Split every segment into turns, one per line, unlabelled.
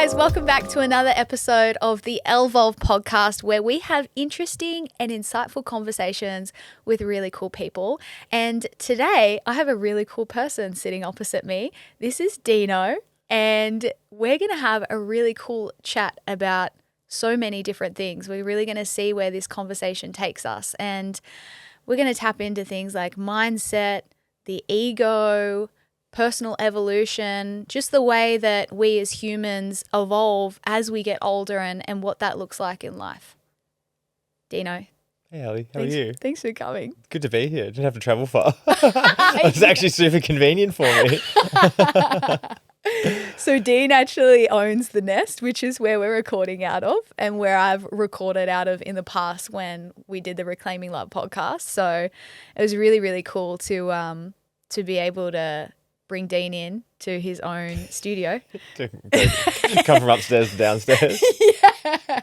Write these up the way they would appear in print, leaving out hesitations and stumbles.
guys, welcome back to another episode of the ELVOLVE podcast, where we have interesting and insightful conversations with really cool people. And today I have a really cool person sitting opposite me. This is Deano, and we're going to have a really cool chat about so many different things. We're really going to see where this conversation takes us, and we're going to tap into things like mindset, the ego, personal evolution, just the way that we as humans evolve as we get older and what that looks like in life. Deano.
Hey, Ali. How are you?
Thanks for coming.
Good to be here. Didn't have to travel far. It was actually super convenient for me.
So Dean actually owns The Nest, which is where we're recording out of and where I've recorded out of in the past when we did the Reclaiming Love podcast. So it was really, really cool to be able to bring Dean in to his own studio.
Come from upstairs to downstairs.
Yeah,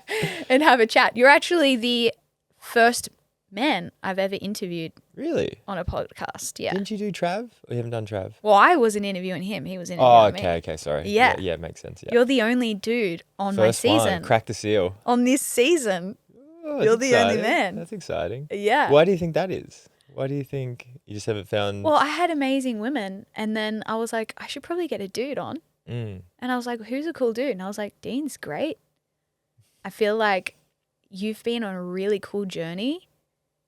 and have a chat. You're actually the first man I've ever interviewed.
Really?
On a podcast, yeah.
Didn't you do Trav? Or you haven't done Trav?
Well, I wasn't interviewing him. He was interviewing me.
Okay, sorry.
Yeah.
Yeah, makes sense, yeah.
You're the only dude on my
First
season.
one, crack the seal.
On this season.
Oh,
You're the only
exciting.
man.
That's exciting.
Yeah.
Why do you think that is? Why do you think you just haven't found...
Well, I had amazing women, and then I was like, I should probably get a dude on. And I was like, who's a cool dude? And I was like, Dean's great. I feel like you've been on a really cool journey,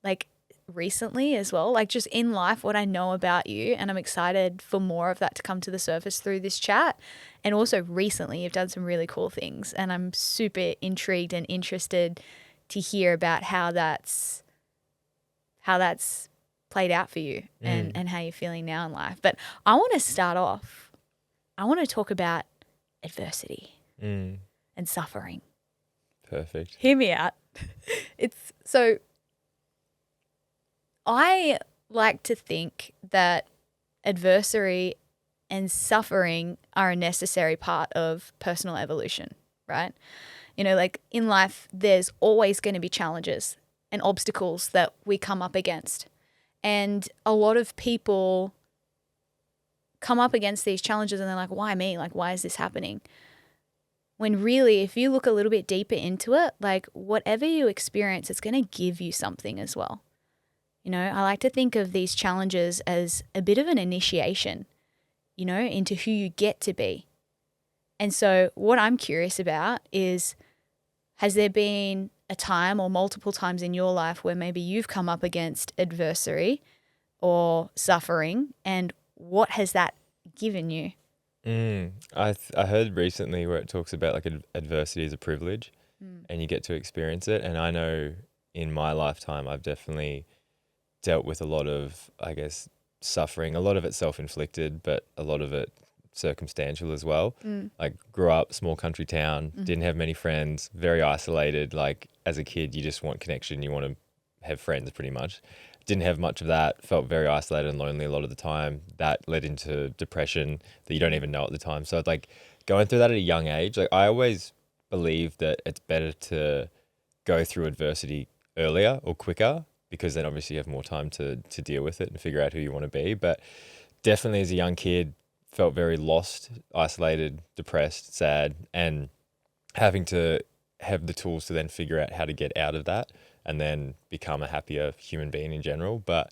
like recently as well, like just in life, what I know about you. And I'm excited for more of that to come to the surface through this chat. And also recently you've done some really cool things, and I'm super intrigued and interested to hear about how that's played out for you and how you're feeling now in life. But I want to start off, I want to talk about adversity and suffering.
Perfect.
Hear me out. I like to think that adversity and suffering are a necessary part of personal evolution, right? You know, like in life, there's always going to be challenges and obstacles that we come up against. And a lot of people come up against these challenges and they're like, why me? Like, why is this happening? When really, if you look a little bit deeper into it, like whatever you experience, it's going to give you something as well. You know, I like to think of these challenges as a bit of an initiation, you know, into who you get to be. And so what I'm curious about is, has there been a time or multiple times in your life where maybe you've come up against adversity or suffering, and what has that given you?
I heard recently where it talks about like adversity is a privilege and you get to experience it. And I know in my lifetime I've definitely dealt with a lot of, I guess, suffering, a lot of it self-inflicted, but a lot of it circumstantial as well. Like grew up small country town, didn't have many friends, very isolated. Like as a kid you just want connection, you want to have friends pretty much. Didn't have much of that, felt very isolated and lonely a lot of the time. That led into depression that you don't even know at the time. So like going through that at a young age, like I always believe that it's better to go through adversity earlier or quicker, because then obviously you have more time to deal with it and figure out who you want to be. But definitely as a young kid, felt very lost, isolated, depressed, sad, and having to have the tools to then figure out how to get out of that and then become a happier human being in general. But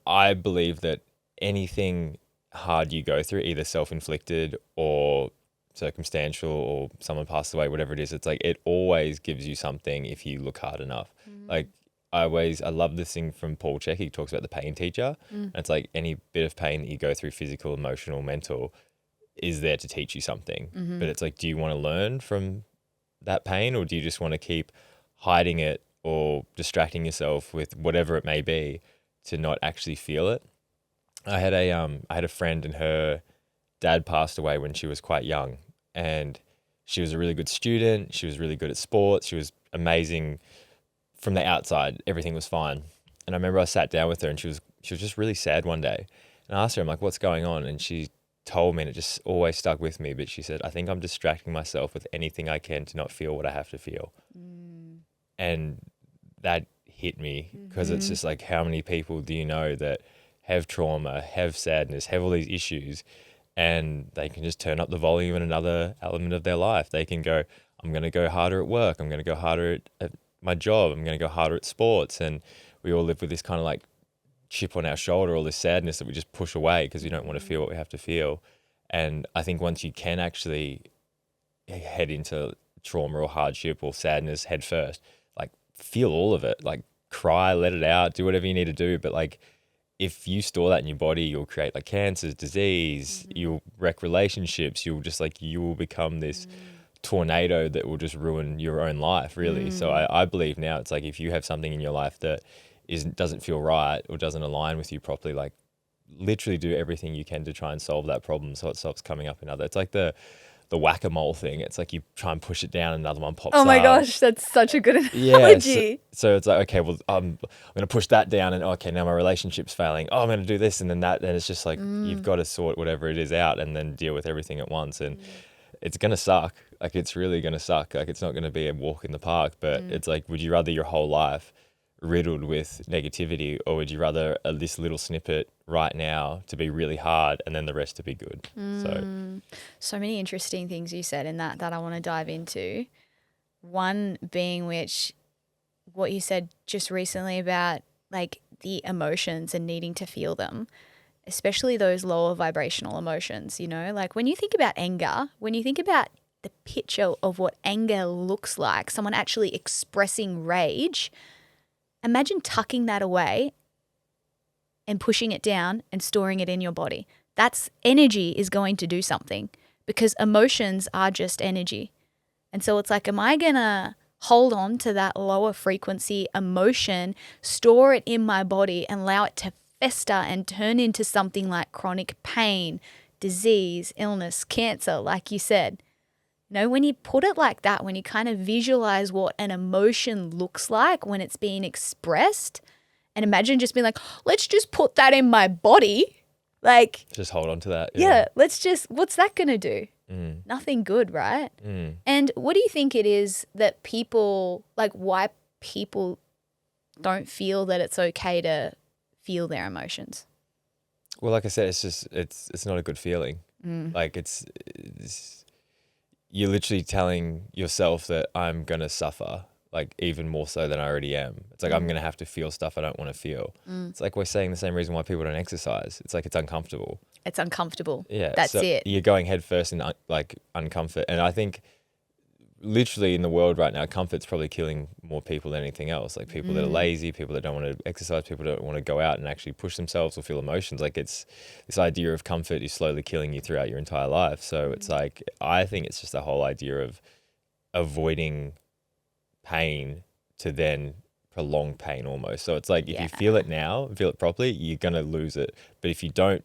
I believe that anything hard you go through, either self-inflicted or circumstantial or someone passed away, whatever it is, it's like it always gives you something if you look hard enough. Like I love this thing from Paul Chek. He talks about the pain teacher. And it's like any bit of pain that you go through, physical, emotional, mental, is there to teach you something. But it's like, do you want to learn from that pain, or do you just want to keep hiding it or distracting yourself with whatever it may be to not actually feel it? I had a friend, and her dad passed away when she was quite young, and she was a really good student. She was really good at sports. She was amazing. From the outside, everything was fine. And I remember I sat down with her, and she was just really sad one day. And I asked her, I'm like, what's going on? And she told me, and it just always stuck with me, but she said, I think I'm distracting myself with anything I can to not feel what I have to feel. And that hit me, because it's just like, how many people do you know that have trauma, have sadness, have all these issues, and they can just turn up the volume in another element of their life. They can go, I'm going to go harder at work. I'm going to go harder at my job. I'm going to go harder at sports. And we all live with this kind of like chip on our shoulder, all this sadness that we just push away because we don't want to feel what we have to feel. And I think once you can actually head into trauma or hardship or sadness head first, like feel all of it, like cry, let it out, do whatever you need to do. But like, if you store that in your body, you'll create like cancers, disease, you'll wreck relationships, you will become this tornado that will just ruin your own life, really. So I believe now it's like if you have something in your life that doesn't feel right or doesn't align with you properly, like literally do everything you can to try and solve that problem so it stops coming up in other. It's like the whack-a-mole thing. It's like you try and push it down, another one pops up.
Oh my gosh, that's such a good
Yeah,
analogy.
so it's like, okay, well, I'm going to push that down, and okay, now my relationship's failing. Oh, I'm going to do this, and then that. And it's just like you've got to sort whatever it is out, and then deal with everything at once. And it's going to suck. Like it's really going to suck. Like it's not going to be a walk in the park. But it's like, would you rather your whole life riddled with negativity, or would you rather this little snippet right now to be really hard and then the rest to be good?
So many interesting things you said in that I want to dive into. One being what you said just recently about like the emotions and needing to feel them, especially those lower vibrational emotions, you know, like when you think about anger, when you think about the picture of what anger looks like, someone actually expressing rage, imagine tucking that away and pushing it down and storing it in your body. That's energy is going to do something because emotions are just energy. And so it's like, am I going to hold on to that lower frequency emotion, store it in my body and allow it to fester and turn into something like chronic pain, disease, illness, cancer, like you said? You know, when you put it like that, when you kind of visualize what an emotion looks like when it's being expressed, and imagine just being like, let's just put that in my body. Like,
just hold on to that.
Yeah, what's that going to do? Nothing good, right? And what do you think it is that people, like why people don't feel that it's okay to feel their emotions?
Well, like I said, it's not a good feeling. Like it's you're literally telling yourself that I'm going to suffer, like even more so than I already am. It's like I'm going to have to feel stuff I don't want to feel. It's like we're saying the same reason why people don't exercise. It's like it's uncomfortable.
It's uncomfortable.
Yeah.
That's
so
it.
You're going head first in like uncomfort. And I think literally in the world right now, comfort's probably killing more people than anything else. Like people that are lazy, people that don't want to exercise, people that don't want to go out and actually push themselves or feel emotions. Like it's this idea of comfort is slowly killing you throughout your entire life. So it's like, I think it's just the whole idea of avoiding pain to then prolong pain almost. So it's like if you feel it now, feel it properly, you're going to lose it. But if you don't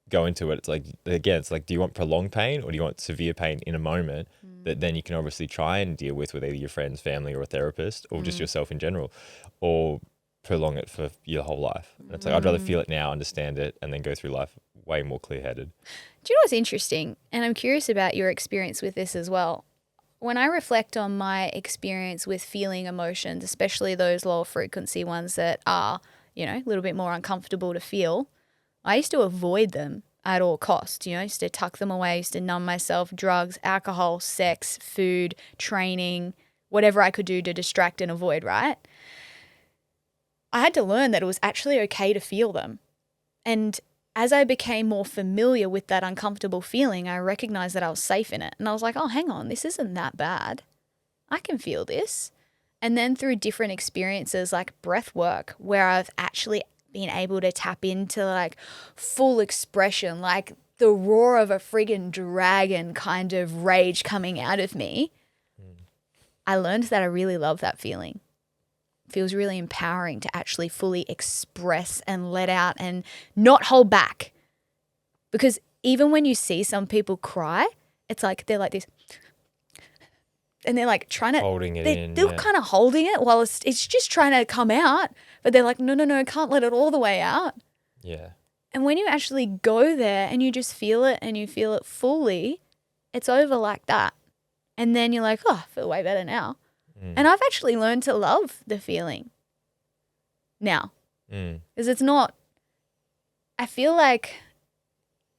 go into it, it's like, again, it's like, do you want prolonged pain or do you want severe pain in a moment that then you can obviously try and deal with either your friends, family, or a therapist, or just yourself in general, or prolong it for your whole life? And it's like, I'd rather feel it now, understand it, and then go through life way more clear-headed.
Do you know what's interesting? And I'm curious about your experience with this as well. When I reflect on my experience with feeling emotions, especially those lower frequency ones that are, you know, a little bit more uncomfortable to feel, I used to avoid them at all costs. You know, I used to tuck them away, I used to numb myself, drugs, alcohol, sex, food, training, whatever I could do to distract and avoid, right? I had to learn that it was actually okay to feel them. And as I became more familiar with that uncomfortable feeling, I recognized that I was safe in it. And I was like, oh, hang on, this isn't that bad. I can feel this. And then through different experiences like breath work, where I've actually been able to tap into like full expression, like the roar of a friggin' dragon kind of rage coming out of me, I learned that I really love that feeling. It feels really empowering to actually fully express and let out and not hold back. Because even when you see some people cry, it's like they're like this, and they're like trying to
holding it in.
They're kind of holding it while it's just trying to come out, but they're like, no, I can't let it all the way out.
Yeah.
And when you actually go there and you just feel it and you feel it fully, it's over like that. And then you're like, oh, I feel way better now. And I've actually learned to love the feeling now. Because it's not, I feel like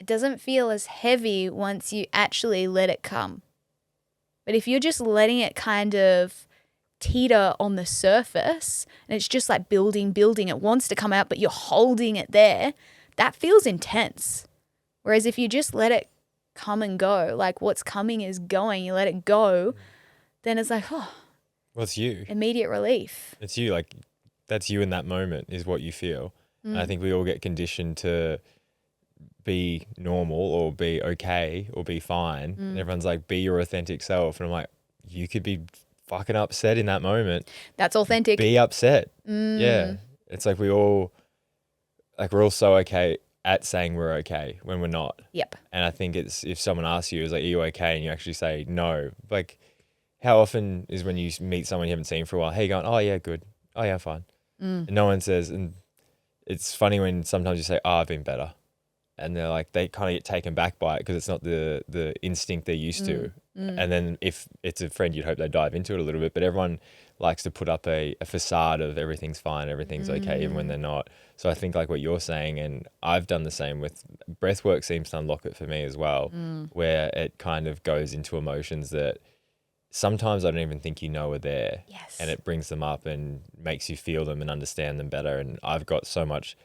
it doesn't feel as heavy once you actually let it come. But if you're just letting it kind of teeter on the surface and it's just like building, it wants to come out, but you're holding it there, that feels intense. Whereas if you just let it come and go, like what's coming is going, you let it go, then it's like, oh,
well, it's you.
Immediate relief.
It's you. Like, that's you in that moment is what you feel. And I think we all get conditioned to be normal or be okay or be fine. And everyone's like, be your authentic self. And I'm like, you could be fucking upset in that moment.
That's authentic.
Be upset. Yeah. It's like we're all so okay at saying we're okay when we're not.
Yep.
And I think it's, if someone asks you, is like, are you okay? And you actually say no. Like, how often is when you meet someone you haven't seen for a while, hey, going, oh yeah, good. Oh yeah, fine. And no one says, and it's funny when sometimes you say, oh, I've been better. And they're like, they kind of get taken back by it because it's not the instinct they're used to. And then if it's a friend, you'd hope they dive into it a little bit. But everyone likes to put up a facade of everything's fine, everything's okay, even when they're not. So I think like what you're saying, and I've done the same with breathwork, seems to unlock it for me as well, where it kind of goes into emotions that sometimes I don't even think you know are there.
Yes.
And it brings them up and makes you feel them and understand them better. And I've got so much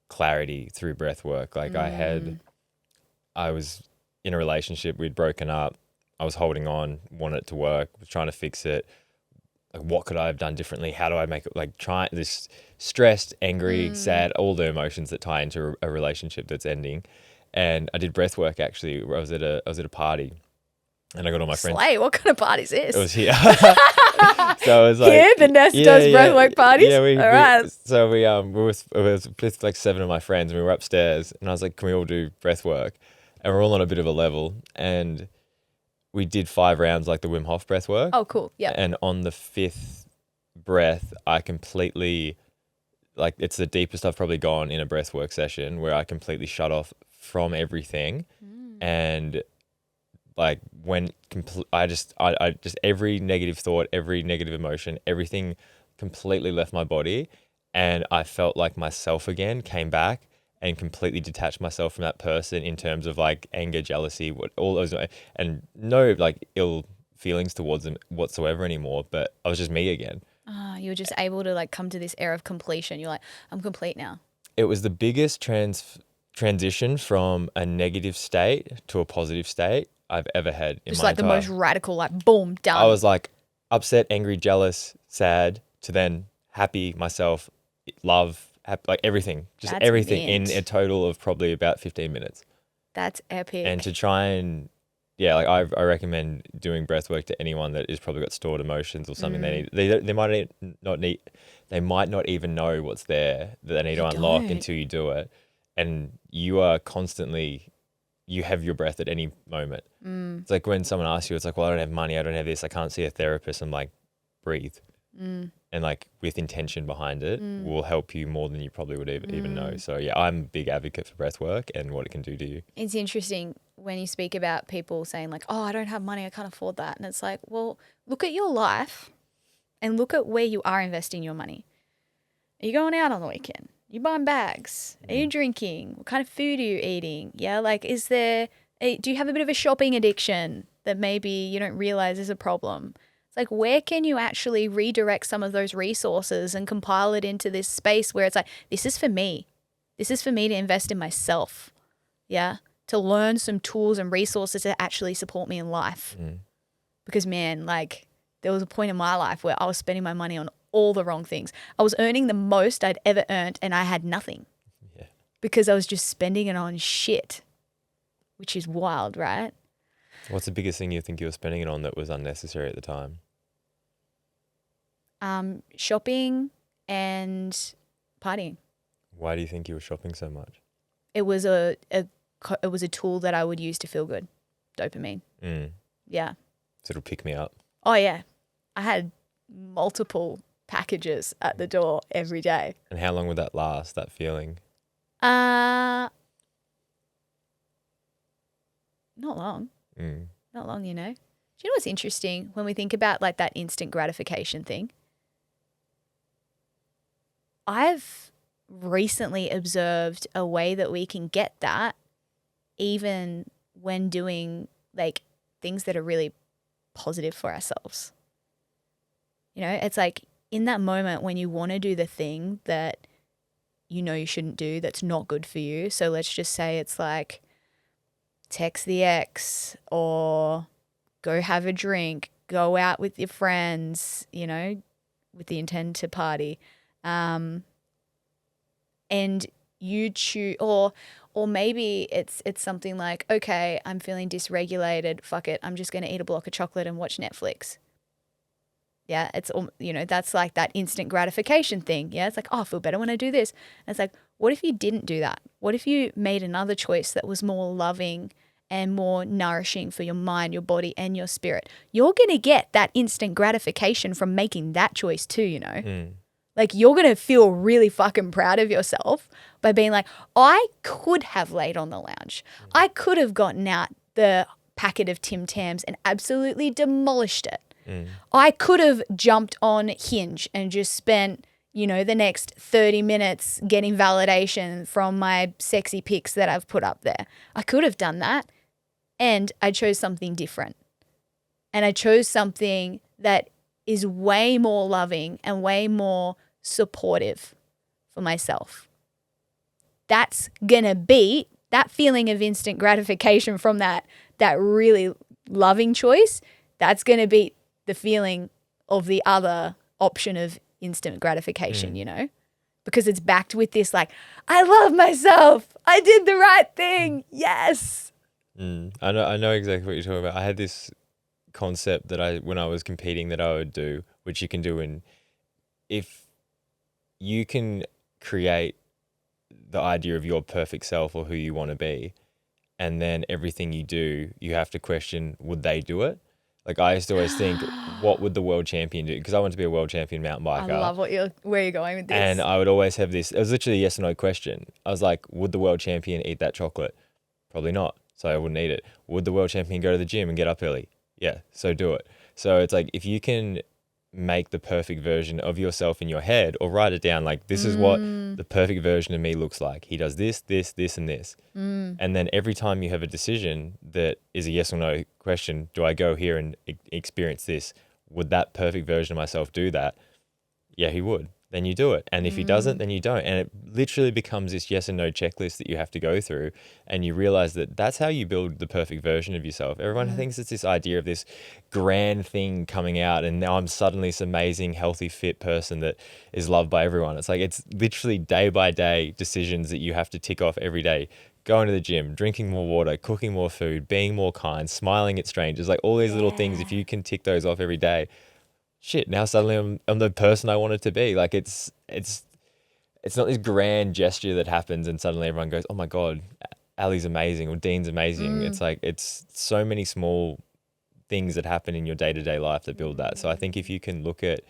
clarity through breath work. Like I was in a relationship, we'd broken up, I was holding on, wanted it to work, was trying to fix it. Like, what could I have done differently? How do I make it, like, try this stressed, angry, sad, all the emotions that tie into a relationship that's ending. And I did breath work actually, where I was at a party. And I got all my friends.
Slay, what kind of party is this?
It was here. So it was like,
here, the Nest does breathwork parties?
Yeah,
all right.
So we were with like 7 of my friends, and we were upstairs, and I was like, can we all do breathwork? And we're all on a bit of a level, and we did 5 rounds like the Wim Hof breathwork.
Oh, cool. Yeah.
And on the 5th breath, I completely, like, it's the deepest I've probably gone in a breathwork session, where I completely shut off from everything. And like when I just every negative thought, every negative emotion, everything completely left my body, and I felt like myself again, came back and completely detached myself from that person in terms of like anger, jealousy, all those, and no like ill feelings towards them whatsoever anymore. But I was just me again.
You were just able to like come to this era of completion. You're like, I'm complete now.
It was the biggest transition from a negative state to a positive state I've ever had in
just
my
like the most radical, like boom, done.
I was like upset, angry, jealous, sad, to then happy, myself, love, like everything, just
That's
everything
mint.
in a total of probably about 15 minutes.
That's epic.
And to try and, yeah, like I recommend doing breath work to anyone that has probably got stored emotions or something they need. They might not even know what's there that they need to unlock until you do it. And you are constantly, you have your breath at any moment. It's like when someone asks you, it's like, well, I don't have money, I don't have this, I can't see a therapist. I'm like, breathe. And like with intention behind it will help you more than you probably would even know. So yeah, I'm a big advocate for breath work and what it can do to you.
It's interesting when you speak about people saying like, oh, I don't have money, I can't afford that. And it's like, well, look at your life and look at where you are investing your money. Are you going out on the weekend? Are you buying bags? Are you drinking? What kind of food are you eating? Yeah, like do you have a bit of a shopping addiction that maybe you don't realize is a problem? It's like, where can you actually redirect some of those resources and compile it into this space where it's like, this is for me. This is for me to invest in myself. Yeah, to learn some tools and resources that actually support me in life. Because man, like there was a point in my life where I was spending my money on all the wrong things. I was earning the most I'd ever earned and I had nothing.
Yeah.
Because I was just spending it on shit, which is wild, right?
What's the biggest thing you think you were spending it on that was unnecessary at the time?
Shopping and partying.
Why do you think you were shopping so much?
It was a tool that I would use to feel good. Dopamine. Yeah.
So it'll pick me up.
Oh yeah. I had multiple packages at the door every day.
And how long would that last, that feeling?
Not long. Not long, you know. Do you know what's interesting when we think about like that instant gratification thing? I've recently observed a way that we can get that even when doing like things that are really positive for ourselves. You know, it's like in that moment when you want to do the thing that you know you shouldn't do, that's not good for you. So let's just say it's like text the ex or go have a drink, go out with your friends, you know, with the intent to party. And you choose, or maybe it's something like, okay, I'm feeling dysregulated. Fuck it. I'm just going to eat a block of chocolate and watch Netflix. Yeah, it's, you know, that's like that instant gratification thing. Yeah, it's like, oh, I feel better when I do this. And it's like, what if you didn't do that? What if you made another choice that was more loving and more nourishing for your mind, your body, and your spirit? You're going to get that instant gratification from making that choice too, you know? Like, you're going to feel really fucking proud of yourself by being like, I could have laid on the lounge. I could have gotten out the packet of Tim Tams and absolutely demolished it. I could have jumped on Hinge and just spent, you know, the next 30 minutes getting validation from my sexy pics that I've put up there. I could have done that. And I chose something different. And I chose something that is way more loving and way more supportive for myself. That's going to beat that feeling of instant gratification from that really loving choice. That's going to beat the feeling of the other option of instant gratification, you know, because it's backed with this like, I love myself. I did the right thing. Yes.
I know exactly what you're talking about. I had this concept that when I was competing that I would do, which you can do if you can create the idea of your perfect self or who you want to be, and then everything you do, you have to question, would they do it? Like, I used to always think, what would the world champion do? Because I want to be a world champion mountain biker.
I love where you're going with this.
And I would always have this, it was literally a yes or no question. I was like, would the world champion eat that chocolate? Probably not. So I wouldn't eat it. Would the world champion go to the gym and get up early? Yeah, so do it. So it's like, if you can make the perfect version of yourself in your head, or write it down, like, this is what the perfect version of me looks like. He does this, this, this, and this. And then every time you have a decision that is a yes or no question, do I go here and experience this? Would that perfect version of myself do that? Yeah, he would. Then you do it. And if he doesn't, then you don't. And it literally becomes this yes and no checklist that you have to go through. And you realize that that's how you build the perfect version of yourself. Everyone thinks it's this idea of this grand thing coming out, and now I'm suddenly this amazing, healthy, fit person that is loved by everyone. It's like, it's literally day by day decisions that you have to tick off every day. Going to the gym, drinking more water, cooking more food, being more kind, smiling at strangers, like all these little things. If you can tick those off every day, shit, now suddenly I'm the person I wanted to be. Like, it's not this grand gesture that happens and suddenly everyone goes, oh my God, Ali's amazing or Dean's amazing. It's like, it's so many small things that happen in your day-to-day life that build that. So I think if you can look at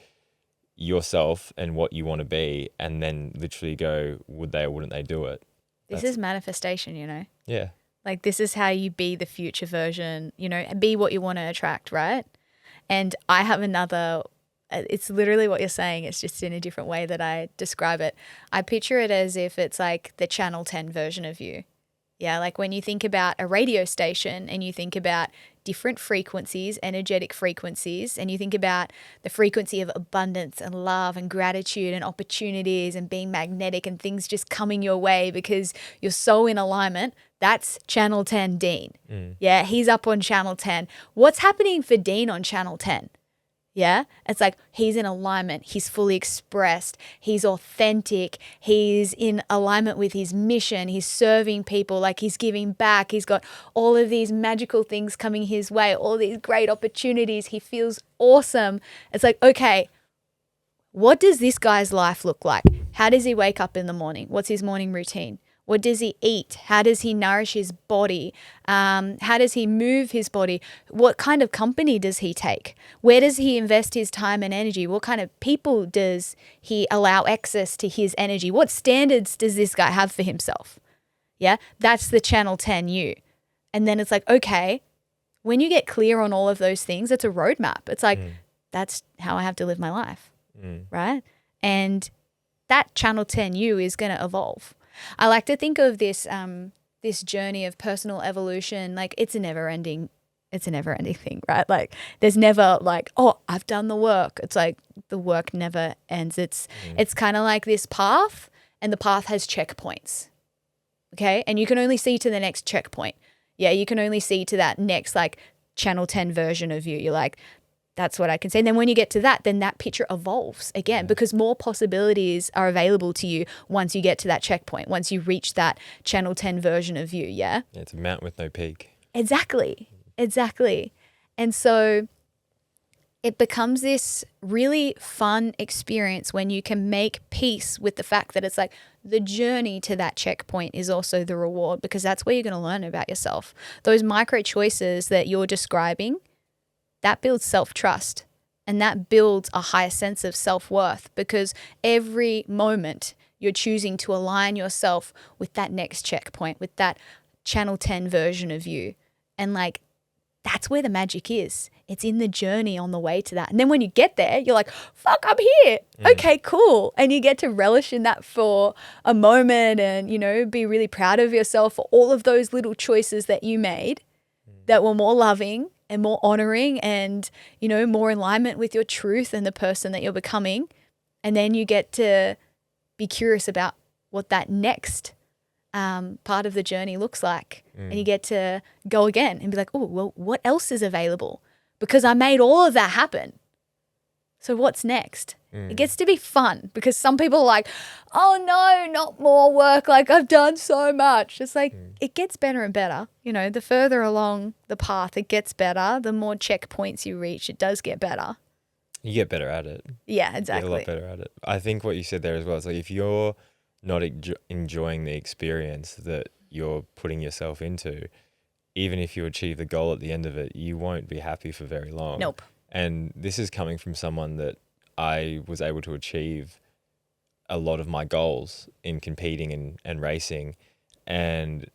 yourself and what you want to be and then literally go, would they or wouldn't they do it?
This is manifestation, you know?
Yeah.
Like, this is how you be the future version, you know, be what you want to attract, right? And I have another, it's literally what you're saying. It's just in a different way that I describe it. I picture it as if it's like the Channel 10 version of you. Yeah, like when you think about a radio station and you think about different frequencies, energetic frequencies, and you think about the frequency of abundance and love and gratitude and opportunities and being magnetic and things just coming your way because you're so in alignment, that's Channel 10 Dean. Yeah, he's up on Channel 10. What's happening for Dean on Channel 10? Yeah, it's like he's in alignment. He's fully expressed. He's authentic. He's in alignment with his mission. He's serving people, like he's giving back. He's got all of these magical things coming his way, all these great opportunities. He feels awesome. It's like, okay, what does this guy's life look like? How does he wake up in the morning? What's his morning routine? What does he eat? How does he nourish his body? How does he move his body? What kind of company does he take? Where does he invest his time and energy? What kind of people does he allow access to his energy? What standards does this guy have for himself? Yeah, that's the Channel 10 you. And then it's like, okay, when you get clear on all of those things, it's a roadmap. It's like, that's how I have to live my life, right? And that Channel 10 you is going to evolve. I like to think of this this journey of personal evolution, like it's a never ending thing, right? Like there's never like, oh, I've done the work. It's like the work never ends. It's kind of like this path, and the path has checkpoints. Okay? And you can only see to the next checkpoint. Yeah, you can only see to that next like channel 10 version of you. You're like, that's what I can say. And then when you get to that, then that picture evolves again because more possibilities are available to you once you get to that checkpoint, once you reach that channel 10 version of you. Yeah.
It's a mountain with no peak.
Exactly. And so it becomes this really fun experience when you can make peace with the fact that it's like the journey to that checkpoint is also the reward, because that's where you're going to learn about yourself. Those micro choices that you're describing, that builds self-trust, and that builds a higher sense of self-worth, because every moment you're choosing to align yourself with that next checkpoint, with that channel 10 version of you. And like, that's where the magic is. It's in the journey on the way to that. And then when you get there, you're like, fuck, I'm here. Okay, cool. And you get to relish in that for a moment and, you know, be really proud of yourself for all of those little choices that you made that were more loving and more honoring and, you know, more in alignment with your truth and the person that you're becoming. And then you get to be curious about what that next part of the journey looks like. And you get to go again and be like, oh, well, what else is available? Because I made all of that happen. So what's next? It gets to be fun, because some people are like, oh no, not more work. Like I've done so much. It's like, it gets better and better. You know, the further along the path, it gets better. The more checkpoints you reach, it does get better.
You get better at it.
Yeah, exactly.
You get a lot better at it. I think what you said there as well is like, if you're not enjoying the experience that you're putting yourself into, even if you achieve the goal at the end of it, you won't be happy for very long.
Nope.
And this is coming from someone that I was able to achieve a lot of my goals in competing and racing. And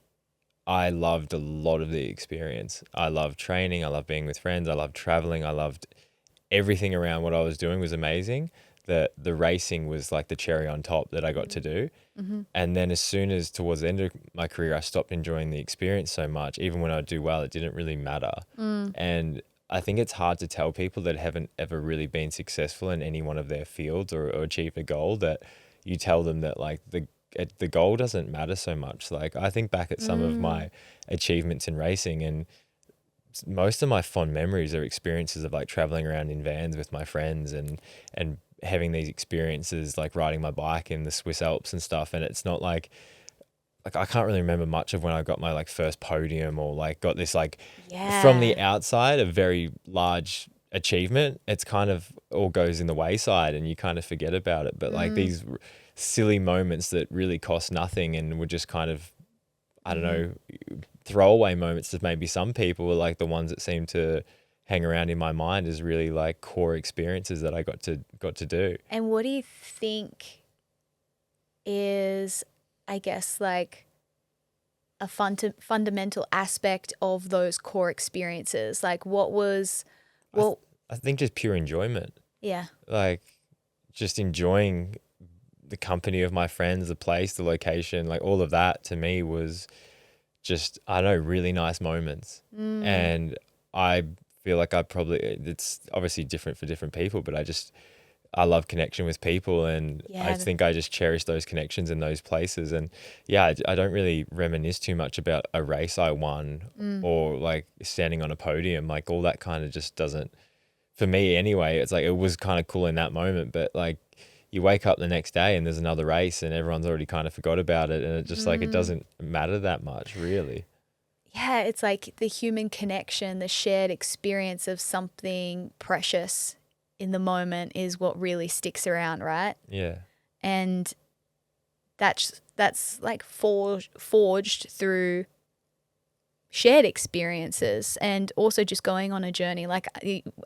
I loved a lot of the experience. I loved training. I loved being with friends. I loved traveling. I loved everything around what I was doing was amazing. The racing was like the cherry on top that I got to do. And then as soon as towards the end of my career, I stopped enjoying the experience so much. Even when I would do well, it didn't really matter. And I think it's hard to tell people that haven't ever really been successful in any one of their fields or achieved a goal, that you tell them that like the goal doesn't matter so much. Like I think back at some of my achievements in racing, and most of my fond memories are experiences of like traveling around in vans with my friends and having these experiences, like riding my bike in the Swiss Alps and stuff. And it's not like I can't really remember much of when I got my like first podium or like got this like from the outside a very large achievement. It's kind of all goes in the wayside and you kind of forget about it. But like these silly moments that really cost nothing and were just kind of, I don't know, throwaway moments to maybe some people, were like the ones that seem to hang around in my mind as really like core experiences that I got to do.
And what do you think is, I guess, like a fundamental aspect of those core experiences? Like what was, well,
I think just pure enjoyment.
Yeah.
Like just enjoying the company of my friends, the place, the location, like all of that to me was just, I don't know, really nice moments. And I feel like it's obviously different for different people, but I love connection with people, and I think I just cherish those connections in those places. And yeah, I don't really reminisce too much about a race I won or like standing on a podium. Like all that kind of just doesn't, for me anyway, it's like it was kind of cool in that moment, but like you wake up the next day and there's another race and everyone's already kind of forgot about it, and it just like it doesn't matter that much really.
Yeah, it's like the human connection, the shared experience of something precious in the moment is what really sticks around, right?
Yeah.
And that's like forged through shared experiences and also just going on a journey. Like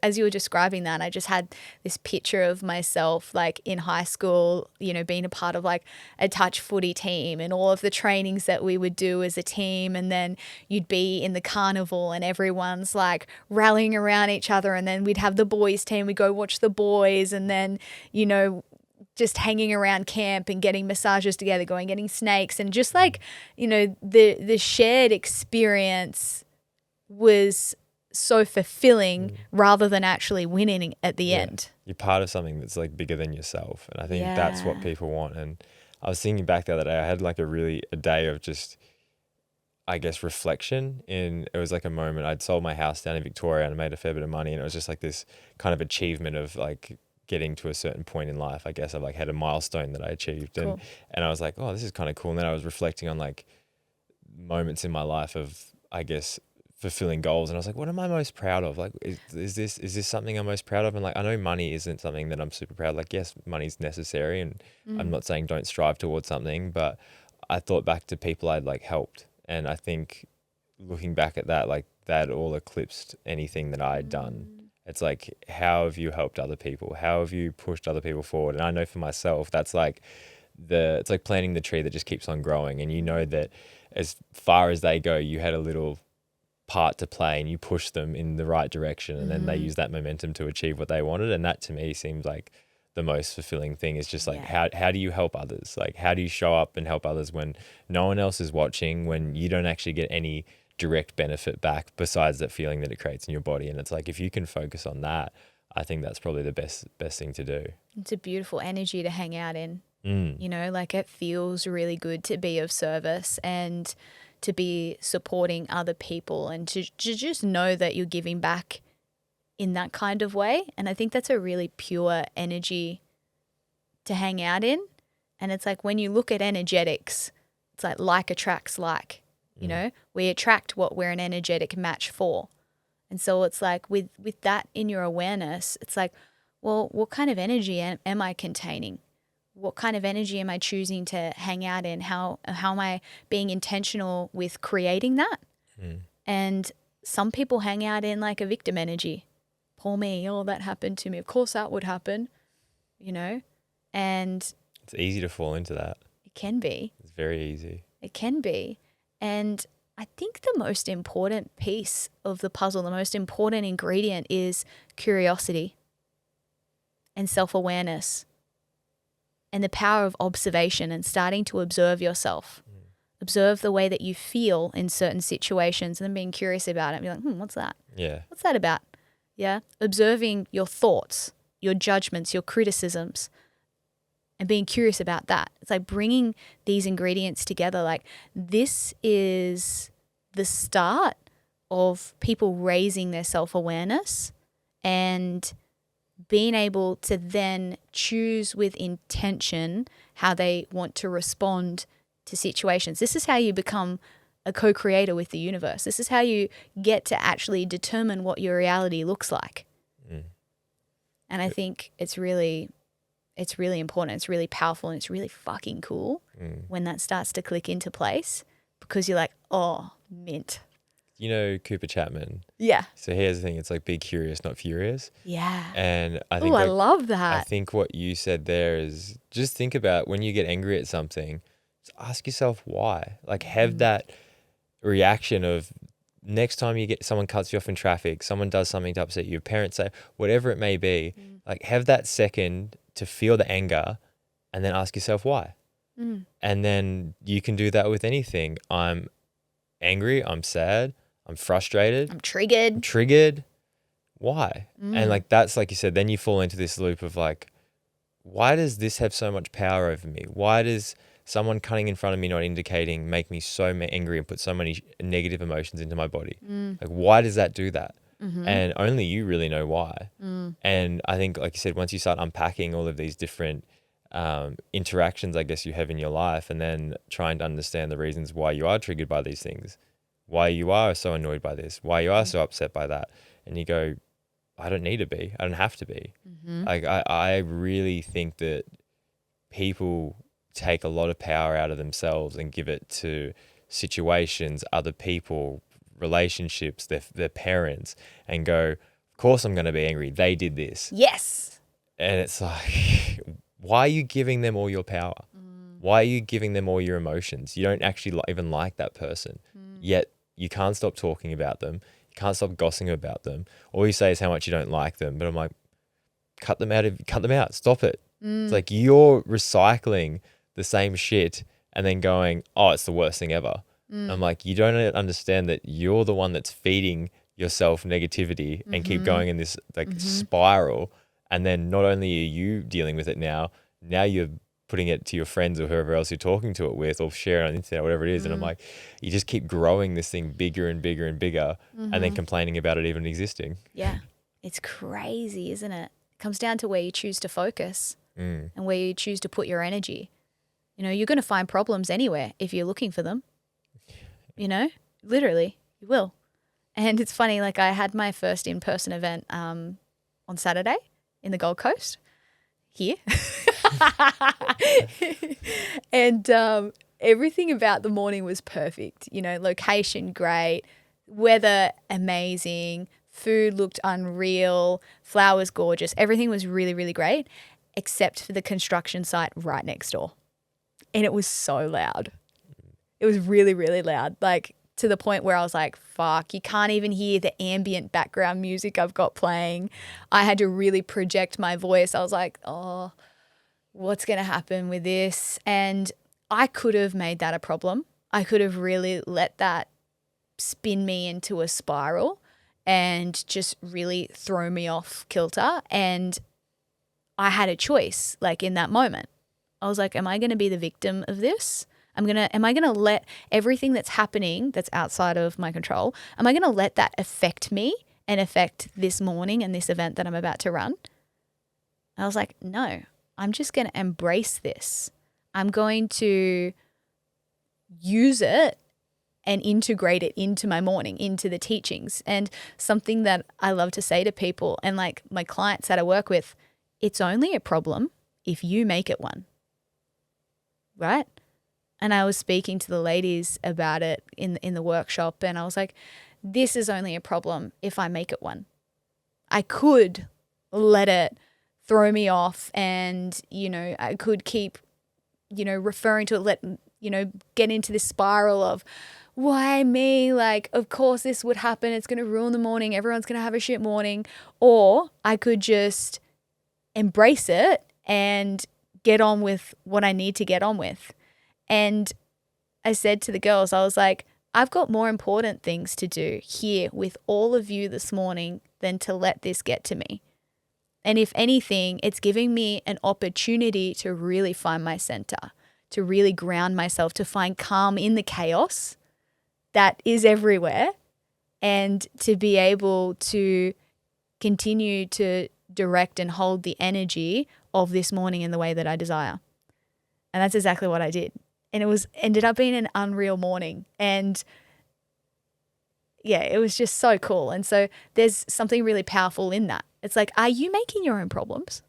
as you were describing that, I just had this picture of myself like in high school, you know, being a part of like a touch footy team and all of the trainings that we would do as a team. And then you'd be in the carnival and everyone's like rallying around each other. And then we'd have the boys team, we'd go watch the boys. And then, you know, just hanging around camp and getting massages together, getting snakes, and just like, the shared experience was so fulfilling rather than actually winning at the end.
You're part of something that's like bigger than yourself. And I think that's what people want. And I was thinking back the other day, I had like a day of just, I guess, reflection. It was like a moment. I'd sold my house down in Victoria and I made a fair bit of money, and it was just like this kind of achievement of like getting to a certain point in life. I guess I've like had a milestone that I achieved.
Cool.
And I was like, oh, this is kind of cool. And then I was reflecting on like moments in my life of, I guess, fulfilling goals, and I was like, what am I most proud of? Like, is this something I'm most proud of? And like, I know money isn't something that I'm super proud of. Like, yes, money's necessary, and I'm not saying don't strive towards something, but I thought back to people I'd like helped, and I think looking back at that, like that all eclipsed anything that I'd done. It's like, how have you helped other people? How have you pushed other people forward? And I know for myself, that's like it's like planting the tree that just keeps on growing, and you know that as far as they go, you had a little part to play and you push them in the right direction, and then they use that momentum to achieve what they wanted. And that to me seems like the most fulfilling thing, is just like, how do you help others? Like, how do you show up and help others when no one else is watching, when you don't actually get any direct benefit back besides that feeling that it creates in your body? And it's like, if you can focus on that, I think that's probably the best thing to do.
It's a beautiful energy to hang out in. Like, it feels really good to be of service and to be supporting other people, and to just know that you're giving back in that kind of way. And I think that's a really pure energy to hang out in. And it's like, when you look at energetics, it's like attracts like, we attract what we're an energetic match for. And so it's like, with that in your awareness, it's like, well, what kind of energy am I containing? What kind of energy am I choosing to hang out in? How am I being intentional with creating that? And some people hang out in like a victim energy. Poor me, oh, that happened to me. Of course that would happen, and
it's easy to fall into that.
It can be.
It's very easy.
It can be. And I think the most important piece of the puzzle, the most important ingredient, is curiosity and self-awareness, and the power of observation and starting to observe yourself. Observe the way that you feel in certain situations, and then being curious about it and be like, what's that?
Yeah.
What's that about? Yeah. Observing your thoughts, your judgments, your criticisms, and being curious about that. It's like bringing these ingredients together. Like, this is the start of people raising their self-awareness and being able to then choose with intention how they want to respond to situations. This is how you become a co-creator with the universe. This is how you get to actually determine what your reality looks like. And I think it's really important. It's really powerful, and it's really fucking cool when that starts to click into place, because you're like, oh, mint.
Cooper Chapman.
Yeah.
So here's the thing. It's like, be curious, not furious.
Yeah.
And I think
I love that.
I think what you said there is, just think about when you get angry at something, just ask yourself why. Like, have that reaction of, next time you get someone cuts you off in traffic, someone does something to upset you, parents say, whatever it may be, like, have that second to feel the anger, and then ask yourself why. And then you can do that with anything. I'm angry, I'm sad, I'm frustrated,
I'm triggered.
Why? And like, that's like you said, then you fall into this loop of like, why does this have so much power over me? Why does someone cutting in front of me, not indicating, make me so angry and put so many negative emotions into my body? Like, why does that do that? And only you really know why. And I think, like you said, once you start unpacking all of these different interactions, I guess, you have in your life, and then trying to understand the reasons why you are triggered by these things, why you are so annoyed by this, why you are so upset by that, and you go, I don't need to be, I don't have to be. Like, I really think that people take a lot of power out of themselves and give it to situations, other people, relationships, their parents, and go, of course I'm going to be angry, they did this.
Yes.
And it's like, why are you giving them all your power? Why are you giving them all your emotions? You don't actually even like that person, yet you can't stop talking about them. You can't stop gossiping about them. All you say is how much you don't like them. But I'm like, cut them out. Stop it. It's like you're recycling the same shit and then going, oh, it's the worst thing ever. I'm like, you don't understand that you're the one that's feeding yourself negativity and keep going in this like spiral. And then not only are you dealing with it now you're putting it to your friends or whoever else you're talking to it with or sharing on the internet, whatever it is. And I'm like, you just keep growing this thing bigger and bigger and bigger and then complaining about it even existing.
Yeah. It's crazy, isn't it? It comes down to where you choose to focus and where you choose to put your energy. You know, you're going to find problems anywhere if you're looking for them. You know, literally, you will. And it's funny, like I had my first in-person event on Saturday in the Gold Coast here. And everything about the morning was perfect. You know, location great, weather amazing, food looked unreal, flowers gorgeous. Everything was really, really great except for the construction site right next door. And it was so loud. It was really, really loud, like to the point where I was like, fuck, you can't even hear the ambient background music I've got playing. I had to really project my voice. I was like, oh, what's going to happen with this? And I could have made that a problem. I could have really let that spin me into a spiral and just really throw me off kilter. And I had a choice, like in that moment. I was like, am I going to be the victim of this? Am I going to let everything that's happening that's outside of my control, am I going to let that affect me and affect this morning and this event that I'm about to run? I was like, no, I'm just going to embrace this. I'm going to use it and integrate it into my morning, into the teachings. And something that I love to say to people and like my clients that I work with, it's only a problem if you make it one, right? And I was speaking to the ladies about it in the workshop, and I was like, this is only a problem if I make it one. I could let it throw me off and, you know, I could keep, you know, referring to it, get into this spiral of why me? Like, of course this would happen. It's going to ruin the morning. Everyone's going to have a shit morning. Or I could just embrace it and get on with what I need to get on with. And I said to the girls, I was like, I've got more important things to do here with all of you this morning than to let this get to me. And if anything, it's giving me an opportunity to really find my center, to really ground myself, to find calm in the chaos that is everywhere, and to be able to continue to direct and hold the energy of this morning in the way that I desire. And that's exactly what I did. And it ended up being an unreal morning. And yeah, it was just so cool. And so there's something really powerful in that. It's like, are you making your own problems?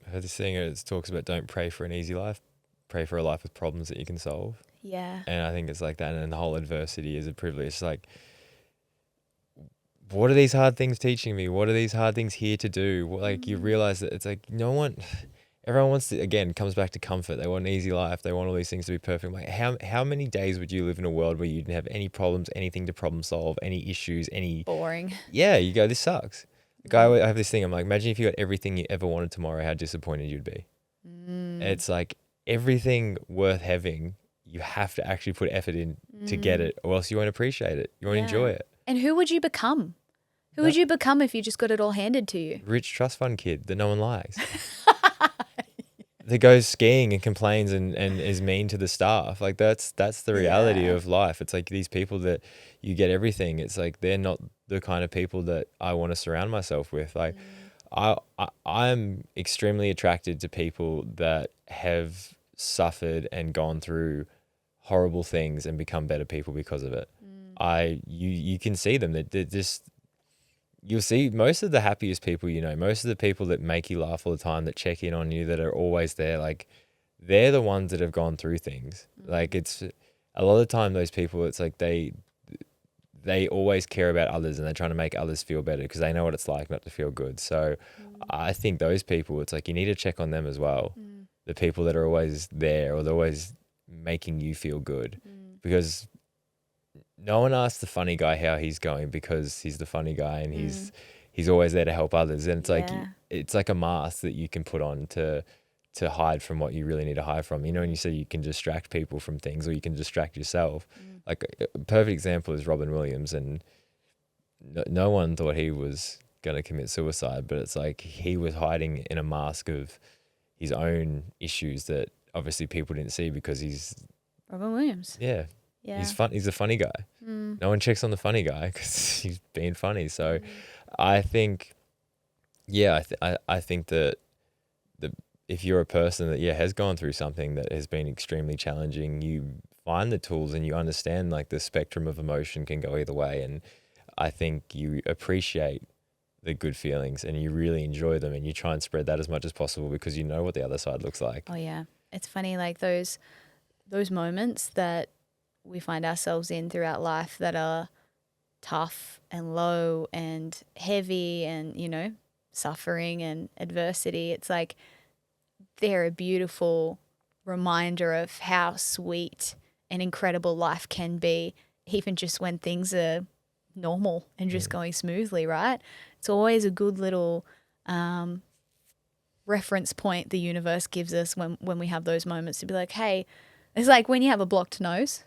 I heard this thing, it talks about don't pray for an easy life, pray for a life with problems that you can solve.
Yeah.
And I think it's like that. And the whole adversity is a privilege. It's like, what are these hard things teaching me? What are these hard things here to do? Like you realize that it's like everyone wants to, again, comes back to comfort. They want an easy life. They want all these things to be perfect. Like how many days would you live in a world where you didn't have any problems, anything to problem solve, any issues, any
boring?
Yeah, you go, this sucks. Like I have this thing, I'm like, imagine if you got everything you ever wanted tomorrow, how disappointed you'd be. It's like everything worth having, you have to actually put effort in to get it, or else you won't appreciate it. You won't enjoy it.
And who would you become? Who would you become if you just got it all handed to you?
Rich trust fund kid that no one likes. That goes skiing and complains and is mean to the staff. Like that's the reality of life. It's like these people that you get everything. It's like they're not the kind of people that I want to surround myself with. Like I'm extremely attracted to people that have suffered and gone through horrible things and become better people because of it. You can see them that they're just. You'll see most of the happiest people, most of the people that make you laugh all the time, that check in on you, that are always there, like they're the ones that have gone through things. Like it's a lot of the time those people, it's like they always care about others and they're trying to make others feel better because they know what it's like not to feel good. So I think those people, it's like you need to check on them as well. The people that are always there or they're always making you feel good because no one asks the funny guy how he's going because he's the funny guy and he's always there to help others. And
Yeah.
it's like a mask that you can put on to hide from what you really need to hide from. You know, when you say you can distract people from things, or you can distract yourself. Like a perfect example is Robin Williams, and no one thought he was going to commit suicide, but it's like he was hiding in a mask of his own issues that obviously people didn't see, because he's
Robin Williams.
yeah,
Yeah.
he's fun. He's a funny guy. No one checks on the funny guy because he's being funny. So I think, yeah, I think that if you're a person that has gone through something that has been extremely challenging, you find the tools and you understand like the spectrum of emotion can go either way. And I think you appreciate the good feelings and you really enjoy them, and you try and spread that as much as possible because you know what the other side looks like.
Oh yeah. It's funny, like those moments that we find ourselves in throughout life that are tough and low and heavy and, you know, suffering and adversity. It's like they're a beautiful reminder of how sweet and incredible life can be, even just when things are normal and just going smoothly, right? It's always a good little reference point the universe gives us when we have those moments to be like, hey, it's like when you have a blocked nose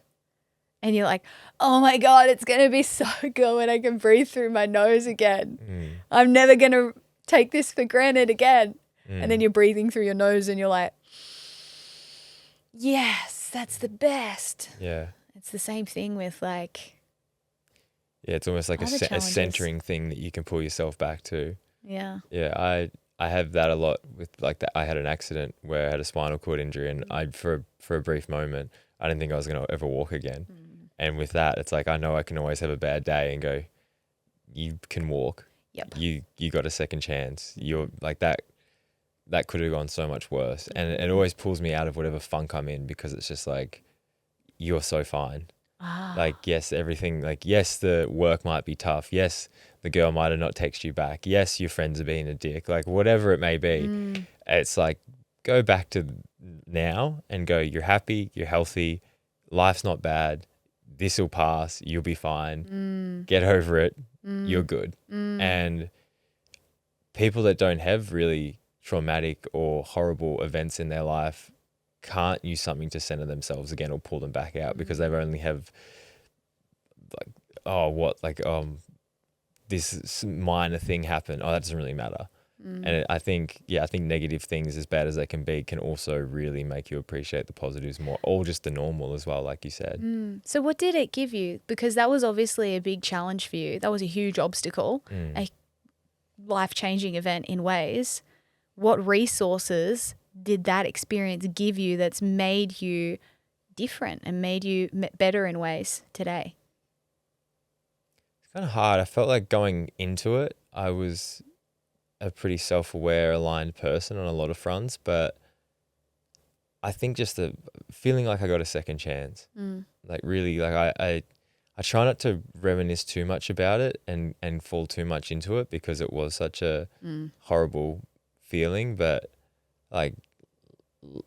and you're like, oh my God, it's going to be so good when I can breathe through my nose again. I'm never going to take this for granted again. And then you're breathing through your nose and you're like, yes, that's the best.
Yeah.
It's the same thing with like.
Yeah, it's almost like a centering thing that you can pull yourself back to.
Yeah.
Yeah, I have that a lot with like that. I had an accident where I had a spinal cord injury, and I for a brief moment I didn't think I was going to ever walk again. And with that, it's like I know I can always have a bad day and go, you can walk.
Yep.
You got a second chance. You're like that. That could have gone so much worse, and it always pulls me out of whatever funk I'm in, because it's just like you're so fine. Like, yes, everything, like, yes, the work might be tough. Yes, the girl might have not texted you back. Yes, your friends are being a dick. Like, whatever it may be, it's like, go back to now and go, you're happy, you're healthy, life's not bad, this will pass, you'll be fine, get over it, you're good. And people that don't have really traumatic or horrible events in their life can't use something to center themselves again or pull them back out, because they've only have like this minor thing happened, that doesn't really matter. And I think negative things, as bad as they can be, can also really make you appreciate the positives more, or just the normal as well, like you said.
So what did it give you? Because that was obviously a big challenge for you. That was a huge obstacle, a life-changing event in ways. What resources did that experience give you that's made you different and made you better in ways today?
It's kind of hard. I felt like going into it, I was a pretty self-aware, aligned person on a lot of fronts, but I think just the feeling like I got a second chance. Like really, like I try not to reminisce too much about it and fall too much into it, because it was such a horrible feeling. But like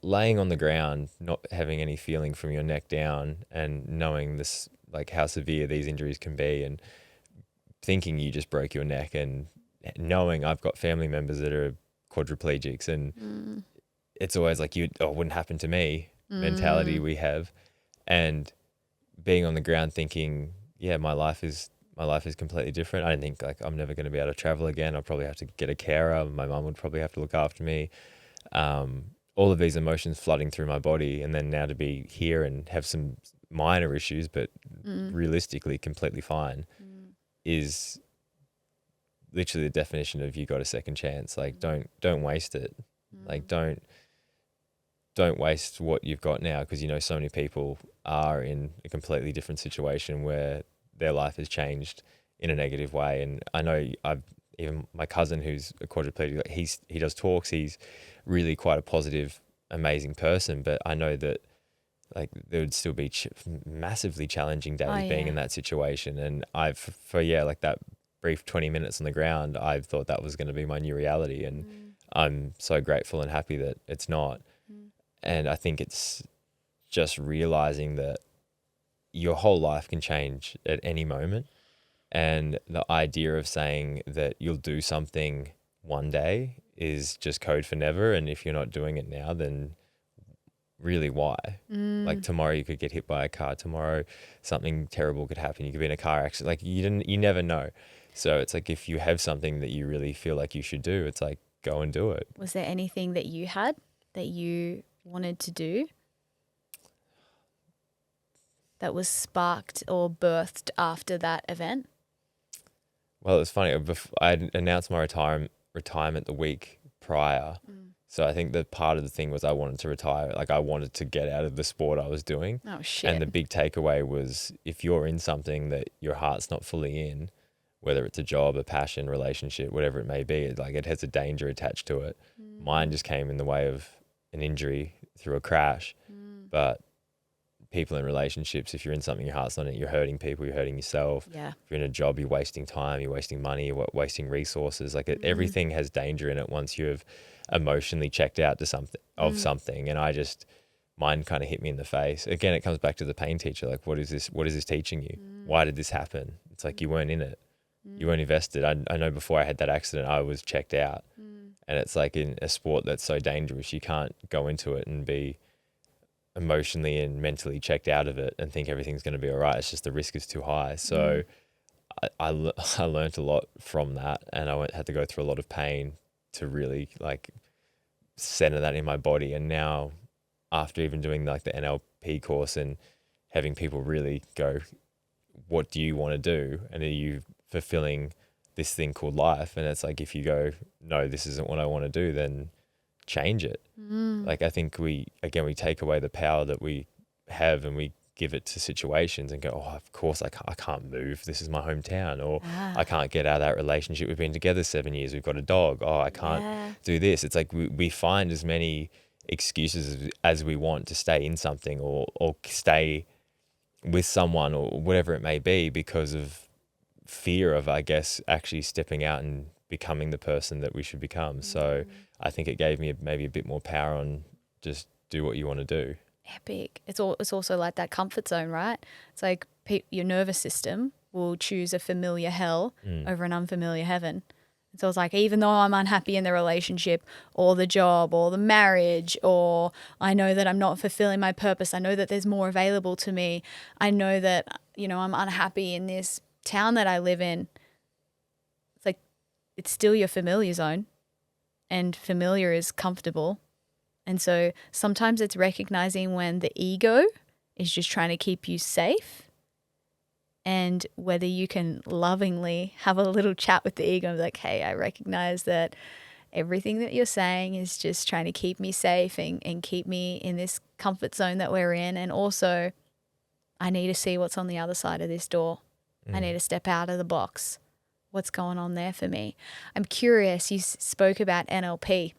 laying on the ground, not having any feeling from your neck down, and knowing this, like how severe these injuries can be, and thinking you just broke your neck, and knowing I've got family members that are quadriplegics, and it's always like it wouldn't happen to me mentality we have, and being on the ground thinking, my life is completely different. I didn't think like I'm never going to be able to travel again. I'll probably have to get a carer. My mum would probably have to look after me. All of these emotions flooding through my body, and then now to be here and have some minor issues, but realistically completely fine, is literally the definition of you got a second chance. Like don't waste it. Like don't waste what you've got now, because so many people are in a completely different situation where their life has changed in a negative way. And I know even my cousin who's a quadriplegic, like he does talks, he's really quite a positive, amazing person, but I know that like there would still be massively challenging days being in that situation. And like that brief 20 minutes on the ground, I thought that was going to be my new reality, and I'm so grateful and happy that it's not. And I think it's just realizing that your whole life can change at any moment. And the idea of saying that you'll do something one day is just code for never. And if you're not doing it now, then really why? Like tomorrow you could get hit by a car. Tomorrow something terrible could happen. You could be in a car accident. Like you never know. So it's like if you have something that you really feel like you should do, it's like go and do it.
Was there anything that you had that you wanted to do that was sparked or birthed after that event?
Well, it was funny. I announced my retirement the week prior. So I think that part of the thing was I wanted to retire. Like I wanted to get out of the sport I was doing.
Oh, shit.
And the big takeaway was if you're in something that your heart's not fully in, whether it's a job, a passion, relationship, whatever it may be, like it has a danger attached to it. Mine just came in the way of an injury through a crash. But people in relationships, if you're in something your heart's not in it, you're hurting people, you're hurting yourself.
Yeah.
If you're in a job, you're wasting time, you're wasting money, you're wasting resources. Like everything has danger in it once you've emotionally checked out to something. And mine kind of hit me in the face. Again, it comes back to the pain teacher. Like, what is this teaching you? Why did this happen? It's like you weren't in it. You weren't invested. I know before I had that accident, I was checked out. And it's like in a sport that's so dangerous, you can't go into it and be emotionally and mentally checked out of it and think everything's going to be all right. It's just the risk is too high. So I learned a lot from that, and I had to go through a lot of pain to really like center that in my body. And now after even doing like the NLP course and having people really go, what do you want to do? And are you fulfilling this thing called life? And it's like, if you go, no, this isn't what I want to do, then change it. Like I think we take away the power that we have and we give it to situations and go, oh, of course I can't move. This is my hometown. Or I can't get out of that relationship. We've been together 7 years. We've got a dog. Oh, I can't do this. It's like we find as many excuses as we want to stay in something or stay with someone or whatever it may be because of fear of, I guess, actually stepping out and becoming the person that we should become. So I think it gave me maybe a bit more power on just do what you want to do.
Epic. It's also like that comfort zone, right? It's like your nervous system will choose a familiar hell over an unfamiliar heaven. And so it's like, even though I'm unhappy in the relationship or the job or the marriage, or I know that I'm not fulfilling my purpose, I know that there's more available to me, I know that, I'm unhappy in this town that I live in. It's like, it's still your familiar zone, and familiar is comfortable. And so sometimes it's recognizing when the ego is just trying to keep you safe, and whether you can lovingly have a little chat with the ego and be like, hey, I recognize that everything that you're saying is just trying to keep me safe and keep me in this comfort zone that we're in. And also, I need to see what's on the other side of this door. I need to step out of the box. What's going on there for me? I'm curious, you spoke about NLP.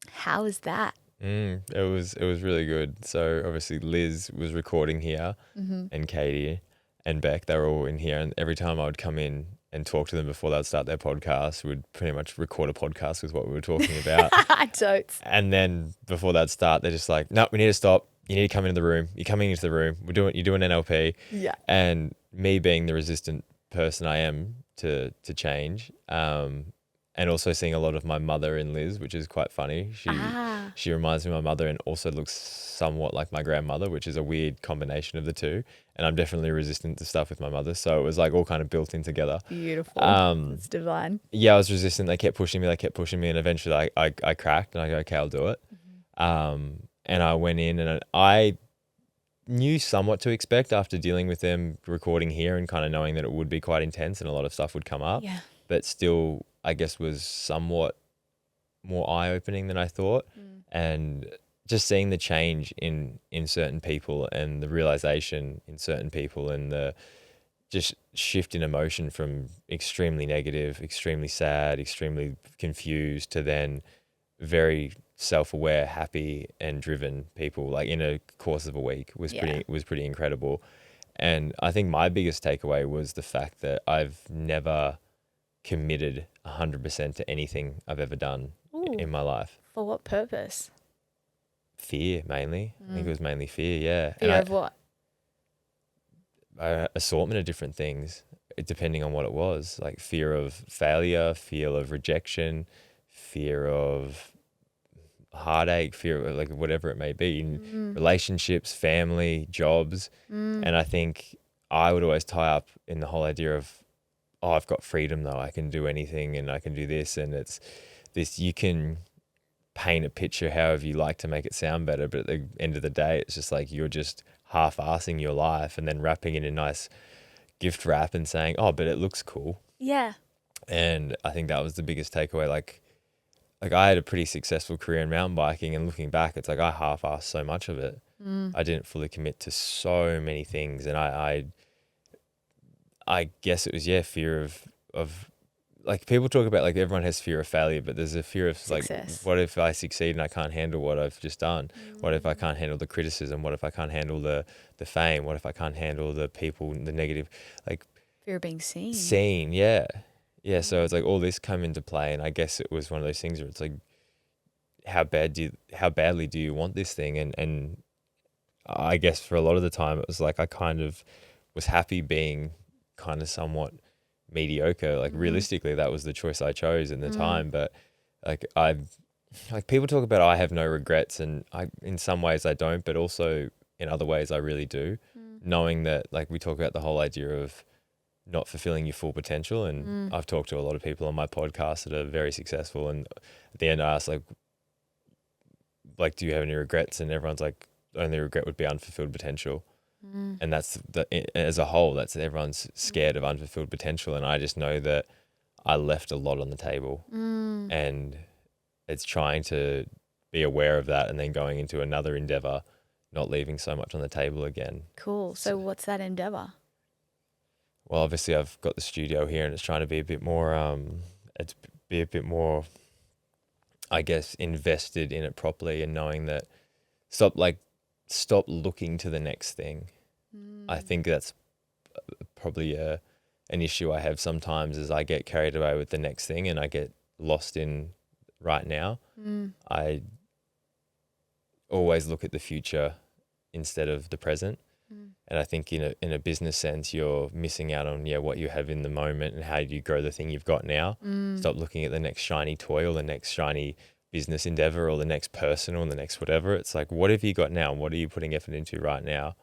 How is that?
It was really good. So obviously Liz was recording here and Katie and Beck, they were all in here. And every time I would come in and talk to them before they'd start their podcast, we'd pretty much record a podcast with what we were talking about.
Totes.
And then before they'd start, they're just like, no, we need to stop. You need to come into the room. You're coming into the room. You're doing NLP.
Yeah.
And me being the resistant person I am to change, and also seeing a lot of my mother in Liz, which is quite funny. She reminds me of my mother and also looks somewhat like my grandmother, which is a weird combination of the two. And I'm definitely resistant to stuff with my mother. So it was like all kind of built in together.
Beautiful. It's divine.
Yeah, I was resistant. They kept pushing me. And eventually I cracked and I go, okay, I'll do it. And I went in and I knew somewhat to expect after dealing with them recording here and kind of knowing that it would be quite intense and a lot of stuff would come up.
Yeah.
But still, I guess, was somewhat more eye-opening than I thought. And just seeing the change in certain people and the realization in certain people and the just shift in emotion from extremely negative, extremely sad, extremely confused to then very self-aware, happy and driven people, like in a course of a week was pretty incredible. And I think my biggest takeaway was the fact that I've never committed 100% to anything I've ever done in my life.
For what purpose?
Fear, mainly. I think it was mainly fear, yeah.
Fear of what?
Assortment of different things. depending on what it was, like fear of failure, fear of rejection, fear of heartache, fear of like whatever it may be, in relationships, family, jobs. And I think I would always tie up in the whole idea of, oh, I've got freedom though. I can do anything and I can do this. And it's this, you can paint a picture however you like to make it sound better. But at the end of the day, it's just like you're just half-assing your life and then wrapping it in a nice gift wrap and saying, oh, but it looks cool.
Yeah.
And I think that was the biggest takeaway. Like I had a pretty successful career in mountain biking, and looking back, it's like I half-assed so much of it. I didn't fully commit to so many things. And I guess it was, fear of like people talk about like everyone has fear of failure, but there's a fear of
Success.
like, what if I succeed and I can't handle what I've just done? What if I can't handle the criticism? What if I can't handle the fame? What if I can't handle the people, the negative, like
Fear of being seen.
seen? Yeah. Yeah. So it's like all this come into play. And I guess it was one of those things where it's like, how badly do you want this thing? And I guess for a lot of the time it was like, I kind of was happy being kind of somewhat mediocre. Like realistically, that was the choice I chose in the time. But like people talk about, I have no regrets, and I, in some ways I don't, but also in other ways I really do. Knowing that, like, we talk about the whole idea of not fulfilling your full potential, and I've talked to a lot of people on my podcast that are very successful, and at the end I ask like, do you have any regrets? And everyone's like, the only regret would be unfulfilled potential. And that's as a whole, that's everyone's scared of unfulfilled potential. And I just know that I left a lot on the table, and it's trying to be aware of that and then going into another endeavor, not leaving so much on the table again.
Cool. So what's that endeavor?
Well, obviously I've got the studio here, and it's trying to be a bit more, I guess, invested in it properly, and knowing that stop looking to the next thing. I think that's probably an issue I have sometimes, is I get carried away with the next thing and I get lost in right now. I always look at the future instead of the present. And I think in a business sense, you're missing out on what you have in the moment, and how do you grow the thing you've got now. Stop looking at the next shiny toy or the next shiny business endeavor or the next person or the next whatever. It's like, what have you got now? What are you putting effort into right now?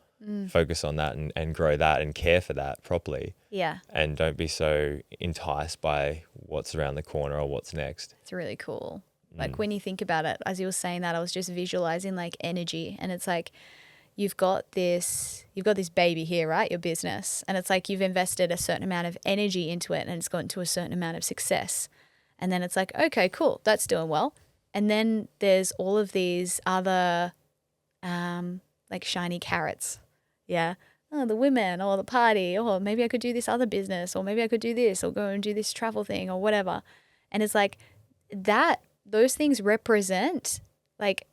Focus on that and grow that and care for that properly.
Yeah.
And don't be so enticed by what's around the corner or what's next.
It's really cool. Like when you think about it, as you were saying that, I was just visualizing like energy, and it's like you've got this baby here, right? Your business. And it's like you've invested a certain amount of energy into it, and it's gotten to a certain amount of success. And then it's like, okay, cool, that's doing well. And then there's all of these other like shiny carrots. Yeah. Oh, the women, or the party, or maybe I could do this other business, or maybe I could do this, or go and do this travel thing, or whatever. And it's like those things represent like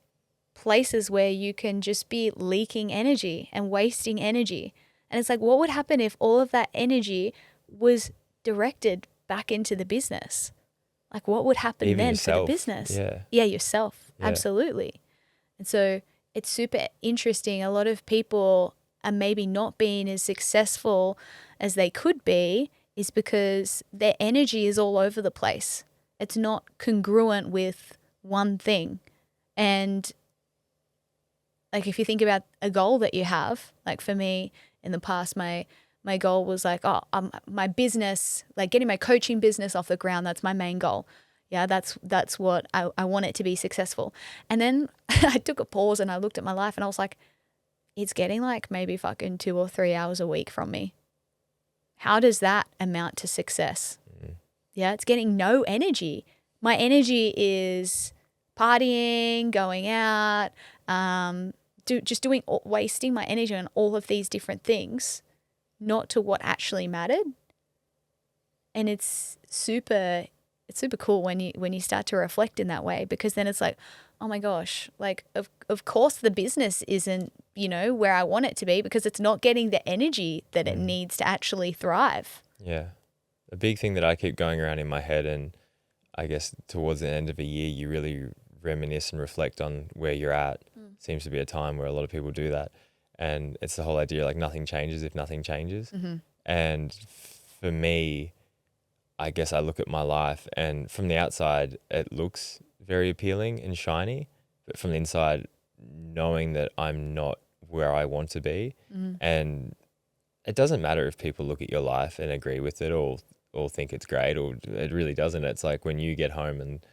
places where you can just be leaking energy and wasting energy. And it's like, what would happen if all of that energy was directed back into the business? Like, what would happen
Even
then
yourself.
for the business?
Yeah,
yourself.
Yeah.
Absolutely. And so it's super interesting. A lot of people are maybe not being as successful as they could be, is because their energy is all over the place. It's not congruent with one thing. And like, if you think about a goal that you have, like for me in the past, my goal was like, my business, like getting my coaching business off the ground, that's my main goal. Yeah, that's what I want it to be successful. And then I took a pause and I looked at my life and I was like, it's getting like maybe fucking 2 or 3 hours a week from me. How does that amount to success? Yeah, it's getting no energy. My energy is partying, going out, wasting my energy on all of these different things, not to what actually mattered. And it's super cool when you start to reflect in that way, because then it's like, oh my gosh, like of course the business isn't, where I want it to be, because it's not getting the energy that it needs to actually thrive.
Yeah. A big thing that I keep going around in my head, and I guess towards the end of a year, you really reminisce and reflect on where you're at. Seems to be a time where a lot of people do that. And it's the whole idea, like, nothing changes if nothing changes. And for me, I guess I look at my life and from the outside, it looks very appealing and shiny, but from the inside, knowing that I'm not where I want to be. And it doesn't matter if people look at your life and agree with it or think it's great, or it really doesn't. It's like when you get home and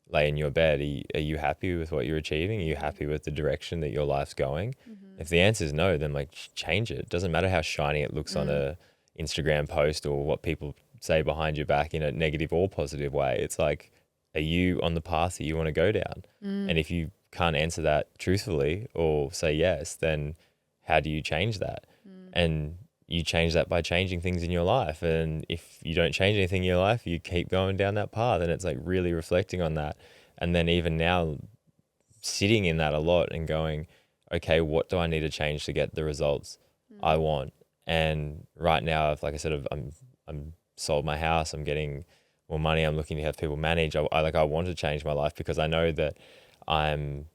lay in your bed, are you happy with what you're achieving? Are you happy with the direction that your life's going? If the answer is no, then like change it. It doesn't matter how shiny it looks on a Instagram post or what people say behind your back in a negative or positive way. It's like, are you on the path that you want to go down? And if you can't answer that truthfully or say yes, then how do you change that? And you change that by changing things in your life. And if you don't change anything in your life, you keep going down that path. And it's like really reflecting on that. And then even now sitting in that a lot and going, okay, what do I need to change to get the results I want? And right now, like I said, I'm sold my house. I'm getting more money. I'm looking to have people manage. I want to change my life because I know that I'm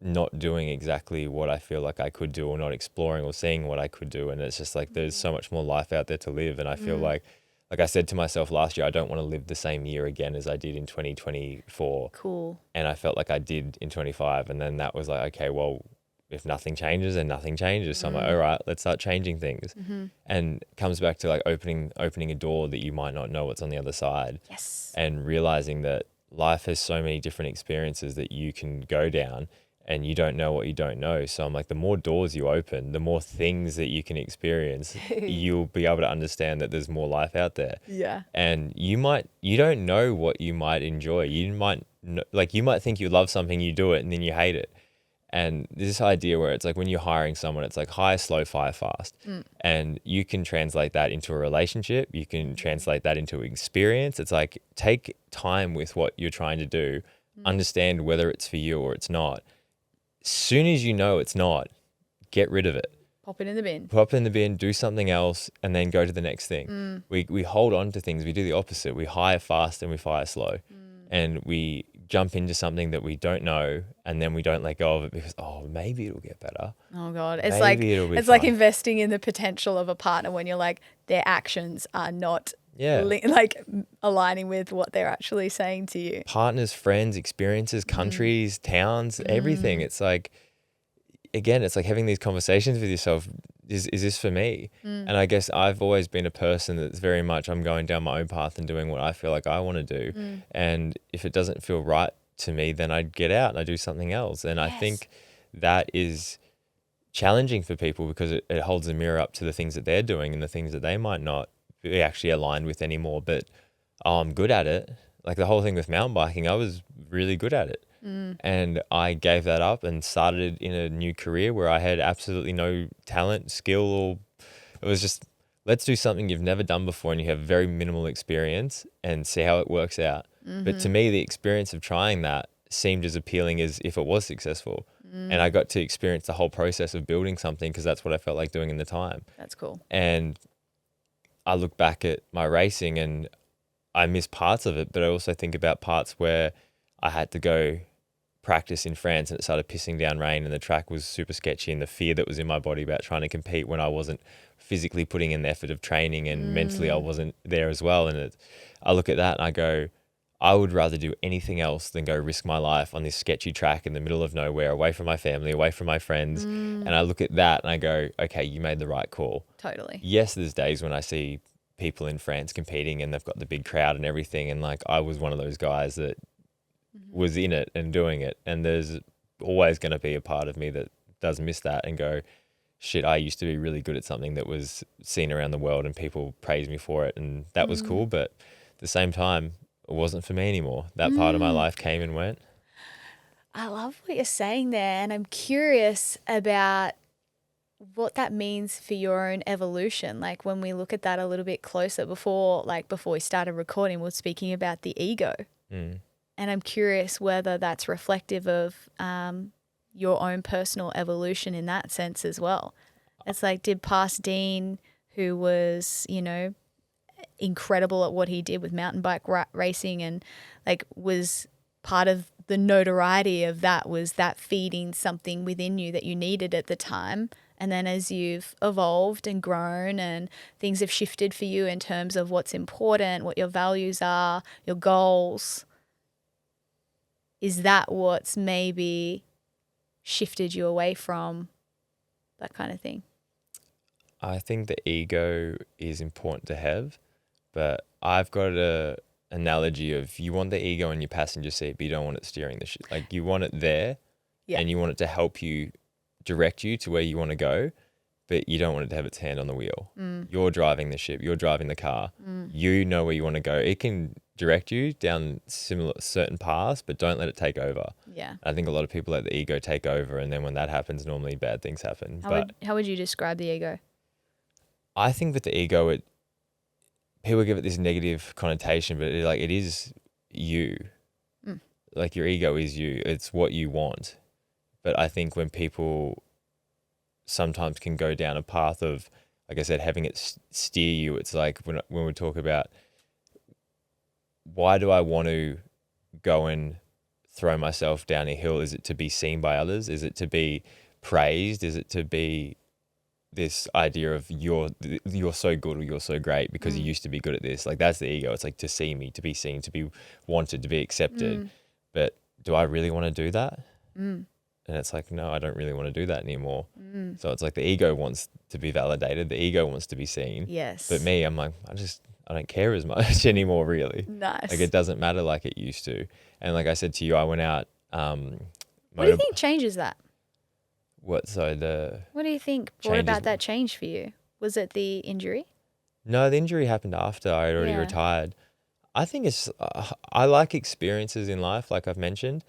not doing exactly what I feel like I could do, or not exploring or seeing what I could do. And it's just like, there's so much more life out there to live. And I feel like I said to myself last year, I don't want to live the same year again as I did in 2024.
Cool.
And I felt like I did in 25. And then that was like, okay, well, if nothing changes, then nothing changes. So I'm like, all right, let's start changing things. And it comes back to like opening a door that you might not know what's on the other side.
Yes.
And realizing that life has so many different experiences that you can go down, and you don't know what you don't know. So I'm like, the more doors you open, the more things that you can experience, you'll be able to understand that there's more life out there.
Yeah.
And you don't know what you might enjoy. You might think you love something, you do it, and then you hate it. And this idea where it's like when you're hiring someone, it's like hire slow, fire fast. And you can translate that into a relationship. You can translate that into experience. It's like, take time with what you're trying to do, understand whether it's for you or it's not. Soon as you know it's not, get rid of it.
Pop it in the bin.
Pop it in the bin, do something else, and then go to the next thing. We hold on to things. We do the opposite. We hire fast and we fire slow. And we jump into something that we don't know, and then we don't let go of it because, oh, maybe it'll get better.
Oh God. It's
Maybe it'll be
like
fun.
investing in the potential of a partner when you're like, their actions are not
Yeah.
like aligning with what they're actually saying to you.
Partners, friends, experiences, countries, towns, everything. It's like, again, it's like having these conversations with yourself. Is this for me? And I guess I've always been a person that's very much, I'm going down my own path and doing what I feel like I want to do. And if it doesn't feel right to me, then I get out and I do something else. And I think that is challenging for people because it holds a mirror up to the things that they're doing and the things that they might not be actually aligned with anymore. But I'm good at it. Like the whole thing with mountain biking, I was really good at it. And I gave that up and started in a new career where I had absolutely no talent, skill, or it was just, let's do something you've never done before and you have very minimal experience and see how it works out. But to me, the experience of trying that seemed as appealing as if it was successful. And I got to experience the whole process of building something because that's what I felt like doing in the time.
That's cool.
And I look back at my racing and I miss parts of it, but I also think about parts where I had to go practice in France and it started pissing down rain and the track was super sketchy, and the fear that was in my body about trying to compete when I wasn't physically putting in the effort of training and mentally I wasn't there as well. And I look at that and I go, I would rather do anything else than go risk my life on this sketchy track in the middle of nowhere, away from my family, away from my friends. And I look at that and I go, okay, you made the right call.
Totally.
Yes, there's days when I see people in France competing and they've got the big crowd and everything, and like I was one of those guys that was in it and doing it, and there's always going to be a part of me that does miss that and go, shit, I used to be really good at something that was seen around the world and people praised me for it, and that was cool, but at the same time it wasn't for me anymore. That part of my life came and went.
I love what you're saying there, and I'm curious about what that means for your own evolution. Like when we look at that a little bit closer, before we started recording, we were speaking about the ego. And I'm curious whether that's reflective of your own personal evolution in that sense as well. It's like, did past Dean, who was, incredible at what he did with mountain bike racing and like was part of the notoriety of that was that feeding something within you that you needed at the time. And then as you've evolved and grown and things have shifted for you in terms of what's important, what your values are, your goals, is that what's maybe shifted you away from that kind of thing?
I think the ego is important to have, but I've got a analogy of you want the ego in your passenger seat, but you don't want it steering the ship. Like you want it there,
Yeah.
and you want it to help you direct you to where you want to go, but you don't want it to have its hand on the wheel. You're driving the ship. You're driving the car. You know where you want to go. It can direct you down similar certain paths, but don't let it take over.
Yeah.
I think a lot of people let the ego take over, and then when that happens, normally bad things happen.
How would you describe the ego?
I think with the ego, people give it this negative connotation, but it is you. Like your ego is you. It's what you want. But I think when people sometimes can go down a path of, like I said, having it steer you, it's like when we talk about why do I want to go and throw myself down a hill? Is it to be seen by others? Is it to be praised? Is it to be this idea of you're so good or you're so great because you used to be good at this? Like that's the ego. It's like to see me, to be seen, to be wanted, to be accepted. But do I really want to do that? And it's like, no, I don't really want to do that anymore. So it's like the ego wants to be validated. The ego wants to be seen.
Yes.
But me, I'm like, I don't care as much anymore, really.
Nice.
Like it doesn't matter like it used to. And like I said to you, I went out.
What do you think changes that?
What
do you think brought about that change for you? Was it the injury?
No, the injury happened after I had already retired. I think I like experiences in life, like I've mentioned.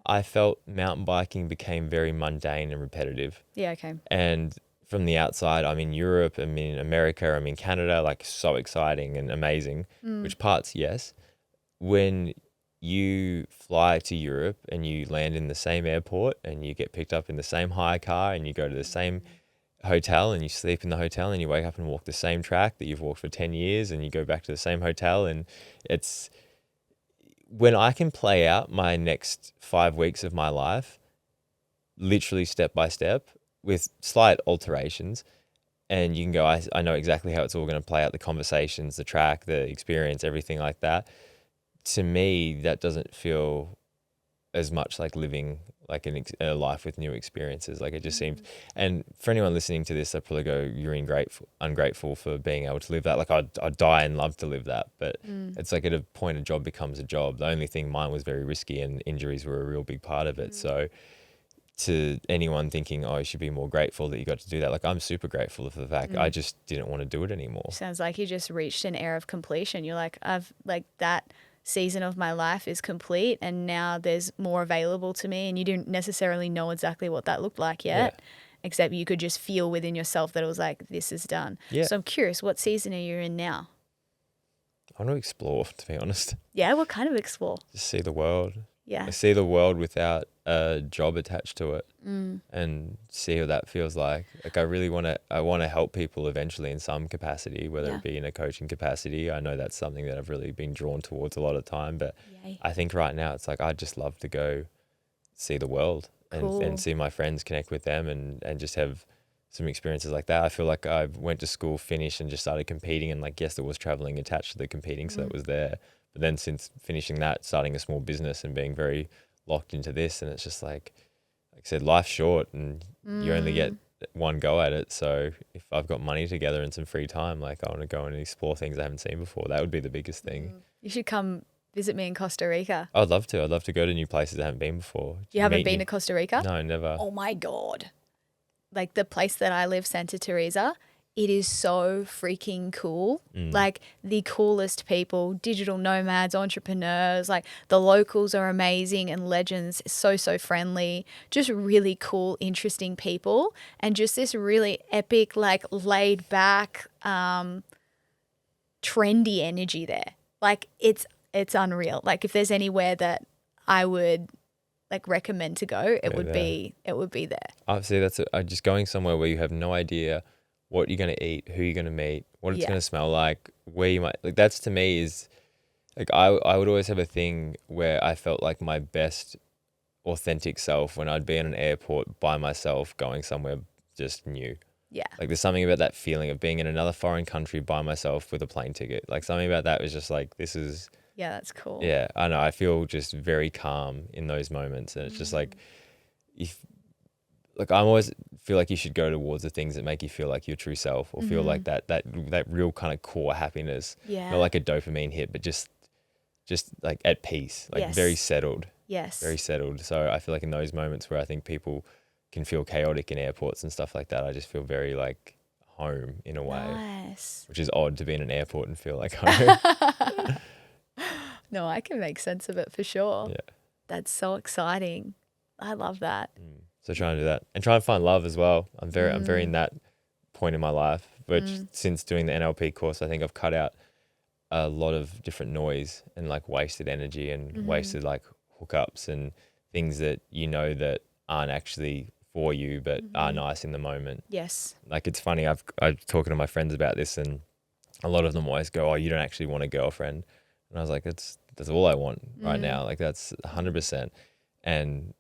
I felt mountain biking became very mundane and repetitive.
Yeah, okay.
And from the outside, I'm in Europe, I'm in America, I'm in Canada, like so exciting and amazing, which parts, yes. When you fly to Europe and you land in the same airport and you get picked up in the same hire car and you go to the same hotel and you sleep in the hotel and you wake up and walk the same track that you've walked for 10 years and you go back to the same hotel, and it's when I can play out my next 5 weeks of my life literally step by step with slight alterations, and you can go, I know exactly how it's all going to play out, the conversations, the track, the experience, everything like that. To me, that doesn't feel as much like living like a life with new experiences. Like it just seems, and for anyone listening to this, I probably go, you're ungrateful for being able to live that. Like I'd die and love to live that, but it's like at a point a job becomes a job. The only thing, mine was very risky and injuries were a real big part of it. So to anyone thinking, oh, you should be more grateful that you got to do that, like I'm super grateful for the fact I just didn't want to do it anymore.
Sounds like you just reached an era of completion. You're like, I've like that season of my life is complete and now there's more available to me, and you didn't necessarily know exactly what that looked like yet, except you could just feel within yourself that it was like, this is done. So I'm curious, what season are you in now?
I want to explore, to be honest.
Yeah, what kind of explore?
Just see the world.
Yeah.
I see the world without a job attached to it, and see what that feels like. Like I want to help people eventually in some capacity, whether it be in a coaching capacity. I know that's something that I've really been drawn towards a lot of time, but I think right now it's like I'd just love to go see the world and see my friends, connect with them, and just have some experiences like that. I feel like I went to school, finished, and just started competing, and like yes, there was traveling attached to the competing, so that was there. But then since finishing that, starting a small business and being very locked into this, and it's just like I said, life's short and you only get one go at it. So if I've got money together and some free time, like I want to go and explore things I haven't seen before. That would be the biggest thing.
You should come visit me in Costa Rica.
I'd love to. I'd love to go to new places I haven't been before.
You haven't been to Costa Rica?
No, never.
Oh my God. Like the place that I live, Santa Teresa, it is so freaking cool. Like the coolest people, digital nomads, entrepreneurs, like the locals are amazing and legends, so friendly, just really cool, interesting people, and just this really epic, like laid back, trendy energy there. Like it's unreal. Like if there's anywhere that I would like recommend to go, it would be there.
Obviously, that's just going somewhere where you have no idea what you're going to eat, who you're going to meet, what it's going to smell like, where you might, like that's to me is Like I would always have a thing where I felt like my best authentic self when I'd be in an airport by myself going somewhere just new.
Yeah.
Like there's something about that feeling of being in another foreign country by myself with a plane ticket. Like something about that was just like, this is,
Yeah, that's cool.
yeah, I know. I feel just very calm in those moments. And it's just like, if, like I always feel like you should go towards the things that make you feel like your true self or feel like that real kind of core happiness.
Yeah.
Not like a dopamine hit, but just like at peace, like very
Yes.
settled.
Yes.
Very settled. So I feel like in those moments where I think people can feel chaotic in airports and stuff like that, I just feel very like home in a way,
Nice.
which is odd to be in an airport and feel like home.
No, I can make sense of it for sure.
Yeah.
That's so exciting. I love that.
So trying to do that and try and find love as well. I'm very in that point in my life, which since doing the NLP course, I think I've cut out a lot of different noise and like wasted energy and wasted like hookups and things that that aren't actually for you but are nice in the moment.
Yes.
Like it's funny, I'm talking to my friends about this and a lot of them always go, "Oh, you don't actually want a girlfriend." And I was like, that's all I want right now. Like that's 100%. And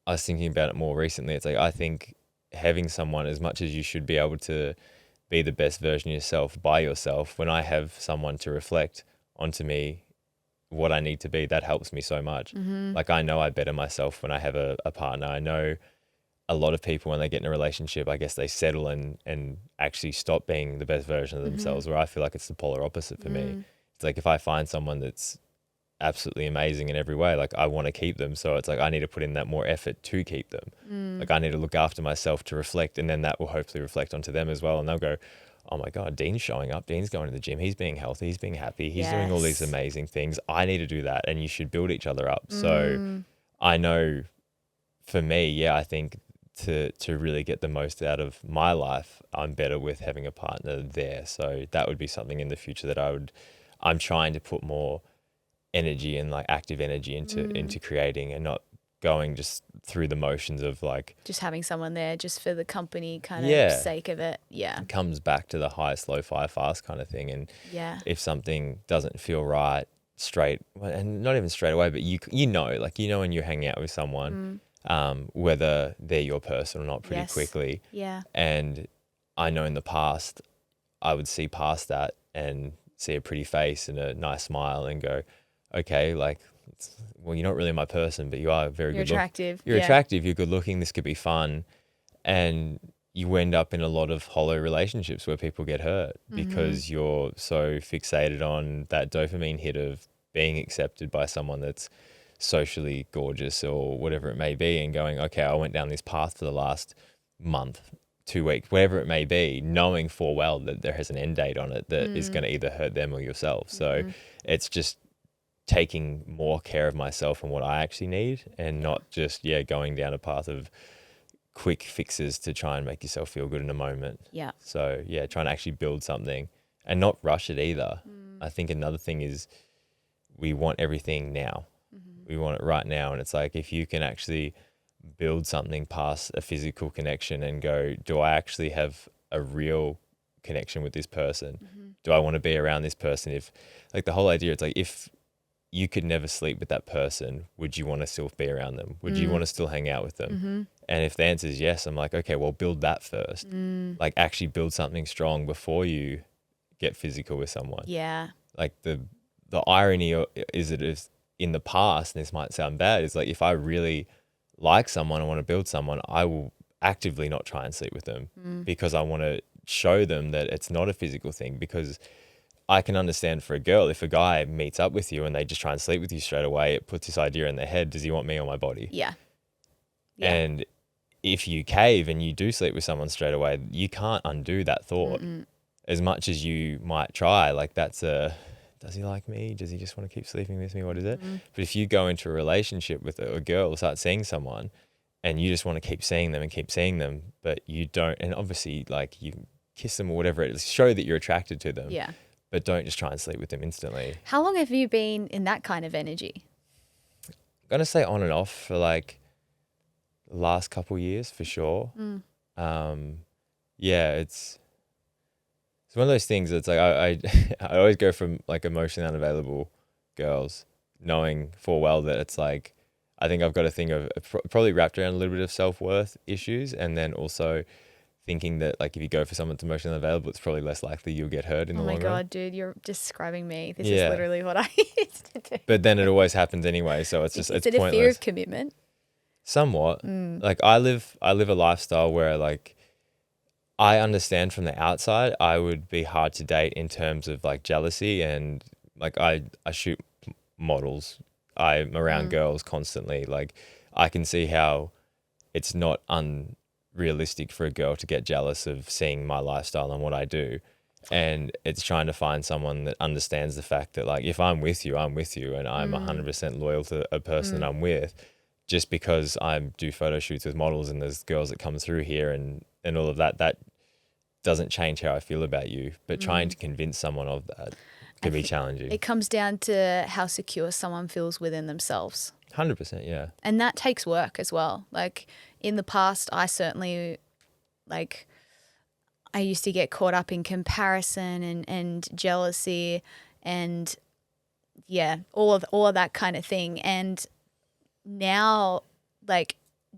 I was thinking about it more recently. It's like I think having someone, as much as you should be able to be the best version of yourself by yourself, when I have someone to reflect onto me what I need to be, that helps me so much. Like I know I better myself when I have a partner. I know a lot of people when they get in a relationship, I guess they settle and actually stop being the best version of themselves, where I feel like it's the polar opposite for me. It's like if I find someone that's absolutely amazing in every way, like I want to keep them, so it's like I need to put in that more effort to keep them. Like I need to look after myself to reflect, and then that will hopefully reflect onto them as well, and they'll go, "Oh my God, Dean's showing up, Dean's going to the gym, he's being healthy, he's being happy, he's doing all these amazing things, I need to do that." And you should build each other up. So I know for me, yeah, I think to really get the most out of my life, I'm better with having a partner there. So that would be something in the future that I'm trying to put more energy and like active energy into creating, and not going just through the motions of like
just having someone there just for the company kind of
Yeah.
sake of it. Yeah.
it comes back to the high, slow, fire, fast kind of thing. And
Yeah.
if something doesn't feel right straight, and not even straight away, but you know when you're hanging out with someone, whether they're your person or not pretty
Yes.
quickly.
Yeah.
And I know in the past I would see past that and see a pretty face and a nice smile and go, okay, like, well, you're not really my person, but you are very
You're
good looking.
attractive.
You're
Yeah.
attractive, you're good looking, this could be fun. And you end up in a lot of hollow relationships where people get hurt because you're so fixated on that dopamine hit of being accepted by someone that's socially gorgeous or whatever it may be, and going, okay, I went down this path for the last month, 2 weeks, whatever it may be, knowing full well that there has an end date on it that is going to either hurt them or yourself. So it's just taking more care of myself and what I actually need, and not just going down a path of quick fixes to try and make yourself feel good in a moment.
Yeah.
So trying to actually build something and not rush it either. I think another thing is we want everything now. We want it right now. And it's like, if you can actually build something past a physical connection and go, do I actually have a real connection with this person? Do I want to be around this person? If like the whole idea, it's like, if you could never sleep with that person, would you want to still be around them? Would you want to still hang out with them? And if the answer is yes, I'm like, okay, well, build that first. Like actually build something strong before you get physical with someone.
Yeah.
Like the irony is that is in the past, and this might sound bad, is like if I really like someone, I want to build someone, I will actively not try and sleep with them because I want to show them that it's not a physical thing. Because I can understand for a girl, if a guy meets up with you and they just try and sleep with you straight away, it puts this idea in their head, does he want me or my body?
Yeah.
And if you cave and you do sleep with someone straight away, you can't undo that thought. As much as you might try. Like that's does he like me? Does he just want to keep sleeping with me? What is it? But if you go into a relationship with a girl, start seeing someone, and you just want to keep seeing them, but you don't, and obviously like you kiss them or whatever, it show that you're attracted to them.
Yeah.
But don't just try and sleep with them instantly.
How long have you been in that kind of energy?
I'm going to say on and off for like the last couple years for sure. It's one of those things that's like I I always go from like emotionally unavailable girls, knowing full well that it's like, I think I've got a thing of probably wrapped around a little bit of self-worth issues, and then also thinking that like if you go for someone that's emotionally unavailable, it's probably less likely you'll get hurt in the long run.
Oh my God, dude, you're describing me. This is
Yeah.
literally what I used to do.
But then it always happens anyway, so it's just,
Is
it's
it a
pointless.
fear of commitment?
Somewhat. Like I live a lifestyle where like I understand from the outside I would be hard to date in terms of like jealousy, and like I shoot models. I'm around girls constantly. Like I can see how it's not unrealistic for a girl to get jealous of seeing my lifestyle and what I do. And it's trying to find someone that understands the fact that like if I'm with you, and I'm 100% loyal to a person that I'm with. Just because I do photo shoots with models and there's girls that come through here and all of that, that doesn't change how I feel about you. But trying to convince someone of that can be challenging.
It comes down to how secure someone feels within themselves.
100%, yeah.
And that takes work as well. Like in the past, I certainly, like, I used to get caught up in comparison and jealousy and, yeah, all of that kind of thing. And now, like,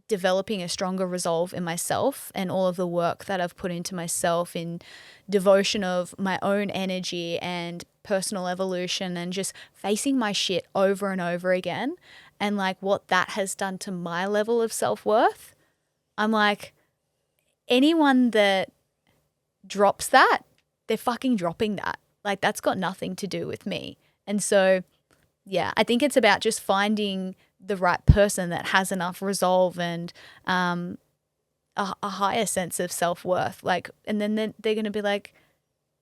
developing a stronger resolve in myself and all of the work that I've put into myself in devotion of my own energy and personal evolution and just facing my shit over and over again, and like what that has done to my level of self-worth. I'm like, anyone that drops that, they're fucking dropping that. Like that's got nothing to do with me. And so, yeah, I think it's about just finding the right person that has enough resolve and a higher sense of self-worth. Like, and then they're going to be like,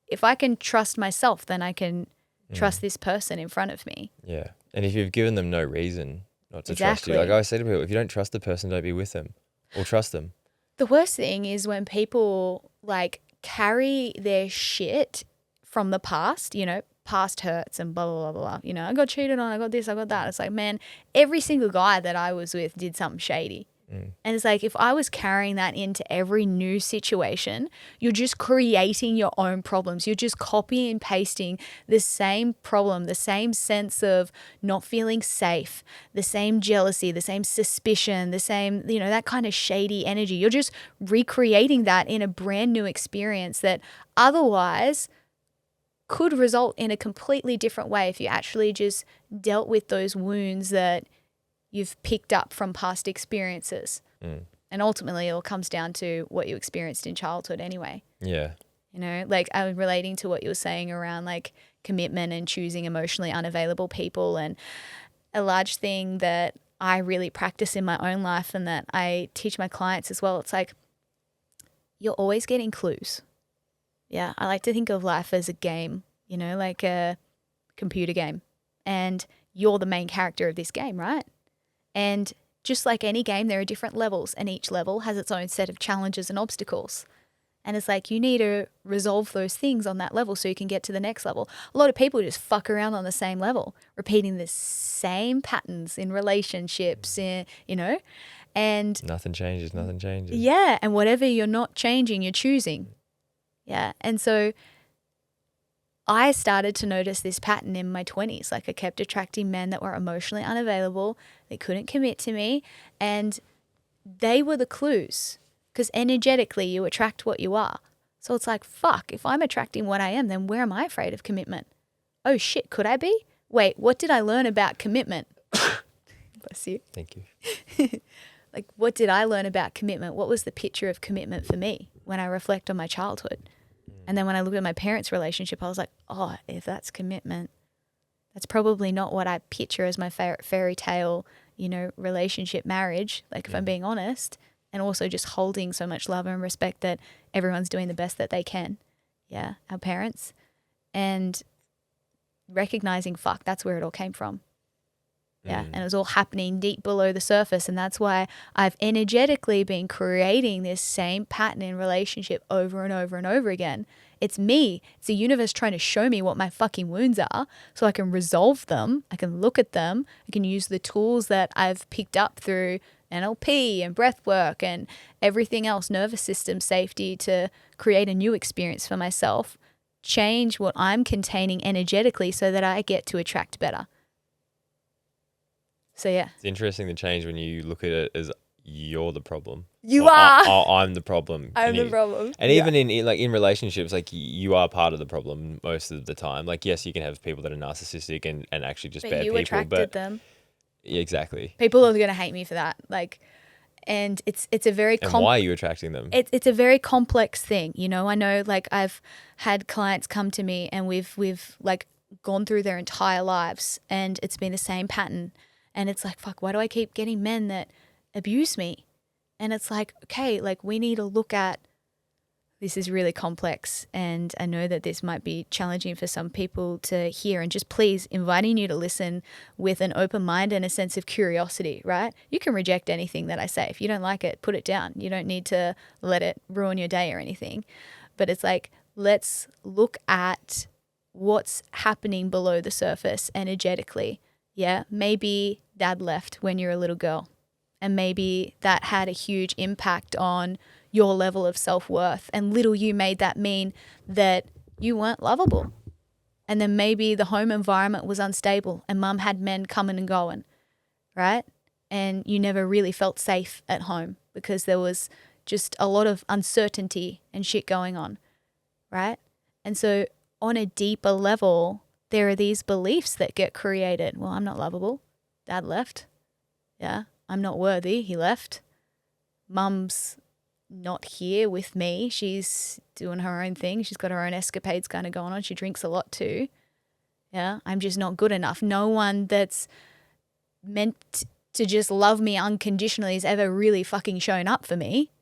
if I can trust myself, then I can trust this person in front of me.
Yeah. And if you've given them no reason not to trust you, like I always say to people, if you don't trust the person, don't be with them or trust them.
The worst thing is when people like carry their shit from the past, you know, past hurts and blah, blah, blah, blah. You know, I got cheated on, I got this, I got that. It's like, man, every single guy that I was with did something shady. And it's like, if I was carrying that into every new situation, you're just creating your own problems. You're just copying and pasting the same problem, the same sense of not feeling safe, the same jealousy, the same suspicion, the same, you know, that kind of shady energy. You're just recreating that in a brand new experience that otherwise could result in a completely different way if you actually just dealt with those wounds that you've picked up from past experiences. And ultimately it all comes down to what you experienced in childhood anyway.
Yeah.
You know, like I was relating to what you were saying around like commitment and choosing emotionally unavailable people, and a large thing that I really practice in my own life and that I teach my clients as well. It's like, you're always getting clues. Yeah. I like to think of life as a game, you know, like a computer game, and you're the main character of this game, right? And just like any game, there are different levels, and each level has its own set of challenges and obstacles. And it's like you need to resolve those things on that level so you can get to the next level. A lot of people just fuck around on the same level, repeating the same patterns in relationships, you know, and
Nothing changes.
yeah. And whatever you're not changing, you're choosing. Yeah. And so I started to notice this pattern in my 20s. Like I kept attracting men that were emotionally unavailable. They couldn't commit to me. And they were the clues, because energetically you attract what you are. So it's like, fuck, if I'm attracting what I am, then where am I afraid of commitment? Oh shit, could I be? Wait, what did I learn about commitment? Bless you.
Thank you.
Like, what did I learn about commitment? What was the picture of commitment for me when I reflect on my childhood? And then when I looked at my parents' relationship, I was like, oh, if that's commitment, that's probably not what I picture as my fairy tale, you know, relationship marriage. Like if I'm being honest, and also just holding so much love and respect that everyone's doing the best that they can. Yeah, our parents. And recognizing, fuck, that's where it all came from. Yeah, and it was all happening deep below the surface. And that's why I've energetically been creating this same pattern in relationship over and over and over again. It's me. It's the universe trying to show me what my fucking wounds are so I can resolve them. I can look at them. I can use the tools that I've picked up through NLP and breathwork and everything else, nervous system safety, to create a new experience for myself, change what I'm containing energetically so that I get to attract better. So yeah,
It's interesting the change when you look at it as you're the problem.
you
Or
are.
I'm the problem.
I'm the problem.
And even in relationships, like you are part of the problem most of the time. Like yes, you can have people that are narcissistic and actually just
But
bad
you
people.
attracted them.
Yeah, exactly.
People are gonna hate me for that. Like, and it's a very
And why are you attracting them?
it's a very complex thing, you know. I know, like, I've had clients come to me and we've like gone through their entire lives and it's been the same pattern, and it's like, fuck, why do I keep getting men that abuse me? And it's like, okay, like, we need to look at this is really complex, and I know that this might be challenging for some people to hear, and just please inviting you to listen with an open mind and a sense of curiosity, right? You can reject anything that I say. If you don't like it, put it down. You don't need to let it ruin your day or anything. But it's like, let's look at what's happening below the surface energetically. Yeah, maybe dad left when you're a little girl, and maybe that had a huge impact on your level of self-worth, and little you made that mean that you weren't lovable. And then maybe the home environment was unstable and mum had men coming and going, right? And you never really felt safe at home because there was just a lot of uncertainty and shit going on, right? And so on a deeper level, there are these beliefs that get created. Well, I'm not lovable. Dad left. Yeah. I'm not worthy. He left. Mum's not here with me. She's doing her own thing. She's got her own escapades kind of going on. She drinks a lot too. Yeah, I'm just not good enough. No one that's meant to just love me unconditionally has ever really fucking shown up for me.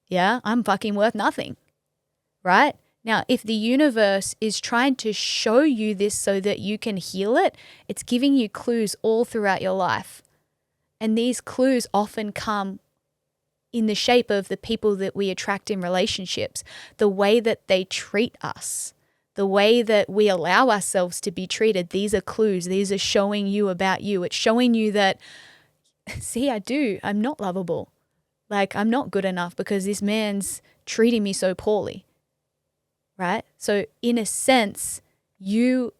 Yeah, I'm fucking worth nothing. Right? Now, if the universe is trying to show you this so that you can heal it, it's giving you clues all throughout your life. And these clues often come in the shape of the people that we attract in relationships, the way that they treat us, the way that we allow ourselves to be treated. These are clues. These are showing you about you. It's showing you that, see, I'm not lovable. Like, I'm not good enough because this man's treating me so poorly, right? So in a sense, you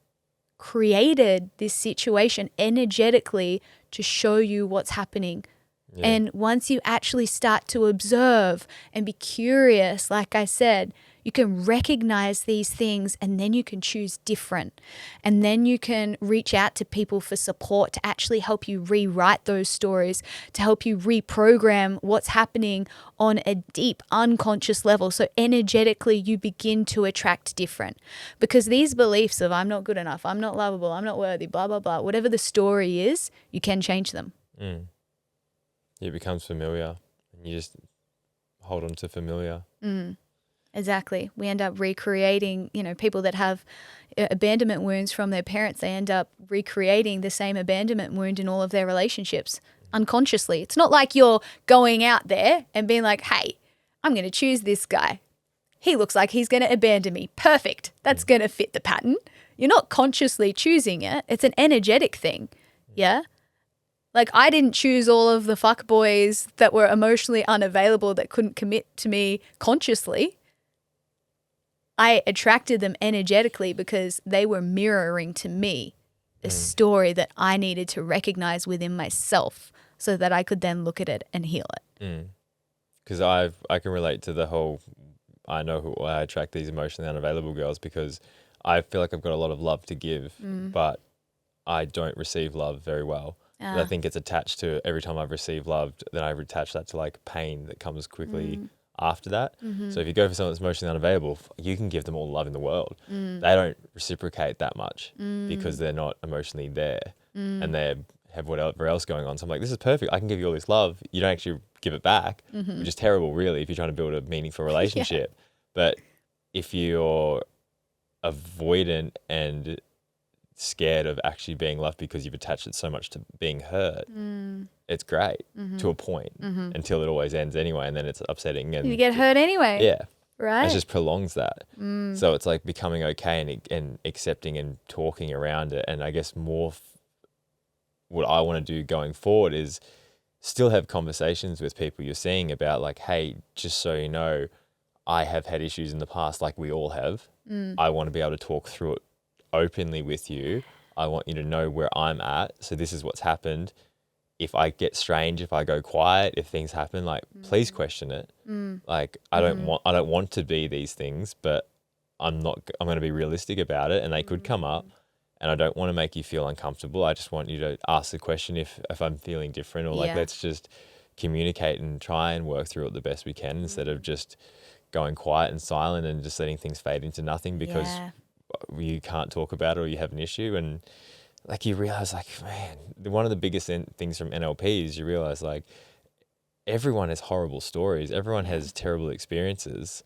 created this situation energetically to show you what's happening. Yeah. And once you actually start to observe and be curious, like I said, you can recognize these things, and then you can choose different. And then you can reach out to people for support to actually help you rewrite those stories, to help you reprogram what's happening on a deep unconscious level. So energetically, you begin to attract different. Because these beliefs of I'm not good enough, I'm not lovable, I'm not worthy, blah, blah, blah, whatever the story is, you can change them.
Mm. It becomes familiar, and you just hold on to familiar.
Exactly. We end up recreating, people that have abandonment wounds from their parents, they end up recreating the same abandonment wound in all of their relationships unconsciously. It's not like you're going out there and being like, hey, I'm going to choose this guy. He looks like he's going to abandon me. Perfect. That's going to fit the pattern. You're not consciously choosing it. It's an energetic thing. Yeah. Like, I didn't choose all of the fuckboys that were emotionally unavailable that couldn't commit to me consciously. I attracted them energetically because they were mirroring to me a story that I needed to recognize within myself so that I could then look at it and heal it.
Because I can relate to the whole, I know who I attract these emotionally unavailable girls because I feel like I've got a lot of love to give, but I don't receive love very well. And I think it's attached to every time I've received love, then I attach that to like pain that comes quickly after that. So if you go for someone that's emotionally unavailable, you can give them all the love in the world. They don't reciprocate that much because they're not emotionally there and they have whatever else going on. So I'm like, this is perfect. I can give you all this love. You don't actually give it back, which is terrible really if you're trying to build a meaningful relationship. But if you're avoidant and scared of actually being loved because you've attached it so much to being hurt, it's great to a point until it always ends anyway, and then it's upsetting and
you get hurt anyway.
Yeah,
right.
It just prolongs that. So it's like becoming okay and accepting and talking around it. And I guess more what I want to do going forward is still have conversations with people you're seeing about like, hey, just so you know, I have had issues in the past like we all have. I want to be able to talk through it openly with you. I want you to know where I'm at. So this is what's happened. if I get strange, if I go quiet, if things happen, like please question it. Like I don't want to be these things, but I'm going to be realistic about it, and they could come up, and I don't want to make you feel uncomfortable. I just want you to ask the question if I'm feeling different, or like
Yeah.
let's just communicate and try and work through it the best we can instead of just going quiet and silent and just letting things fade into nothing because
Yeah.
you can't talk about it or you have an issue. And like you realize, like, man, one of the biggest things from NLP is you realize, like, everyone has horrible stories, everyone has terrible experiences,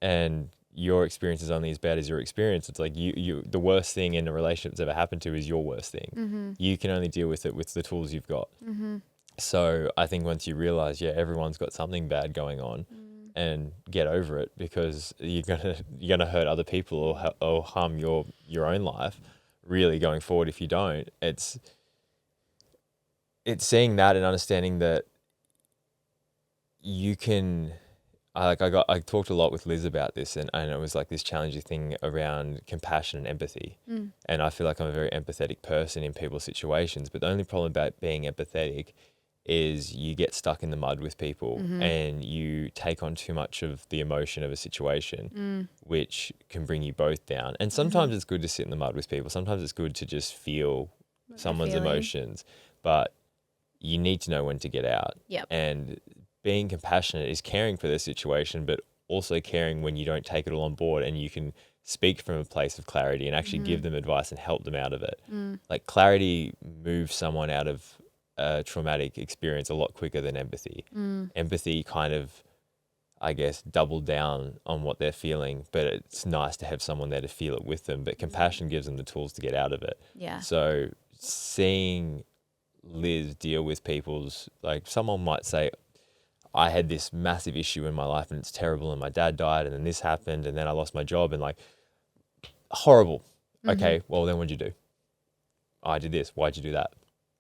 and your experience is only as bad as your experience. It's like you the worst thing in a relationship that's ever happened to is your worst thing. You can only deal with it with the tools you've got. So I think once you realize, everyone's got something bad going on, and get over it, because you're gonna hurt other people or harm your own life really going forward if you don't. It's seeing that and understanding that you can. I talked a lot with Liz about this, and it was like this challenging thing around compassion and empathy. And I feel like I'm a very empathetic person in people's situations, but the only problem about being empathetic is you get stuck in the mud with people and you take on too much of the emotion of a situation, which can bring you both down. And sometimes it's good to sit in the mud with people. Sometimes it's good to just feel someone's emotions, but you need to know when to get out.
Yep.
And being compassionate is caring for their situation, but also caring when you don't take it all on board and you can speak from a place of clarity and actually give them advice and help them out of it. Like clarity moves someone out of a traumatic experience a lot quicker than empathy. Empathy kind of, I guess, double down on what they're feeling, but it's nice to have someone there to feel it with them. But compassion gives them the tools to get out of it.
Yeah.
So seeing Liz deal with people's, like, someone might say, I had this massive issue in my life and it's terrible, and my dad died and then this happened and then I lost my job, and like, horrible. Okay, well then what'd you do? I did this. Why'd you do that?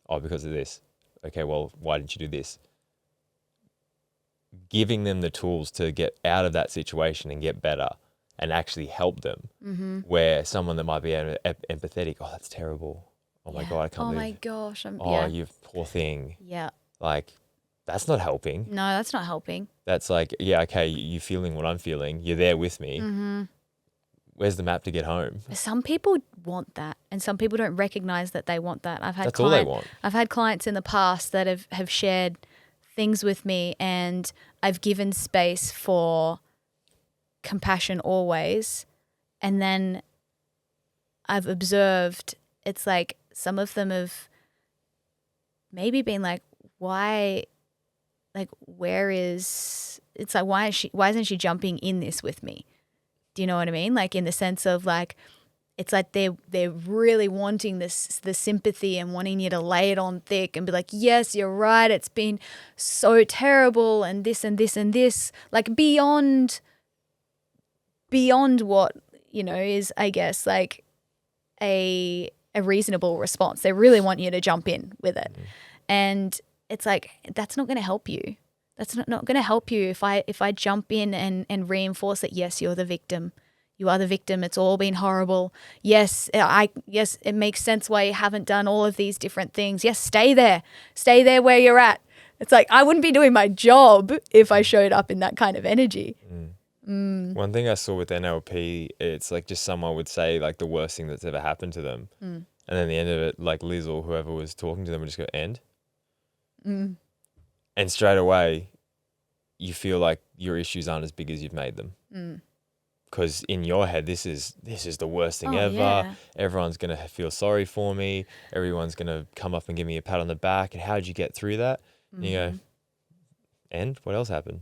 Oh, because of this. Okay, well, why didn't you do this? Giving them the tools to get out of that situation and get better and actually help them, where someone that might be empathetic, oh, that's terrible. Oh my God, I can't believe.
Oh my gosh.
You poor thing.
Yeah.
Like, that's not helping.
No, that's not helping.
That's like, okay, you feeling what I'm feeling. You're there with me. Where's the map to get home?
Some people want that, and some people don't recognize that they want that.
That's all they want.
I've had clients in the past that have shared things with me, and I've given space for compassion always. And then I've observed, it's like some of them have maybe been like, why, like, why isn't she jumping in this with me? Do you know what I mean? Like, in the sense of, like, it's like they're really wanting the sympathy and wanting you to lay it on thick and be like, yes, you're right, it's been so terrible and this and this and this, like beyond what, is, I guess, like a reasonable response. They really want you to jump in with it. And it's like, that's not going to help you. That's not going to help you if I jump in and reinforce that, yes, you're the victim. You are the victim. It's all been horrible. Yes, it makes sense why you haven't done all of these different things. Yes, stay there. Stay there where you're at. It's like, I wouldn't be doing my job if I showed up in that kind of energy.
One thing I saw with NLP, it's like just someone would say like the worst thing that's ever happened to them. And then at the end of it, like Liz or whoever was talking to them would just go, end. And straight away, you feel like your issues aren't as big as you've made them. Because in your head, this is the worst thing ever.
Yeah.
Everyone's going to feel sorry for me. Everyone's going to come up and give me a pat on the back. And how did you get through that? And you go, and what else happened?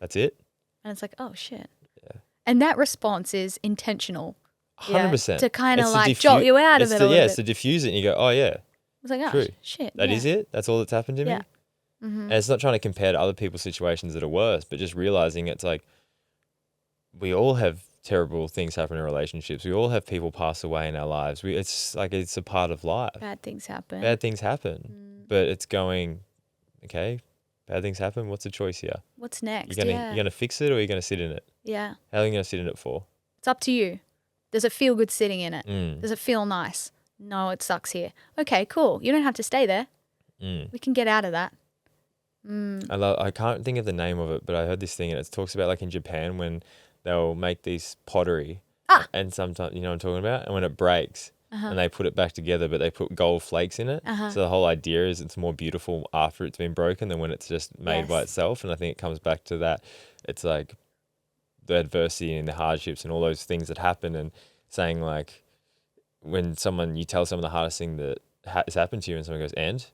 That's it?
And it's like, oh, shit.
Yeah.
And that response is intentional.
100%.
To kind of like jolt you out of it a little bit.
It's to diffuse it and you go, oh, yeah.
It's like, oh,
true.
Shit.
That is it? That's all that's happened to me? And it's not trying to compare to other people's situations that are worse, but just realizing it's like, we all have terrible things happen in relationships. We all have people pass away in our lives. It's like, it's a part of life.
Bad things happen.
But it's going, okay, bad things happen. What's the choice here?
What's next?
You're gonna fix it, or you're gonna sit in it?
Yeah.
How are you gonna sit in it for?
It's up to you. Does it feel good sitting in it? Does it feel nice? No, it sucks here. Okay, cool. You don't have to stay there. We can get out of that.
I can't think of the name of it, but I heard this thing and it talks about like in Japan when they'll make these pottery and sometimes, you know what I'm talking about? And when it breaks and they put it back together, but they put gold flakes in it. So the whole idea is it's more beautiful after it's been broken than when it's just made by itself. And I think it comes back to that. It's like the adversity and the hardships and all those things that happen, and saying like when you tell someone the hardest thing that has happened to you and someone goes, and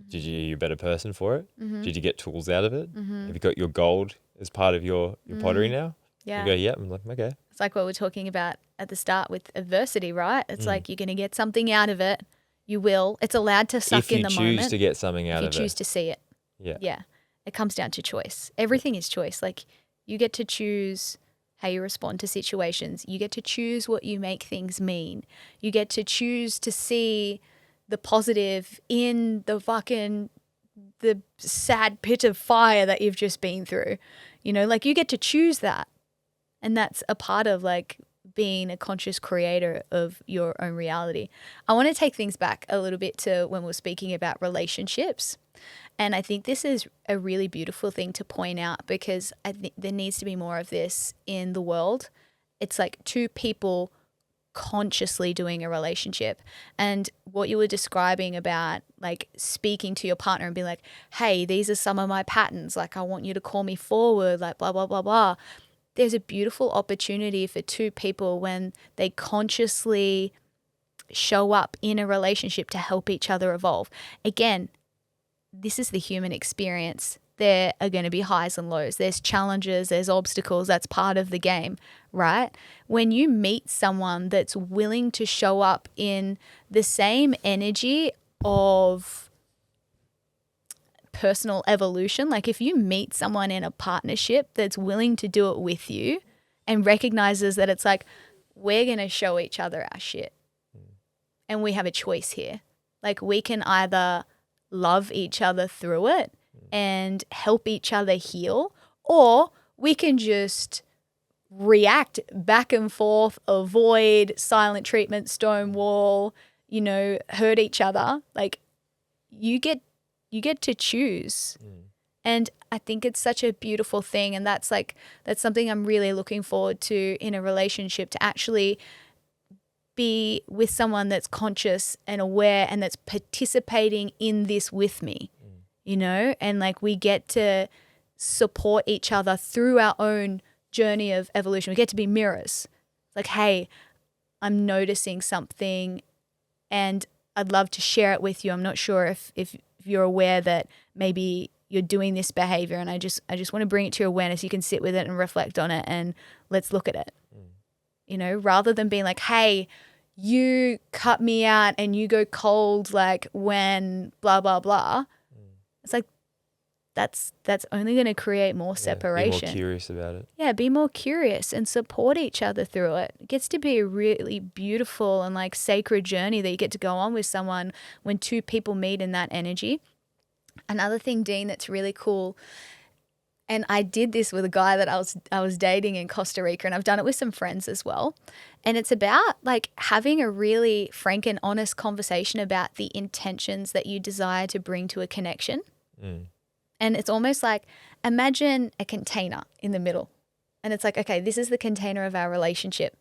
did you a better person for it? Did you get tools out of it? Have you got your gold as part of your pottery now?
Yeah.
You go, yep. I'm like, okay.
It's like what we're talking about at the start with adversity, right? It's like you're going to get something out of it. You will. It's allowed to suck in the moment.
If you choose to get something out of it.
If you choose to see it.
Yeah.
Yeah. It comes down to choice. Everything is choice. Like you get to choose how you respond to situations. You get to choose what you make things mean. You get to choose to see the positive in the sad pit of fire that you've just been through. You know, like you get to choose that. And that's a part of like being a conscious creator of your own reality. I want to take things back a little bit to when we were speaking about relationships. And I think this is a really beautiful thing to point out, because I think there needs to be more of this in the world. It's like two people consciously doing a relationship. And what you were describing about like speaking to your partner and being like, hey, these are some of my patterns. Like I want you to call me forward, like blah, blah, blah, blah. There's a beautiful opportunity for two people when they consciously show up in a relationship to help each other evolve. Again, this is the human experience. There are going to be highs and lows. There's challenges, there's obstacles. That's part of the game, right? When you meet someone that's willing to show up in the same energy of personal evolution, like if you meet someone in a partnership that's willing to do it with you and recognizes that it's like, we're going to show each other our shit and we have a choice here. Like we can either love each other through it and help each other heal, or we can just react back and forth, avoid, silent treatment, stonewall, you know, hurt each other. Like you get to choose. And I think it's such a beautiful thing. And that's something I'm really looking forward to in a relationship, to actually be with someone that's conscious and aware and that's participating in this with me, you know, and like we get to support each other through our own journey of evolution. We get to be mirrors. Like, hey, I'm noticing something and I'd love to share it with you. I'm not sure if you're aware that maybe you're doing this behavior, and I just want to bring it to your awareness. You can sit with it and reflect on it and let's look at it. You know, rather than being like, hey, you cut me out and you go cold like when blah, blah, blah. It's like, that's only going to create more separation.
Be more curious about it.
Yeah, be more curious and support each other through it. It gets to be a really beautiful and like sacred journey that you get to go on with someone when two people meet in that energy. Another thing, Dean, that's really cool, and I did this with a guy that I was dating in Costa Rica, and I've done it with some friends as well. And it's about like having a really frank and honest conversation about the intentions that you desire to bring to a connection. And it's almost like, imagine a container in the middle. And it's like, okay, this is the container of our relationship.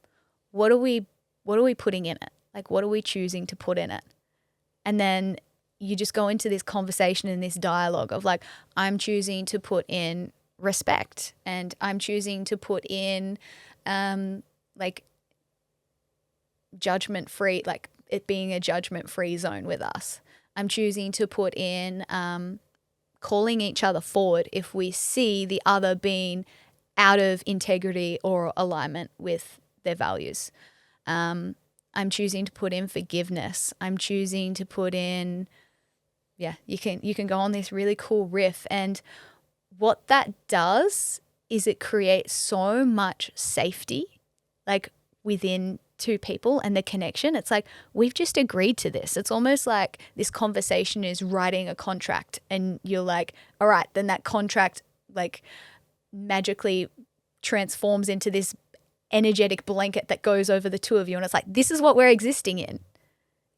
What are we putting in it? Like, what are we choosing to put in it? And then you just go into this conversation and this dialogue of like, I'm choosing to put in respect, and I'm choosing to put in like judgment-free, like it being a judgment-free zone with us. I'm choosing to put in calling each other forward if we see the other being out of integrity or alignment with their values. I'm choosing to put in forgiveness. I'm choosing to put in, you can go on this really cool riff. And what that does is it creates so much safety, like within two people and the connection. It's like, we've just agreed to this. It's almost like this conversation is writing a contract, and you're like, all right, then that contract like magically transforms into this energetic blanket that goes over the two of you. And it's like, this is what we're existing in.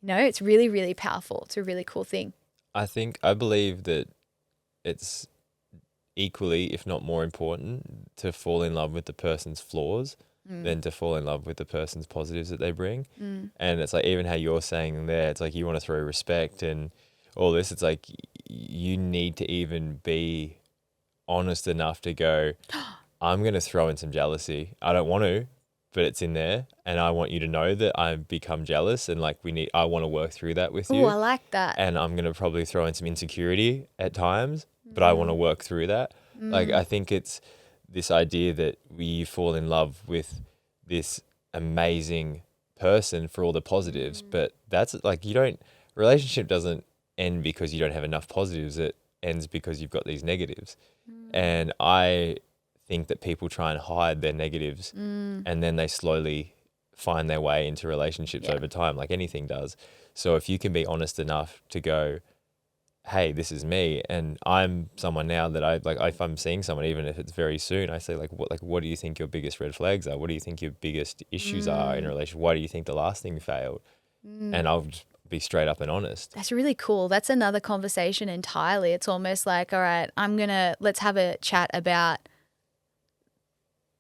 You know, it's really, really powerful. It's a really cool thing.
I believe that it's equally, if not more important, to fall in love with the person's flaws than to fall in love with the person's positives that they bring. And it's like, even how you're saying there, it's like you want to throw respect and all this. It's like you need to even be honest enough to go, I'm going to throw in some jealousy. I don't want to, but it's in there. And I want you to know that I've become jealous and like I want to work through that with you.
Oh, I like that.
And I'm going to probably throw in some insecurity at times, but I want to work through that. Like, I think it's this idea that we fall in love with this amazing person for all the positives, but that's like, relationship doesn't end because you don't have enough positives. It ends because you've got these negatives. And I think that people try and hide their negatives and then they slowly find their way into relationships over time, like anything does. So if you can be honest enough to go, hey, this is me, and I'm someone now that I like, if I'm seeing someone, even if it's very soon, I say what do you think your biggest red flags are? What do you think your biggest issues are in a relationship? Why do you think the last thing failed? And I'll just be straight up and honest.
That's really cool. That's another conversation entirely. It's almost like, all right, let's have a chat about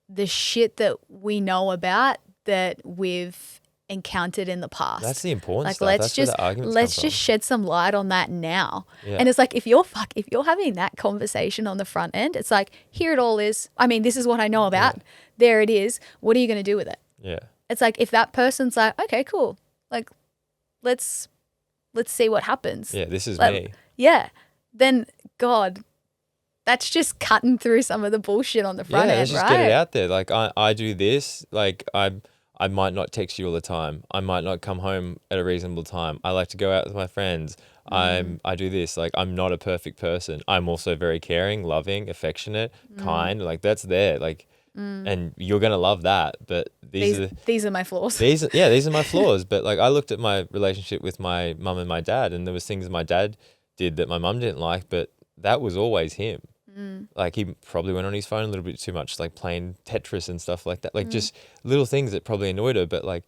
the shit that we know about that we've encountered in the past.
That's the important
like,
stuff. That's where the arguments
let's
come
just
from.
shed some light on that now.
Yeah.
And it's like, if you're having that conversation on the front end, it's like, here it all is. I mean, this is what I know about. There it is. What are you going to do with it?
Yeah.
It's like, if that person's like, okay, cool. Like, let's see what happens.
Yeah, this is me.
Yeah. Then, God, that's just cutting through some of the bullshit on the front end,
let's just
right?
get it out there. Like, I do this. Like, I might not text you all the time. I might not come home at a reasonable time. I like to go out with my friends. I do this. Like, I'm not a perfect person. I'm also very caring, loving, affectionate, kind. Like, that's there. Like, and you're gonna love that. But
these are my flaws.
These are my flaws. But like, I looked at my relationship with my mum and my dad, and there was things my dad did that my mum didn't like, but that was always him. Like, he probably went on his phone a little bit too much, like playing Tetris and stuff like that. Like, just little things that probably annoyed her. But like,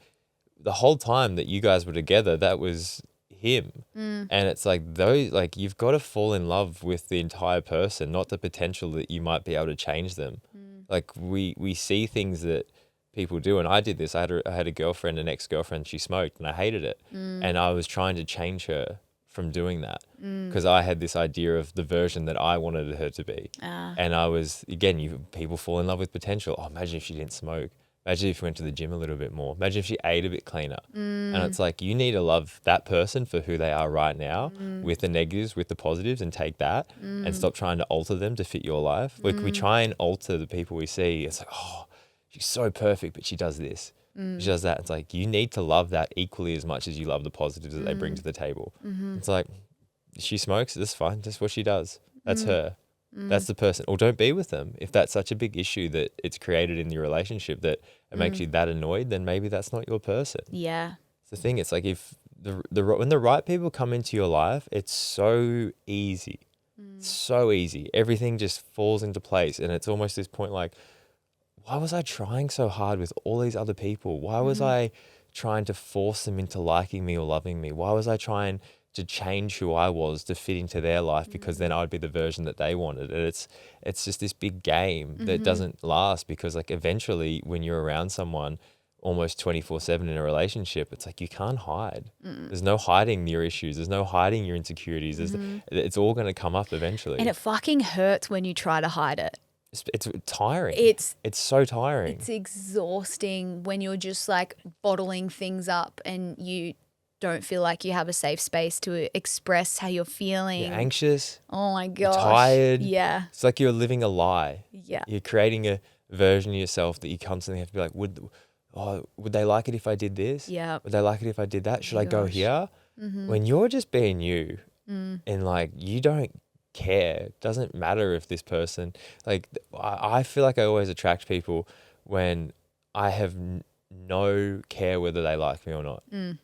the whole time that you guys were together, that was him. And it's like, those, like, you've got to fall in love with the entire person, not the potential that you might be able to change them. Like, we see things that people do, and I did this. I had a girlfriend, an ex-girlfriend. She smoked, and I hated it. And I was trying to change her from doing that because I had this idea of the version that I wanted her to be. And I was, again, people fall in love with potential. Oh, imagine if she didn't smoke. Imagine if she went to the gym a little bit more. Imagine if she ate a bit cleaner. And it's like, you need to love that person for who they are right now, with the negatives, with the positives, and take that and stop trying to alter them to fit your life. Like, we try and alter the people we see. It's like, oh, she's so perfect, but she does this. She does that. It's like, you need to love that equally as much as you love the positives that they bring to the table. It's like, she smokes, that's fine. That's what she does. That's her. That's the person. Or don't be with them. If that's such a big issue that it's created in your relationship that it makes you that annoyed, then maybe that's not your person.
Yeah.
It's the thing. It's like, if when the right people come into your life, it's so easy. So easy. Everything just falls into place. And it's almost this point like, why was I trying so hard with all these other people? Why was I trying to force them into liking me or loving me? Why was I trying to change who I was to fit into their life because then I'd be the version that they wanted? And it's just this big game that doesn't last, because like, eventually when you're around someone almost 24/7 in a relationship, it's like, you can't hide. There's no hiding your issues. There's no hiding your insecurities. It's all going to come up eventually.
And it fucking hurts when you try to hide it.
It's tiring.
It's
so tiring.
It's exhausting when you're just like bottling things up and you don't feel like you have a safe space to express how you're feeling.
You're anxious.
Oh my gosh.
Tired.
Yeah.
It's like you're living a lie.
Yeah.
You're creating a version of yourself that you constantly have to be like, would they like it if I did this?
Yeah.
Would they like it if I did that? Should I go here? When you're just being you and like, you don't care. It doesn't matter if this person, like, I feel like I always attract people when I have no care whether they like me or not.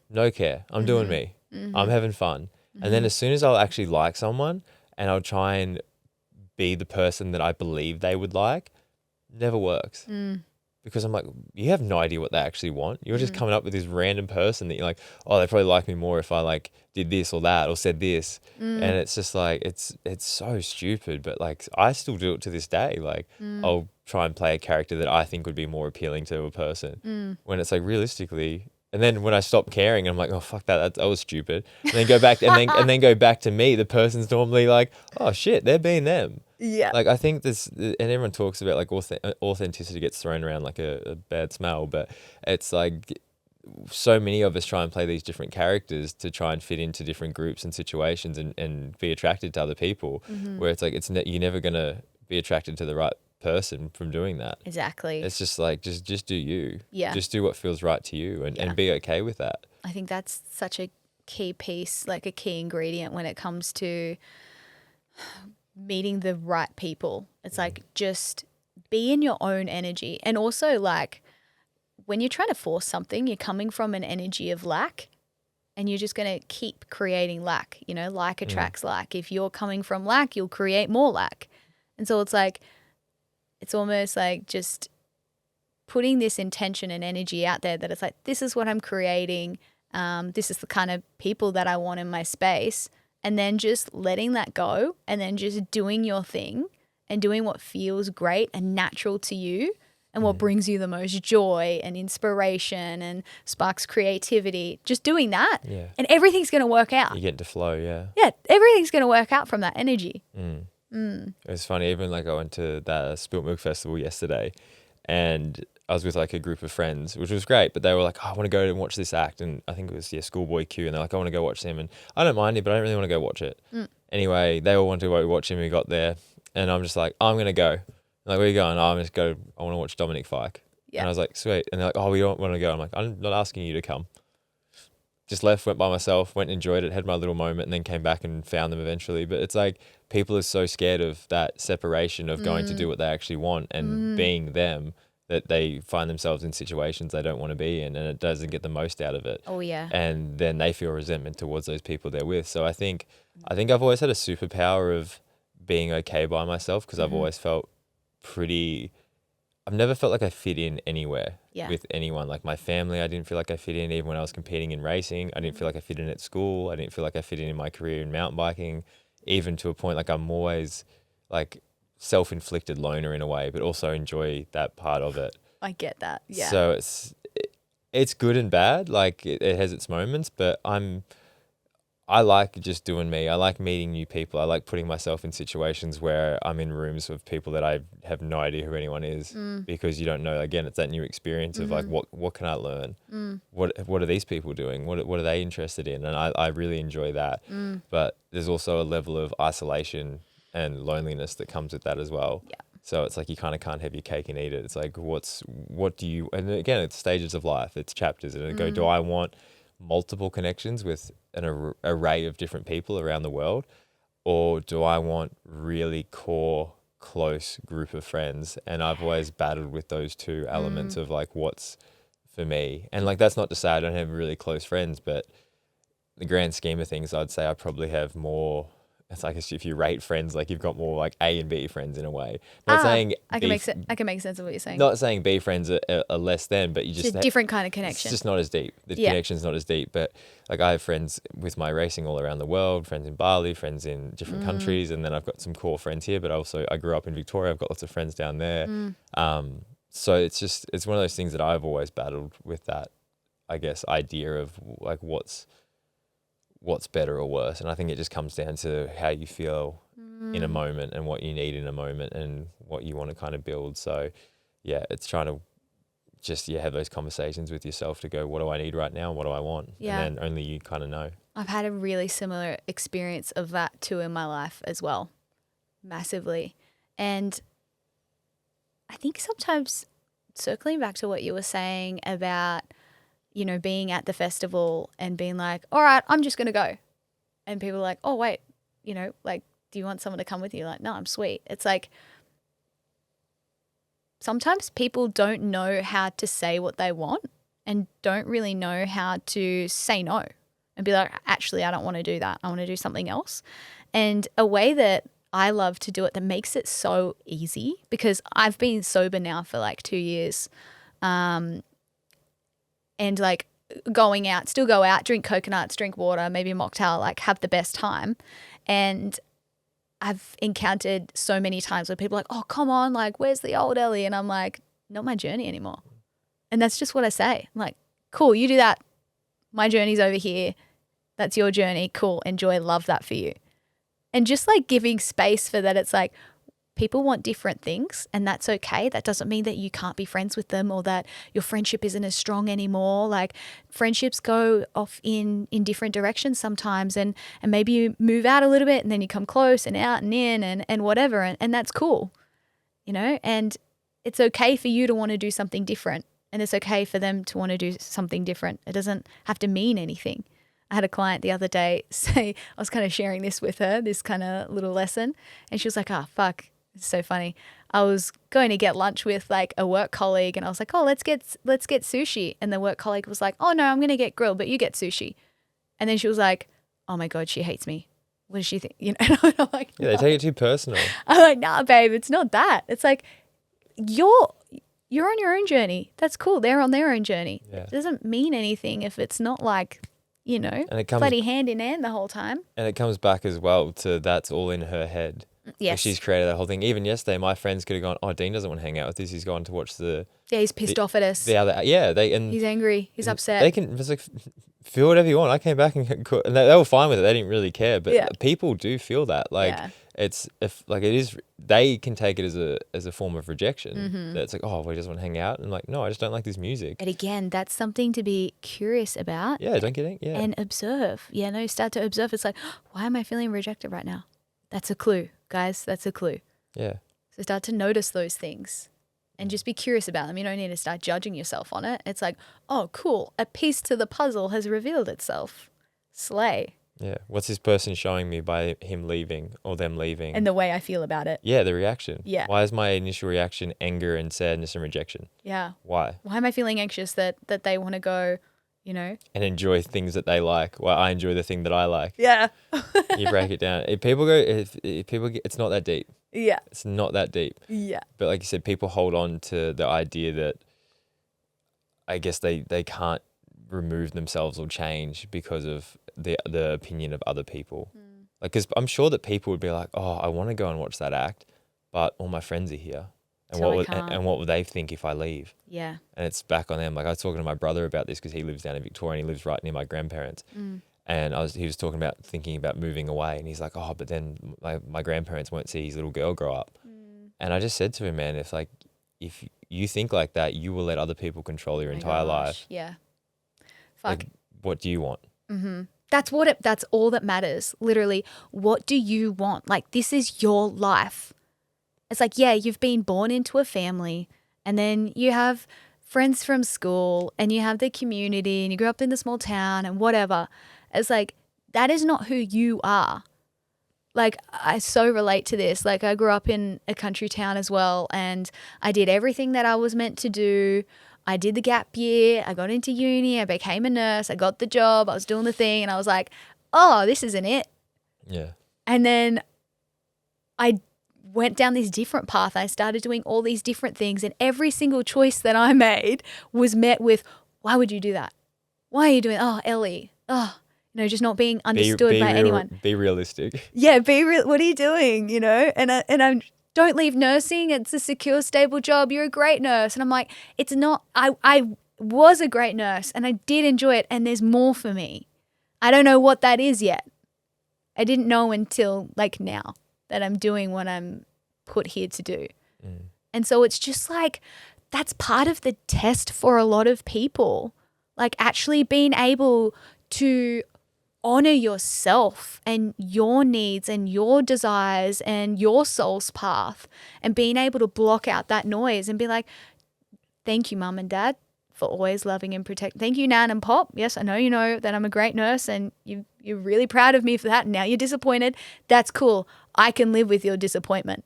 No care. I'm doing me. I'm having fun. And then as soon as I'll actually like someone and I'll try and be the person that I believe they would like, never works. because I'm like, you have no idea what they actually want. You're just coming up with this random person that you're like, oh, they probably like me more if I like did this or that or said this. And it's just like, it's so stupid. But like, I still do it to this day. Like, I'll try and play a character that I think would be more appealing to a person when it's like realistically. And then when I stop caring, I'm like, oh fuck that was stupid. And then go back and then go back to me. The person's normally like, oh shit, they're being them.
Yeah.
Like I think this, and everyone talks about like authenticity gets thrown around like a bad smell, but it's like so many of us try and play these different characters to try and fit into different groups and situations and be attracted to other people. Where it's like you're never gonna be attracted to the right person from doing that.
Exactly.
It's just like just do you.
Yeah.
Just do what feels right to you and be okay with that.
I think that's such a key piece, like a key ingredient when it comes to meeting the right people. It's like just be in your own energy. And also like when you're trying to force something, you're coming from an energy of lack and you're just going to keep creating lack, you know, like attracts like. If you're coming from lack, you'll create more lack. And so it's like, it's almost like just putting this intention and energy out there that it's like, this is what I'm creating. This is the kind of people that I want in my space. And then just letting that go and then just doing your thing and doing what feels great and natural to you and what brings you the most joy and inspiration and sparks creativity. Just doing that and everything's going to work out.
You get to flow, yeah.
Yeah, everything's going to work out from that energy.
It's funny, even like I went to that Spilt Milk Festival yesterday and I was with like a group of friends, which was great, but they were like, oh, I want to go and watch this act. And I think it was, Schoolboy Q. And they're like, I want to go watch them. And I don't mind it, but I don't really want to go watch it. Anyway, they all wanted to go watch him. We got there and I'm just like, I'm going to go. Like, where are you going? Oh, I want to watch Dominic Fike. And I was like, sweet. And they're like, oh, we don't want to go. I'm like, I'm not asking you to come. Just left, went by myself, went and enjoyed it, had my little moment and then came back and found them eventually. But it's like people are so scared of that separation of going to do what they actually want and being them, that they find themselves in situations they don't want to be in and it doesn't get the most out of it.
Oh, yeah.
And then they feel resentment towards those people they're with. So I think I've always had a superpower of being okay by myself because I've always felt I've never felt like I fit in anywhere with anyone. Like my family, I didn't feel like I fit in even when I was competing in racing. I didn't feel like I fit in at school. I didn't feel like I fit in my career in mountain biking, even to a point like I'm always like self-inflicted loner in a way, but also enjoy that part of it.
I get that. Yeah.
So it's good and bad. Like it has its moments, but I like just doing me. I like meeting new people. I like putting myself in situations where I'm in rooms with people that I have no idea who anyone is because you don't know. Again, it's that new experience of like, what can I learn? What are these people doing? What are they interested in? And I really enjoy that. But there's also a level of isolation and loneliness that comes with that as well.
Yeah.
So it's like you kind of can't have your cake and eat it. It's like, and again, it's stages of life. It's chapters. And go, do I want multiple connections with an array of different people around the world, or do I want really core close group of friends? And I've always battled with those two elements of like what's for me. And like that's not to say I don't have really close friends, but the grand scheme of things, I'd say I probably have more. It's like if you rate friends, like you've got more like A and B friends in a way. Not saying
I can make sense of what you're saying.
Not saying B friends are less than, but you just
it's a different kind of connection.
It's just not as deep. The connection's not as deep. But like I have friends with my racing all around the world, friends in Bali, friends in different countries, and then I've got some core friends here. But also I grew up in Victoria. I've got lots of friends down there. So it's one of those things that I've always battled with, that I guess idea of like what's better or worse. And I think it just comes down to how you feel in a moment and what you need in a moment and what you want to kind of build. So yeah, it's trying to just have those conversations with yourself to go, what do I need right now and what do I want?
Yeah.
And then only you kind of know.
I've had a really similar experience of that too in my life as well, massively. And I think sometimes, circling back to what you were saying about, you know, being at the festival and being like, all right, I'm just going to go. And people are like, oh, wait, you know, like, do you want someone to come with you? Like, no, I'm sweet. It's like, sometimes people don't know how to say what they want and don't really know how to say no and be like, actually, I don't want to do that. I want to do something else. And a way that I love to do it that makes it so easy, because I've been sober now for like 2 years, and like going out, still go out, drink coconuts, drink water, maybe a mocktail, like have the best time. And I've encountered so many times where people are like, oh, come on, like, where's the old Ellie? And I'm like, not my journey anymore. And that's just what I say. I'm like, cool, you do that. My journey's over here. That's your journey. Cool. Enjoy. Love that for you. And just like giving space for that. It's like, people want different things, and that's okay. That doesn't mean that you can't be friends with them or that your friendship isn't as strong anymore. Like, friendships go off in different directions sometimes, and maybe you move out a little bit and then you come close and out and in and whatever. And that's cool, you know, and it's okay for you to want to do something different, and it's okay for them to want to do something different. It doesn't have to mean anything. I had a client the other day say, I was kind of sharing this with her, this kind of little lesson, and she was like, oh, fuck. It's so funny. I was going to get lunch with like a work colleague, and I was like, oh, let's get sushi. And the work colleague was like, oh no, I'm going to get grilled, but you get sushi. And then she was like, oh my God, she hates me. What does she think? You know, and I'm like,
Yeah, they take it too personal.
I'm like, nah, babe, it's not that. It's like, you're on your own journey. That's cool. They're on their own journey.
Yeah.
It doesn't mean anything if it's not like, you know,
And it comes
bloody hand in hand the whole time.
And it comes back as well to that's all in her head.
Yes.
Like, she's created that whole thing. Even yesterday, my friends could have gone, oh, Dean doesn't want to hang out with us. He's gone to watch
Yeah, he's pissed off at us.
the other. Yeah,
He's angry. He's upset.
They can just like feel whatever you want. I came back and they were fine with it. They didn't really care. But people do feel that. Like, it's it is. They can take it as a form of rejection.
Mm-hmm.
That it's like, oh, well, he doesn't want to hang out. And like, no, I just don't like this music.
But again, that's something to be curious about.
Yeah, don't get it. Yeah.
And observe. Yeah, no, start to observe. It's like, why am I feeling rejected right now? That's a clue, guys. That's a clue.
Yeah.
So start to notice those things and just be curious about them. You don't need to start judging yourself on it. It's like, oh, cool. A piece to the puzzle has revealed itself. Slay.
Yeah. What's this person showing me by him leaving or them leaving?
And the way I feel about it.
Yeah, the reaction.
Yeah.
Why is my initial reaction anger and sadness and rejection?
Yeah.
Why?
Why am I feeling anxious that they want to go, you know?
And enjoy things that they like. Well, I enjoy the thing that I like.
Yeah.
You break it down. If people get, it's not that deep.
Yeah.
It's not that deep.
Yeah.
But like you said, people hold on to the idea that I guess they can't remove themselves or change because of the opinion of other people. Like, because I'm sure that people would be like, oh, I want to go and watch that act, but all my friends are here. And what would they think if I leave?
Yeah.
And it's back on them. Like, I was talking to my brother about this because he lives down in Victoria and he lives right near my grandparents. And he was talking about thinking about moving away, and he's like, oh, but then my grandparents won't see his little girl grow up. And I just said to him, man, if you think like that, you will let other people control your entire life.
Yeah. Fuck.
Like, what do you want?
Mm-hmm. That's all that matters. Literally, what do you want? Like, this is your life. It's like, yeah, you've been born into a family, and then you have friends from school, and you have the community, and you grew up in the small town and whatever. It's like, that is not who you are. Like, I so relate to this. Like, I grew up in a country town as well, and I did everything that I was meant to do. I did the gap year. I got into uni. I became a nurse. I got the job. I was doing the thing, and I was like, oh, this isn't it.
Yeah.
And then I went down this different path. I started doing all these different things, and every single choice that I made was met with, why would you do that? Why are you doing, oh, Ellie, oh, you know, just not being understood by anyone.
Be realistic.
Yeah, be real. What are you doing? You know, and I'm don't leave nursing. It's a secure, stable job. You're a great nurse. And I'm like, it's not. I was a great nurse, and I did enjoy it. And there's more for me. I don't know what that is yet. I didn't know until like now that I'm doing what I'm put here to do. And so it's just like, that's part of the test for a lot of people. Like, actually being able to honor yourself and your needs and your desires and your soul's path, and being able to block out that noise and be like, thank you, mum and dad, for always loving and protecting. Thank you, Nan and Pop. Yes, I know you know that I'm a great nurse, and you're really proud of me for that. Now you're disappointed. That's cool. I can live with your disappointment.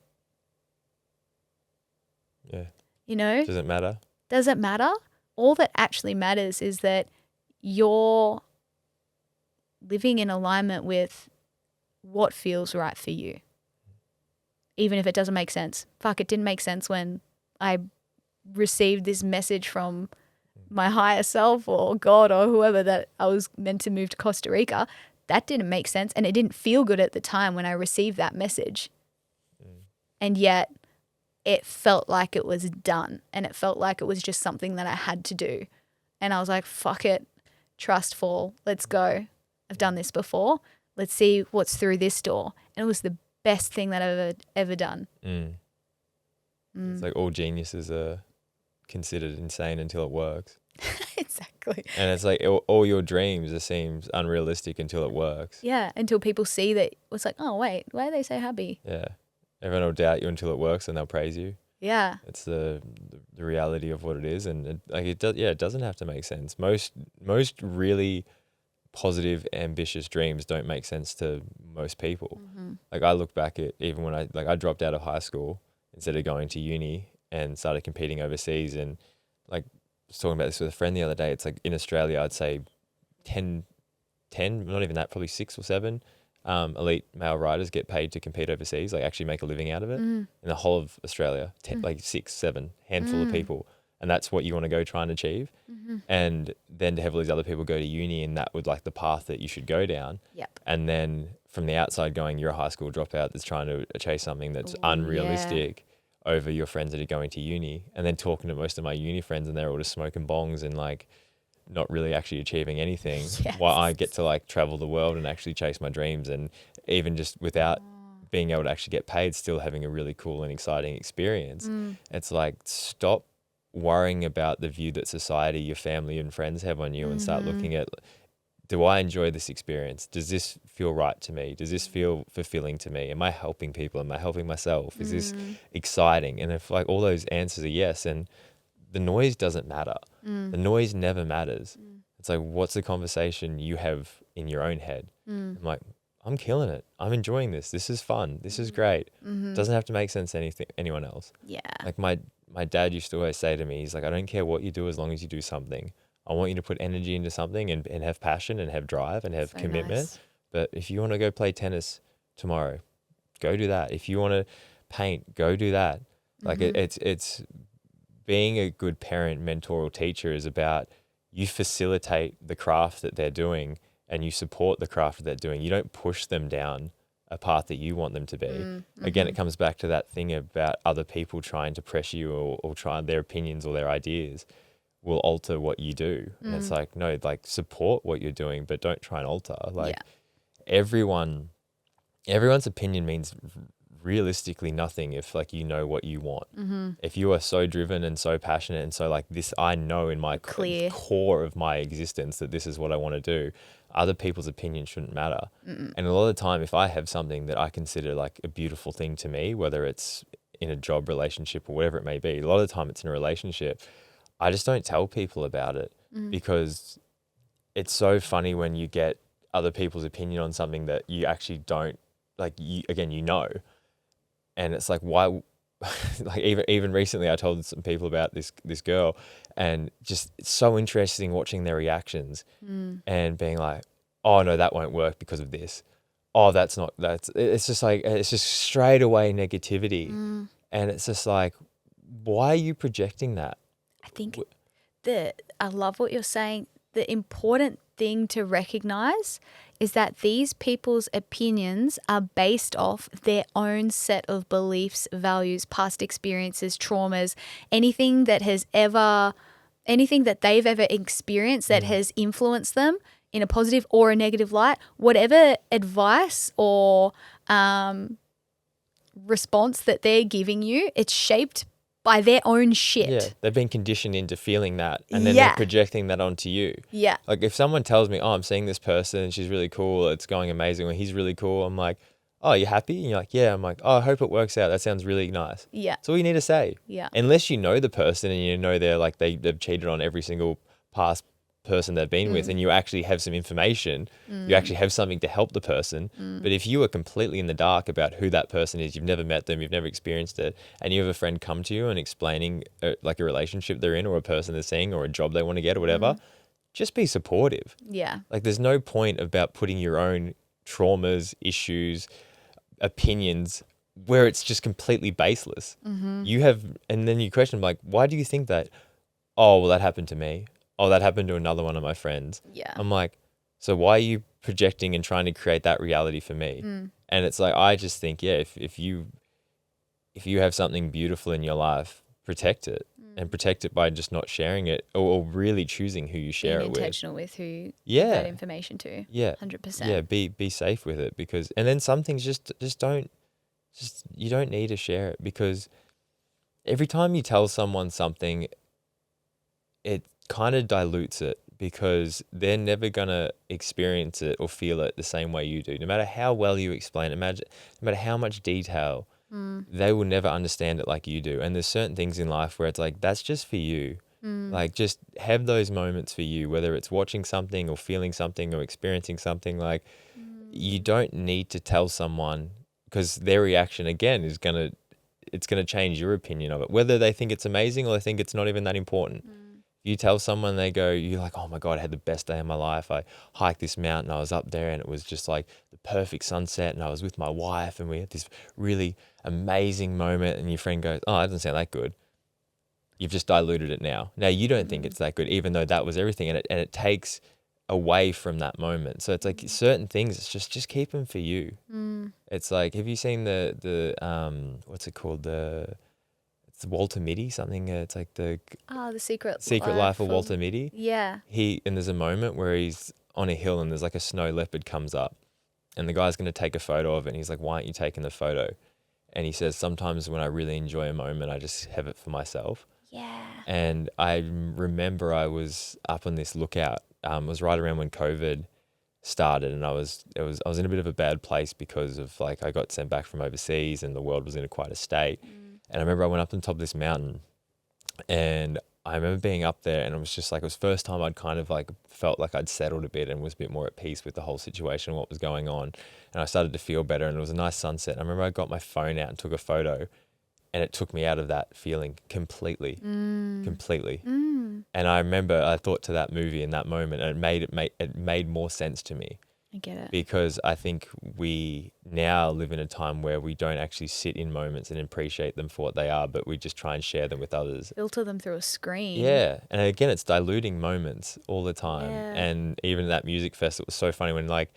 Yeah.
You know?
Does it matter?
Does it matter? All that actually matters is that you're living in alignment with what feels right for you. even if it doesn't make sense. Fuck, it didn't make sense when I received this message from my higher self or God or whoever that I was meant to move to Costa Rica. That didn't make sense, and it didn't feel good at the time when I received that message. And yet it felt like it was done, and it felt like it was just something that I had to do. And I was like, fuck it, trust fall, let's go. I've done this before. Let's see what's through this door. And it was the best thing that I've ever done.
It's like all geniuses are considered insane until it works.
Exactly.
And it's like all your dreams, it seems unrealistic until it works.
Yeah, until people see that it's like, oh, wait, why are they so happy?
Yeah. Everyone will doubt you until it works and they'll praise you.
Yeah.
It's the reality of what it is. And it doesn't have to make sense. Most really positive, ambitious dreams don't make sense to most people. Like I look back at even when I dropped out of high school instead of going to uni and started competing overseas, and like I was talking about this with a friend the other day. It's like in Australia, I'd say 10, not even that, probably 6 or 7 elite male riders get paid to compete overseas, like actually make a living out of it. In the whole of Australia, like 6, 7, handful of people. And that's what you want to go try and achieve. And then to have all these other people go to uni, and that would like the path that you should go down.
Yep.
And then from the outside going, you're a high school dropout that's trying to chase something that's unrealistic over your friends that are going to uni. And then talking to most of my uni friends, and they're all just smoking bongs and like not really actually achieving anything.
Yes.
While I get to like travel the world and actually chase my dreams, and even just without being able to actually get paid, still having a really cool and exciting experience. It's like, stop worrying about the view that society, your family and friends have on you, and start looking at, do I enjoy this experience? Does this feel right to me? Does this feel fulfilling to me? Am I helping people? Am I helping myself? Is this exciting? And if like all those answers are yes, and the noise doesn't matter. The noise never matters. It's like, what's the conversation you have in your own head? I'm like, I'm killing it. I'm enjoying this. This is fun. This is great. Doesn't have to make sense to anyone else.
Yeah.
Like my dad used to always say to me, he's like, I don't care what you do as long as you do something. I want you to put energy into something and have passion and have drive and have commitment.
Nice.
But if you want to go play tennis tomorrow, go do that. If you want to paint, go do that. Like it's being a good parent, mentor, or teacher is about, you facilitate the craft that they're doing and you support the craft that they're doing. You don't push them down a path that you want them to be. Again, it comes back to that thing about other people trying to pressure you or try their opinions or their ideas will alter what you do. And it's like, no, like support what you're doing, but don't try and alter. Like everyone's opinion means realistically nothing if like you know what you want. If you are so driven and so passionate and so like this, I know in my core of my existence that this is what I want to do, other people's opinion shouldn't matter. And a lot of the time, if I have something that I consider like a beautiful thing to me, whether it's in a job relationship or whatever it may be, a lot of the time it's in a relationship, I just don't tell people about it because it's so funny when you get other people's opinion on something that you actually don't like. You know. And it's like, why? Like even recently, I told some people about this girl, and just it's so interesting watching their reactions and being like, oh no, that won't work because of this. Oh, it's just like, it's just straight away negativity, and it's just like, why are you projecting that?
I think I love what you're saying. The important thing to recognize is that these people's opinions are based off their own set of beliefs, values, past experiences, traumas, anything that they've ever experienced that has influenced them in a positive or a negative light. Whatever advice or response that they're giving you, it's shaped by their own shit.
Yeah, they've been conditioned into feeling that, and then they're projecting that onto you.
Yeah.
Like if someone tells me, oh, I'm seeing this person, she's really cool, it's going amazing, or he's really cool, I'm like, oh, you happy? And you're like, yeah. I'm like, oh, I hope it works out. That sounds really nice.
Yeah.
That's all you need to say.
Yeah.
Unless you know the person and you know they're like, they've cheated on every single past person they've been with, and you actually have some information, you actually have something to help the person. But if you are completely in the dark about who that person is, you've never met them, you've never experienced it, and you have a friend come to you and explaining like a relationship they're in or a person they're seeing or a job they want to get or whatever, just be supportive.
Yeah.
Like there's no point about putting your own traumas, issues, opinions where it's just completely baseless. You have, and then you question like, why do you think that? Oh, well, that happened to me. Oh, that happened to another one of my friends.
Yeah.
I'm like, so why are you projecting and trying to create that reality for me? And it's like, I just think, yeah, if you have something beautiful in your life, protect it, and protect it by just not sharing it, or really choosing who you share
Being
it with.
intentional with who you give that information to.
Yeah.
100%.
Yeah. Be safe with it, because, and then some things just don't, you don't need to share it, because every time you tell someone something, it kind of dilutes it, because they're never going to experience it or feel it the same way you do. No matter how well you explain it, no matter how much detail, they will never understand it like you do. And there's certain things in life where it's like, that's just for you. Like, just have those moments for you, whether it's watching something or feeling something or experiencing something. Like, you don't need to tell someone, because their reaction again is it's gonna change your opinion of it, whether they think it's amazing or they think it's not even that important. You tell someone, you're like, oh my God, I had the best day of my life. I hiked this mountain, I was up there, and it was just like the perfect sunset, and I was with my wife, and we had this really amazing moment. And your friend goes, oh, that doesn't sound that good. You've just diluted it now. Now you don't think it's that good, even though that was everything, and it takes away from that moment. So it's like certain things, it's just keep them for you. It's like, have you seen the what's it called, it's Walter Mitty something, it's like the
Secret
Life of Walter Mitty.
Yeah.
And there's a moment where he's on a hill and there's like a snow leopard comes up, and the guy's going to take a photo of it, and he's like, why aren't you taking the photo? And he says, sometimes when I really enjoy a moment, I just have it for myself.
Yeah.
And I remember I was up on this lookout. It was right around when COVID started, and I was in a bit of a bad place because of, like, I got sent back from overseas and the world was in quite a state. And I remember I went up on top of this mountain, and I remember being up there, and it was just like, it was the first time I'd kind of like felt like I'd settled a bit and was a bit more at peace with the whole situation and what was going on. And I started to feel better, and it was a nice sunset. And I remember I got my phone out and took a photo, and it took me out of that feeling completely. And I remember I thought to that movie in that moment, and it made more sense to me.
I get it.
Because I think we now live in a time where we don't actually sit in moments and appreciate them for what they are, but we just try and share them with others.
Filter them through a screen.
Yeah. And again, it's diluting moments all the time.
Yeah.
And even at that music fest, it was so funny when like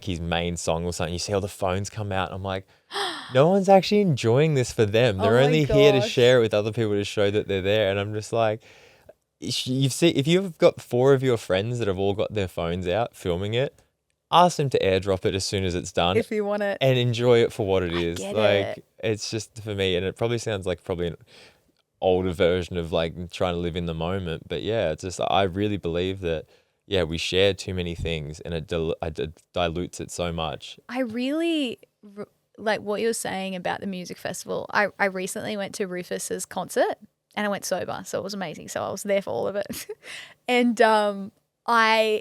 his main song or something, you see all the phones come out. I'm like, no one's actually enjoying this for them. They're only here to share it with other people to show that they're there. And I'm just like, if you've got 4 of your friends that have all got their phones out filming it, ask them to airdrop it as soon as it's done.
If you want it.
And enjoy it for what it is.
It.
It's just for me, and it probably sounds like probably an older version of like trying to live in the moment. But yeah, it's just, I really believe that, yeah, we share too many things, and it dilutes it so much.
I really like what you're saying about the music festival. I recently went to Rufus's concert, and I went sober, so it was amazing. So I was there for all of it. And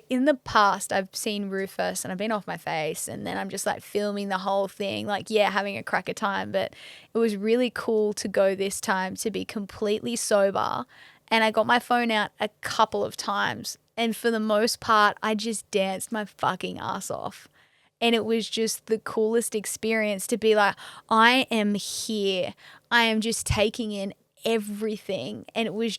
in the past, I've seen Rufus and I've been off my face, and then I'm just like filming the whole thing, like, yeah, having a cracker time. But it was really cool to go this time to be completely sober. And I got my phone out a couple of times. And for the most part, I just danced my fucking ass off. And it was just the coolest experience to be like, I am here. I am just taking in everything. And it was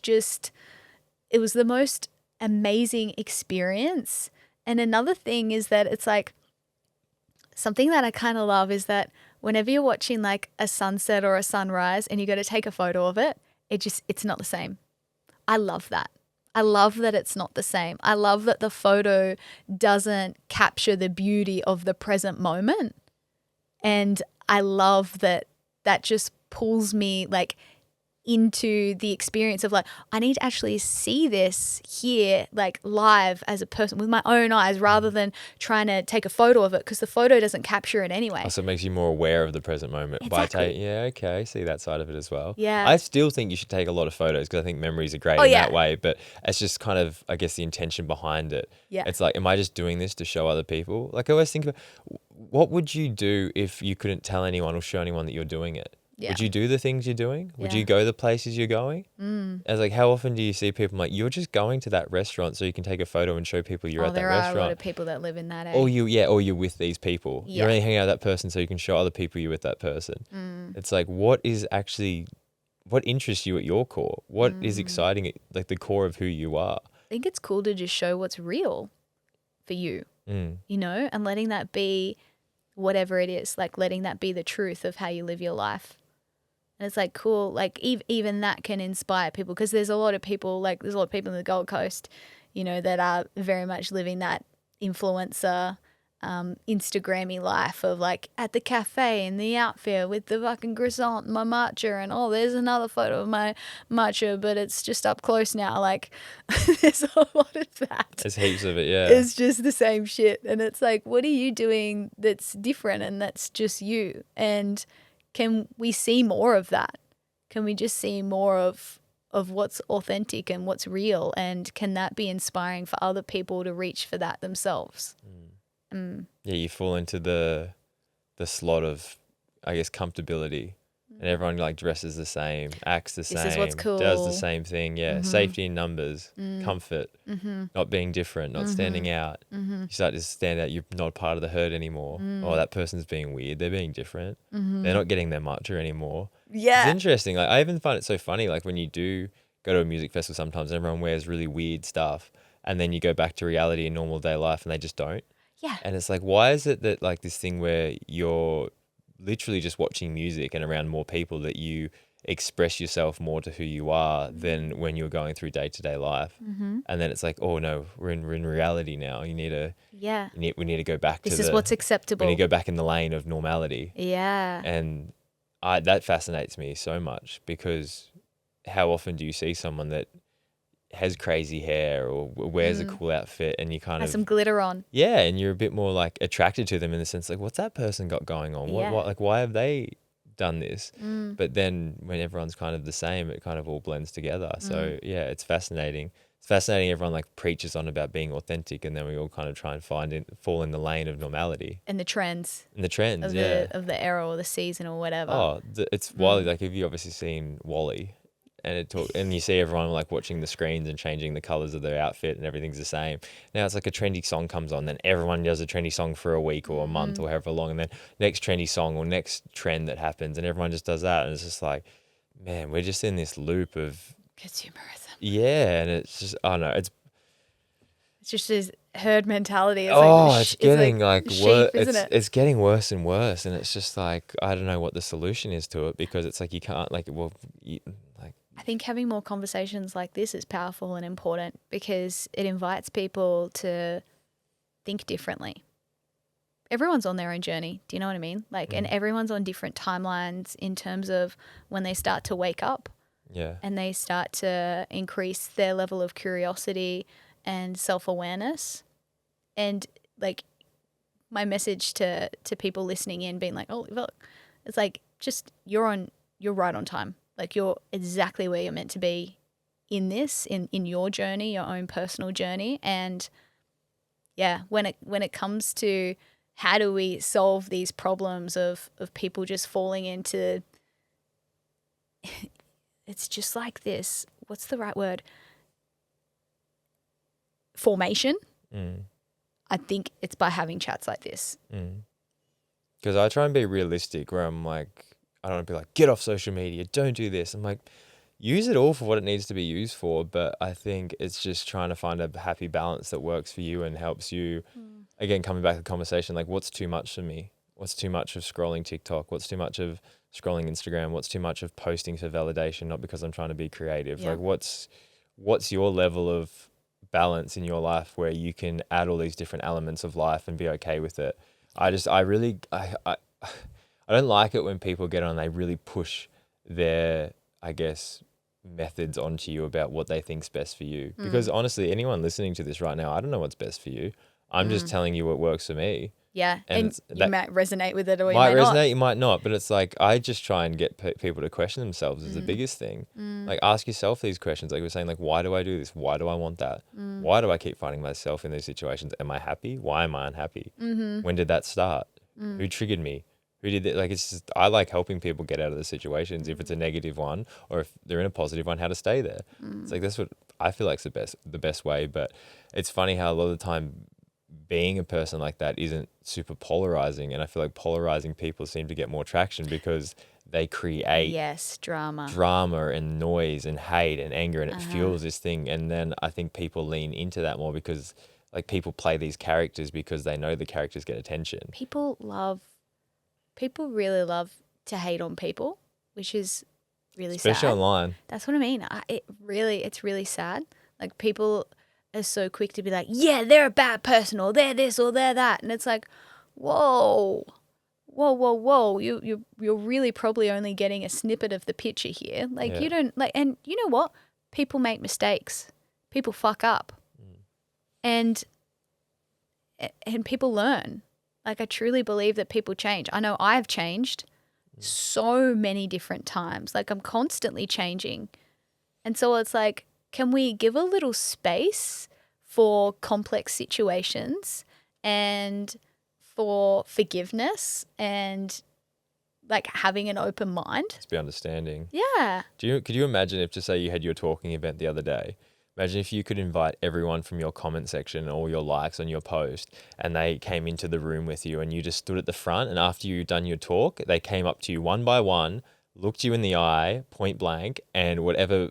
the most amazing experience. And another thing is that it's like, something that I kind of love is that whenever you're watching like a sunset or a sunrise and you got to take a photo of it, it's not the same. I love that. I love that it's not the same. I love that the photo doesn't capture the beauty of the present moment. And I love that just pulls me like into the experience of like, I need to actually see this here, like live as a person with my own eyes, rather than trying to take a photo of it, because the photo doesn't capture it anyway.
Also, it makes you more aware of the present moment.
Exactly.
Yeah, okay, I see that side of it as well.
Yeah.
I still think you should take a lot of photos, because I think memories are great that way, but it's just kind of, I guess, the intention behind it.
Yeah.
It's like, am I just doing this to show other people? Like, I always think about, what would you do if you couldn't tell anyone or show anyone that you're doing it?
Yeah.
Would you do the things you're doing? Would
Yeah.
you go the places you're going?
Mm.
I was like, how often do you see people like, you're just going to that restaurant so you can take a photo and show people you're at that
There are a lot
restaurant?
of people that live in that,
Or you're with these people.
Yeah.
You're only hanging out with that person so you can show other people you're with that person. It's like, what interests you at your core? What is exciting, like the core of who you are?
I think it's cool to just show what's real for you, you know, and letting that be whatever it is, like letting that be the truth of how you live your life. And it's like cool, like even that can inspire people, because there's a lot of people in the Gold Coast, you know, that are very much living that influencer, Instagrammy life of like at the cafe in the outfit with the fucking croissant and my matcha, and there's another photo of my matcha, but it's just up close now. Like there's a lot of that.
There's heaps of it, yeah.
It's just the same shit. And it's like, what are you doing that's different and that's just you? And can we see more of that? Can we just see more of what's authentic and what's real? And can that be inspiring for other people to reach for that themselves?
Yeah, you fall into the slot of, I guess, comfortability, and everyone like dresses the same, acts the same,
This is what's cool.
does the same thing. Yeah, safety in numbers, comfort, not being different, not standing out. You start to stand out. You're not part of the herd anymore. Oh, that person's being weird. They're being different. They're not getting their matcha anymore.
Yeah,
it's interesting. Like I even find it so funny. Like when you do go to a music festival, sometimes everyone wears really weird stuff, and then you go back to reality in normal day life, and they just don't.
Yeah.
And it's like, why is it that like this thing where you're literally just watching music and around more people that you express yourself more to who you are than when you're going through day-to-day life? And then it's like, oh no, we're in reality now. We need to go back
this is what's acceptable.
We need to go back in the lane of normality.
Yeah.
And that fascinates me so much, because how often do you see someone that has crazy hair or wears a cool outfit and you kind
Has
of
some glitter on.
Yeah, and you're a bit more like attracted to them in the sense like, what's that person got going on?
Yeah.
What like why have they done this? But then when everyone's kind of the same, it kind of all blends together. So yeah, it's fascinating. It's fascinating. Everyone like preaches on about being authentic, and then we all kind of try and fall in the lane of normality
And the trends.
of
the era or the season or whatever.
Oh, it's wild. Like, have you obviously seen Wall-E? And you see everyone like watching the screens and changing the colors of their outfit, and everything's the same. Now it's like a trendy song comes on, then everyone does a trendy song for a week or a month or however long, and then next trendy song or next trend that happens, and everyone just does that, and it's just like, man, we're just in this loop of
consumerism.
Yeah, and it's just, I don't know, it's
just this herd mentality.
It's getting
sheep, isn't it?
It's getting worse and worse, and it's just like, I don't know what the solution is to it, because it's like you can't
I think having more conversations like this is powerful and important, because it invites people to think differently. Everyone's on their own journey. Do you know what I mean? Like, and everyone's on different timelines in terms of when they start to wake up.
Yeah.
And they start to increase their level of curiosity and self-awareness. And like my message to people listening in being like, oh, look, it's like, just you're right on time. Like, you're exactly where you're meant to be in this, in your journey, your own personal journey. And yeah, when it comes to how do we solve these problems of people just falling into, it's just like this, what's the right word? Formation. I think it's by having chats like this.
Because I try and be realistic, where I'm like, I don't want to be like, get off social media, don't do this. I'm like, use it all for what it needs to be used for. But I think it's just trying to find a happy balance that works for you and helps you. Again, coming back to the conversation, like, what's too much for me? What's too much of scrolling TikTok? What's too much of scrolling Instagram? What's too much of posting for validation, not because I'm trying to be creative?
Yeah.
Like, what's your level of balance in your life where you can add all these different elements of life and be okay with it? I don't like it when people get on, they really push their, I guess, methods onto you about what they think's best for you. Because honestly, anyone listening to this right now, I don't know what's best for you. I'm just telling you what works for me.
Yeah, and you might resonate with it, or you
might
might
resonate,
not.
you might not. But it's like, I just try and get people to question themselves is the biggest thing. Like, ask yourself these questions. Like we're saying, like, why do I do this? Why do I want that? Why do I keep finding myself in these situations? Am I happy? Why am I unhappy? When did that start? Who triggered me? Who did that? Like, it's just, I like helping people get out of the situations. If it's a negative one or if they're in a positive one, how to stay there. It's like, that's what I feel like is the best way. But it's funny how a lot of the time being a person like that isn't super polarizing. And I feel like polarizing people seem to get more traction because they create
Yes, drama.
drama and noise and hate and anger, and it fuels this thing. And then I think people lean into that more because like people play these characters because they know the characters get attention.
People really love to hate on people, which is really
Especially
sad.
online.
That's what I mean. It's really sad. Like, people are so quick to be like, yeah, they're a bad person, or they're this, or they're that. And it's like, whoa. You're really probably only getting a snippet of the picture here. Like,
Yeah.
you don't like, and you know what? People make mistakes. People fuck up. And people learn. Like, I truly believe that people change. I know I've changed so many different times. Like, I'm constantly changing. And so it's like, can we give a little space for complex situations and for forgiveness and like having an open mind?
Just be understanding.
Yeah.
Could you imagine if, just say you had your talking event the other day, imagine if you could invite everyone from your comment section, all your likes on your post, and they came into the room with you and you just stood at the front, and after you'd done your talk, they came up to you one by one, looked you in the eye, point blank, and whatever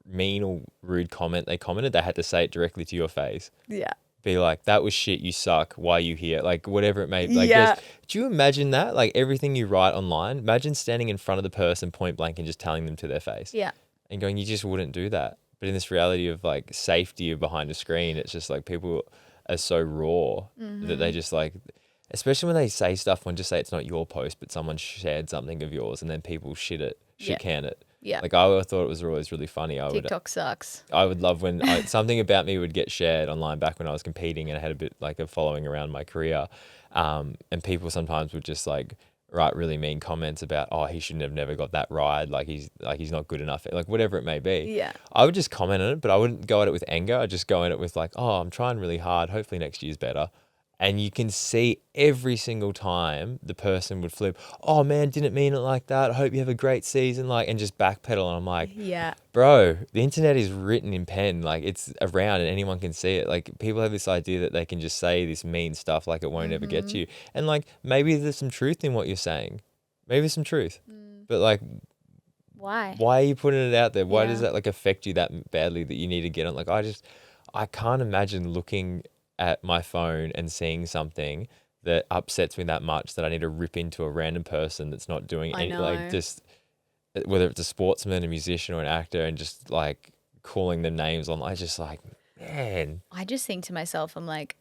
mean or rude comment they commented, they had to say it directly to your face.
Yeah.
Be like, that was shit, you suck, why are you here? Like, whatever it may be. Like,
Yeah.
do you imagine that? Like, everything you write online, imagine standing in front of the person point blank and just telling them to their face.
Yeah.
And going, you just wouldn't do that. But in this reality of like safety of behind a screen, it's just like people are so raw that they just like, especially when they say stuff, when just say it's not your post, but someone shared something of yours and then people shit can it.
Yeah.
Like, I thought it was always really funny.
TikTok sucks.
I would love when something about me would get shared online back when I was competing and I had a bit like a following around my career. And people sometimes would just like write really mean comments about, oh, he shouldn't have never got that ride. Like he's not good enough. Like whatever it may be.
Yeah.
I would just comment on it, but I wouldn't go at it with anger. I'd just go at it with like, oh, I'm trying really hard. Hopefully next year's better. And you can see every single time the person would flip, oh man, didn't mean it like that. I hope you have a great season. Like, and just backpedal. And I'm like,
Yeah.
bro, the internet is written in pen. Like, it's around and anyone can see it. Like, people have this idea that they can just say this mean stuff like it won't ever get to you. And like, maybe there's some truth in what you're saying. Maybe there's some truth. But like,
Why?
why are you putting it out there? Why
Yeah.
does that like affect you that badly that you need to get on? Like, I can't imagine looking at my phone and seeing something that upsets me that much that I need to rip into a random person that's not doing
I
any,
know.
like, just whether it's a sportsman, a musician, or an actor, and just like calling them names on. I just like, man.
I just think to myself, I'm like,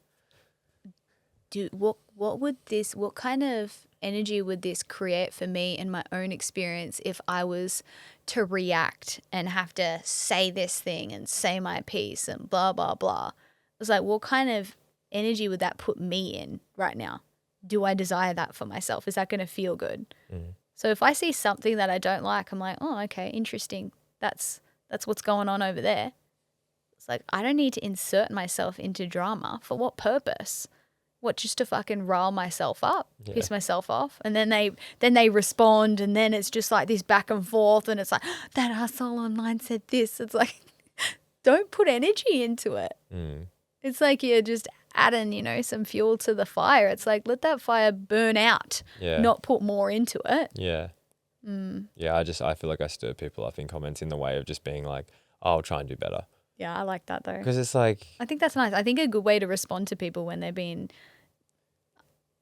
what kind of energy would this create for me in my own experience if I was to react and have to say this thing and say my piece and blah, blah, blah. It's like, what kind of energy would that put me in right now? Do I desire that for myself? Is that going to feel good? So if I see something that I don't like, I'm like, oh, okay, interesting. That's what's going on over there. It's like, I don't need to insert myself into drama. For what purpose? What, just to fucking rile myself up, piss myself off? And then they respond, and then it's just like this back and forth, and it's like, that asshole online said this. It's like, don't put energy into it. It's like you're just adding, some fuel to the fire. It's like, let that fire burn out, not put more into it.
Yeah. Yeah, I feel like I stir people up in comments in the way of just being like, oh, I'll try and do better.
Yeah, I like that though.
Because it's like,
I think that's nice. I think a good way to respond to people when they're being,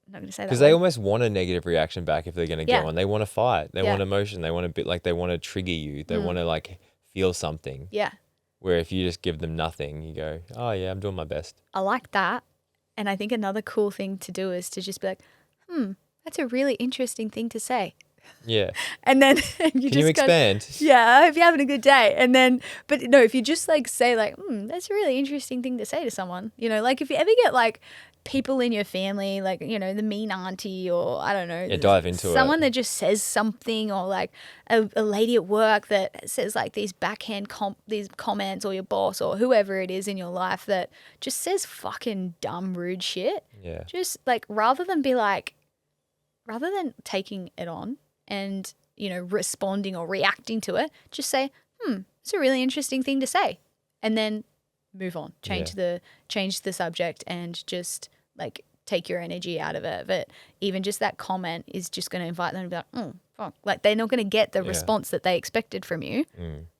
I'm not going to say that.
because they almost want a negative reaction back if they're going to
Yeah.
go on. They want to fight. They
Yeah.
want emotion. They want they want to trigger you. They want to like feel something.
Yeah.
Where if you just give them nothing, you go, oh yeah, I'm doing my best.
I like that. And I think another cool thing to do is to just be like, that's a really interesting thing to say.
Yeah.
And then
Can you expand?
Yeah, I hope you're having a good day. And then, but no, if you just like say like, that's a really interesting thing to say to someone, like if you ever get like people in your family, like, the mean auntie or I don't know.
Yeah, dive into
someone that just says something, or like a lady at work that says like these backhand these comments, or your boss or whoever it is in your life that just says fucking dumb, rude shit.
Yeah.
Just like, rather than be like, rather than taking it on and, you know, responding or reacting to it, just say, it's a really interesting thing to say. And then move on, change the subject and just like take your energy out of it. But even just that comment is just going to invite them to be like, fuck. Like they're not going to get the response that they expected from you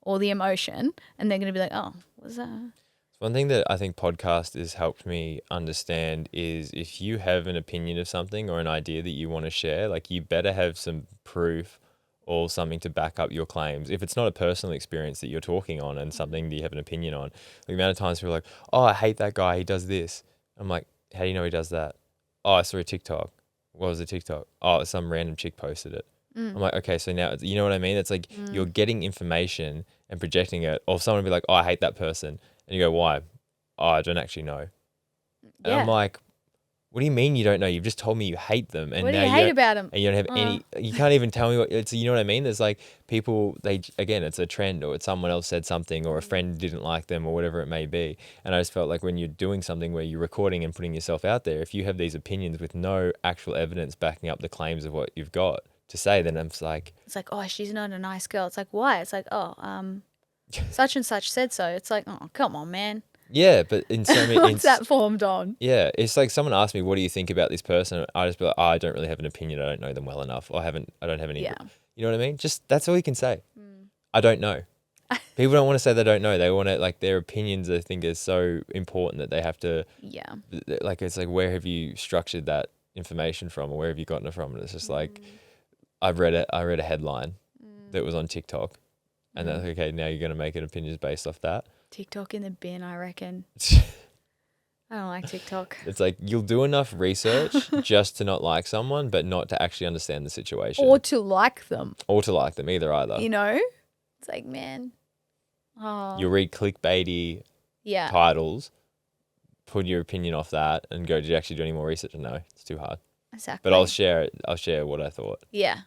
or the emotion. And they're going to be like, oh, what's that?
One thing that I think podcast has helped me understand is if you have an opinion of something or an idea that you want to share, like you better have some proof or something to back up your claims. If it's not a personal experience that you're talking on and something that you have an opinion on, the amount of times people are like, oh, I hate that guy, he does this. I'm like, how do you know he does that? Oh, I saw a TikTok. What was the TikTok? Oh, some random chick posted it. I'm like, okay, so now, you know what I mean? It's like you're getting information and projecting it. Or someone will be like, oh, I hate that person. And you go, why? Oh, I don't actually know. And I'm like, what do you mean you don't know? You've just told me you hate them. And
what do
now
you hate about them?
And you don't have any, you can't even tell me what it's, you know what I mean? There's like people, again, it's a trend or it's someone else said something or a friend didn't like them or whatever it may be. And I just felt like when you're doing something where you're recording and putting yourself out there, if you have these opinions with no actual evidence backing up the claims of what you've got to say, then it's like,
oh, she's not a nice girl. It's like, why? It's like, oh, such and such said so. It's like, oh, come on, man.
Yeah, but in so many...
What's that formed on?
Yeah, it's like someone asked me, what do you think about this person? I just be like, oh, I don't really have an opinion. I don't know them well enough. I don't have any...
Yeah.
You know what I mean? Just, that's all you can say. I don't know. People don't want to say they don't know. They want to, like, their opinions, I think, is so important that they have to... Yeah. Like, it's like, where have you structured that information from or where have you gotten it from? And it's just like, I read a headline that was on TikTok and that's okay, now you're going to make an opinions based off that.
TikTok in the bin, I reckon. I don't like TikTok.
It's like you'll do enough research just to not like someone, but not to actually understand the situation.
Or to like them.
Either.
You know? It's like, man. Oh.
You'll read clickbaity titles, put your opinion off that and go, did you actually do any more research? No, it's too hard.
Exactly.
But I'll share what I thought.
Yeah.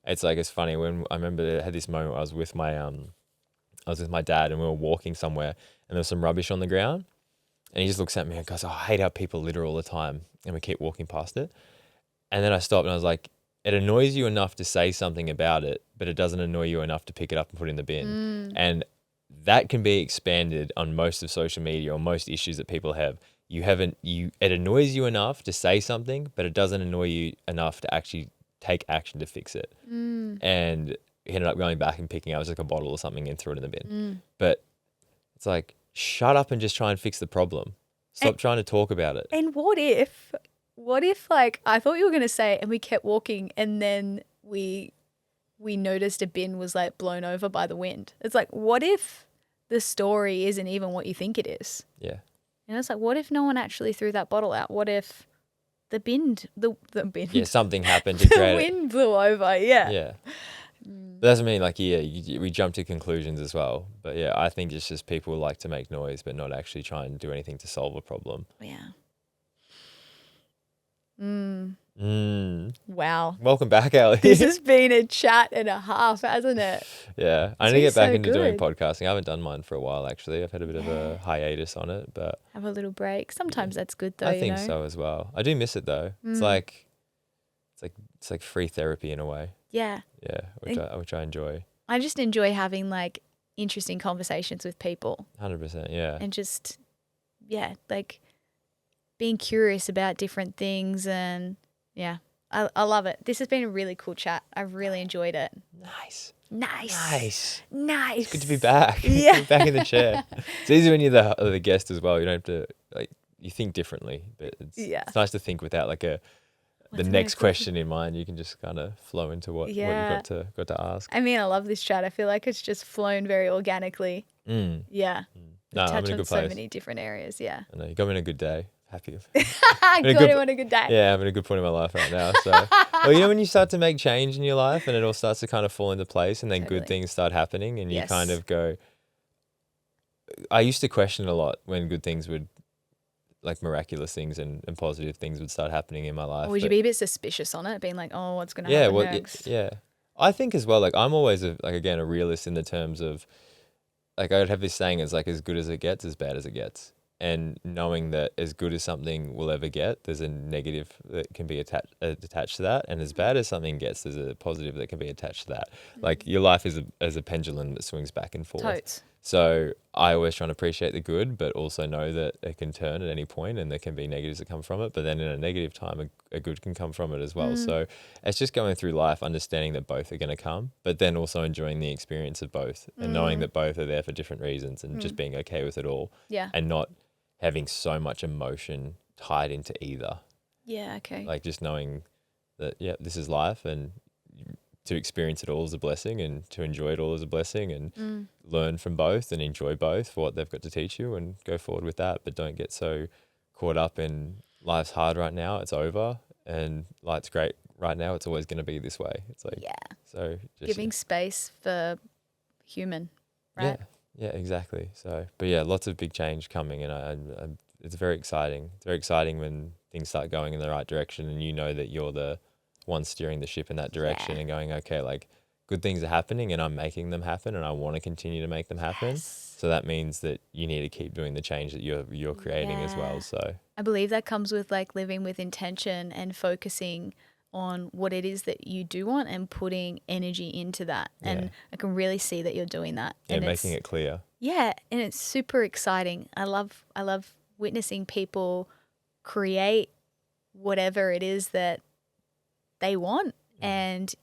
It's like, it's funny when I remember I had this moment where I was with my dad and we were walking somewhere and there was some rubbish on the ground and he just looks at me and goes, oh, I hate how people litter all the time, and we keep walking past it. And then I stopped and I was like, it annoys you enough to say something about it, but it doesn't annoy you enough to pick it up and put it in the bin. And that can be expanded on most of social media or most issues that people have. It annoys you enough to say something, but it doesn't annoy you enough to actually take action to fix it. And he ended up going back and picking up like a bottle or something and threw it in the bin. But it's like, shut up and just try and fix the problem. Stop trying to talk about it.
And what if like, I thought you were going to say, and we kept walking and then we noticed a bin was like blown over by the wind. It's like, what if the story isn't even what you think it is?
Yeah.
And it's like, what if no one actually threw that bottle out? What if the bin.
Yeah, something happened to create
it. The wind blew over, yeah.
Yeah. But that's what I mean, like, yeah, we jump to conclusions as well. But yeah, I think it's just people like to make noise but not actually try and do anything to solve a problem.
Yeah.
Wow. Welcome back, Ali.
This has been a chat and a half, hasn't it?
Yeah. I need to get back into doing podcasting. I haven't done mine for a while, actually. I've had a bit of a hiatus on it, but...
Have a little break. Sometimes that's good, though,
I think so as well. I do miss it, though. It's like free therapy in a way.
Yeah.
Yeah, which I enjoy.
I just enjoy having, like, interesting conversations with people.
100%, yeah.
And just, yeah, like... being curious about different things and I love it. This has been a really cool chat. I've really enjoyed it.
Nice.
It's
good to be back.
Yeah.
Back in the chair. It's easy when you're the guest as well. You don't have to, like, you think differently, but it's nice to think without like the next question in mind. You can just kind of flow into what you got to ask.
I mean, I love this chat. I feel like it's just flown very organically. Yeah.
No, I'm in a good place.
So many different areas. Yeah.
I know, you got me in a good day. Happy.
Got him on a good day.
Yeah, I'm in a good point in my life right now. So, well, you know, when you start to make change in your life and it all starts to kind of fall into place and then good things start happening and you kind of go, I used to question a lot when good things would, like miraculous things and positive things would start happening in my life.
Or would you be a bit suspicious on it, being like, oh, what's going to happen next?
Yeah. I think as well, like I'm always, a realist in the terms of, like I would have this saying, it's like as good as it gets, as bad as it gets. and knowing that as good as something will ever get, there's a negative that can be attached to that, and as bad as something gets, there's a positive that can be attached to that. Like your life is a pendulum that swings back and forth.
Totes.
So I always try and appreciate the good, but also know that it can turn at any point and there can be negatives that come from it. But then in a negative time, a good can come from it as well. So it's just going through life, understanding that both are going to come, but then also enjoying the experience of both and knowing that both are there for different reasons and just being okay with it all.
Yeah.
And not having so much emotion tied into either.
Yeah, okay.
Like just knowing that, yeah, this is life, and to experience it all is a blessing, and to enjoy it all is a blessing, and learn from both and enjoy both for what they've got to teach you and go forward with that. But don't get so caught up in life's hard right now, it's over, and life's great right now, it's always going to be this way. It's like, so just
giving space for human, right?
Yeah, exactly. So, but yeah, lots of big change coming, and I it's very exciting. It's very exciting when things start going in the right direction, and you know that you're the one steering the ship in that direction and going, okay, like good things are happening, and I'm making them happen, and I want to continue to make them happen.
Yes.
So that means that you need to keep doing the change that you're creating as well. So
I believe that comes with like living with intention and focusing on what it is that you do want and putting energy into that. And I can really see that you're doing that.
Yeah,
and
making it clear.
Yeah, and it's super exciting. I love witnessing people create whatever it is that they want, and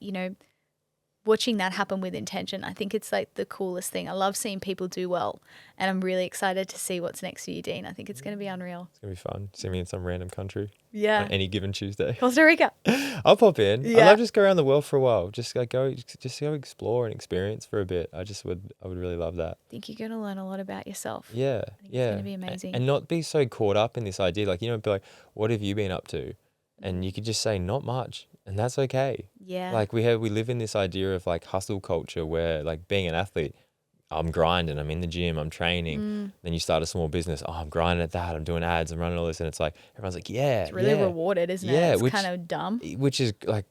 watching that happen with intention. I think it's like the coolest thing. I love seeing people do well, and I'm really excited to see what's next for you, Dean. I think it's going to be unreal.
It's going to be fun. See me in some random country.
Yeah.
On any given Tuesday.
Costa Rica.
I'll pop in.
Yeah.
I love just go around the world for a while. Just like go explore and experience for a bit. I would really love that.
I think you're going to learn a lot about yourself.
Yeah.
I think it's going to be amazing.
And not be so caught up in this idea. Like, be like, what have you been up to? And you could just say not much, and that's okay.
Yeah.
Like we live in this idea of like hustle culture where like being an athlete, I'm grinding, I'm in the gym, I'm training. Then you start a small business. Oh, I'm grinding at that. I'm doing ads, I'm running all this. And it's like, everyone's like, yeah.
It's really rewarded, isn't it?
Yeah,
it's kind of dumb.
Which is like,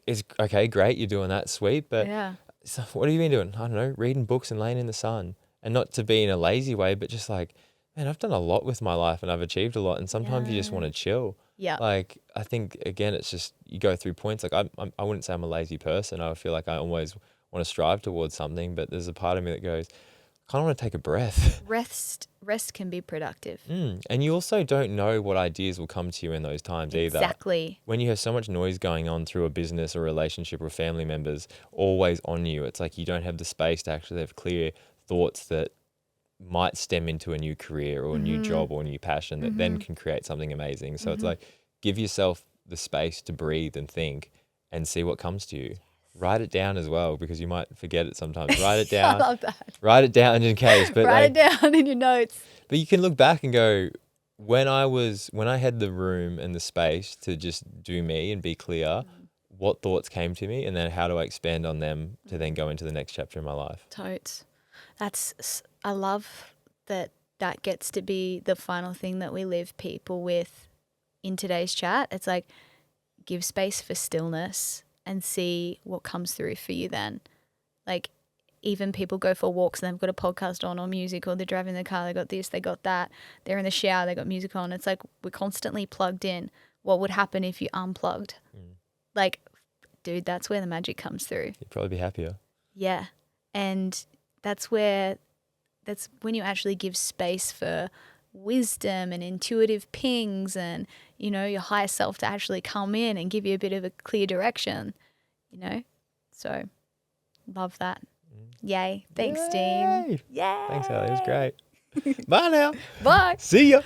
it's okay, great. You're doing that, sweet. But so what have you been doing? I don't know, reading books and laying in the sun. And not to be in a lazy way, but just like, man, I've done a lot with my life and I've achieved a lot. And sometimes you just want to chill.
Yeah.
Like, I think, again, it's just, you go through points. Like, I wouldn't say I'm a lazy person. I feel like I always want to strive towards something, but there's a part of me that goes, I kind of want to take a breath.
Rest can be productive.
And you also don't know what ideas will come to you in those times either.
Exactly.
When you have so much noise going on through a business or relationship or family members always on you, it's like you don't have the space to actually have clear thoughts that might stem into a new career or a new job or a new passion that then can create something amazing. So it's like, give yourself the space to breathe and think and see what comes to you. Write it down as well, because you might forget it sometimes. Write it down.
I love that.
Write it down in case. But
write it down in your notes.
But you can look back and go, when I had the room and the space to just do me and be clear, what thoughts came to me, and then how do I expand on them to then go into the next chapter in my life?
Totes. I love that gets to be the final thing that we leave people with in today's chat. It's like, give space for stillness and see what comes through for you then. Like, even people go for walks and they've got a podcast on or music, or they're driving the car, they got this, they got that. They're in the shower, they got music on. It's like, we're constantly plugged in. What would happen if you unplugged? Like, dude, that's where the magic comes through.
You'd probably be happier.
Yeah. And that's when you actually give space for wisdom and intuitive pings and, your higher self to actually come in and give you a bit of a clear direction, So, love that. Yay. Thanks, Dean.
Yay.
Yay.
Thanks, Ellie. It was great. Bye now.
Bye.
See ya.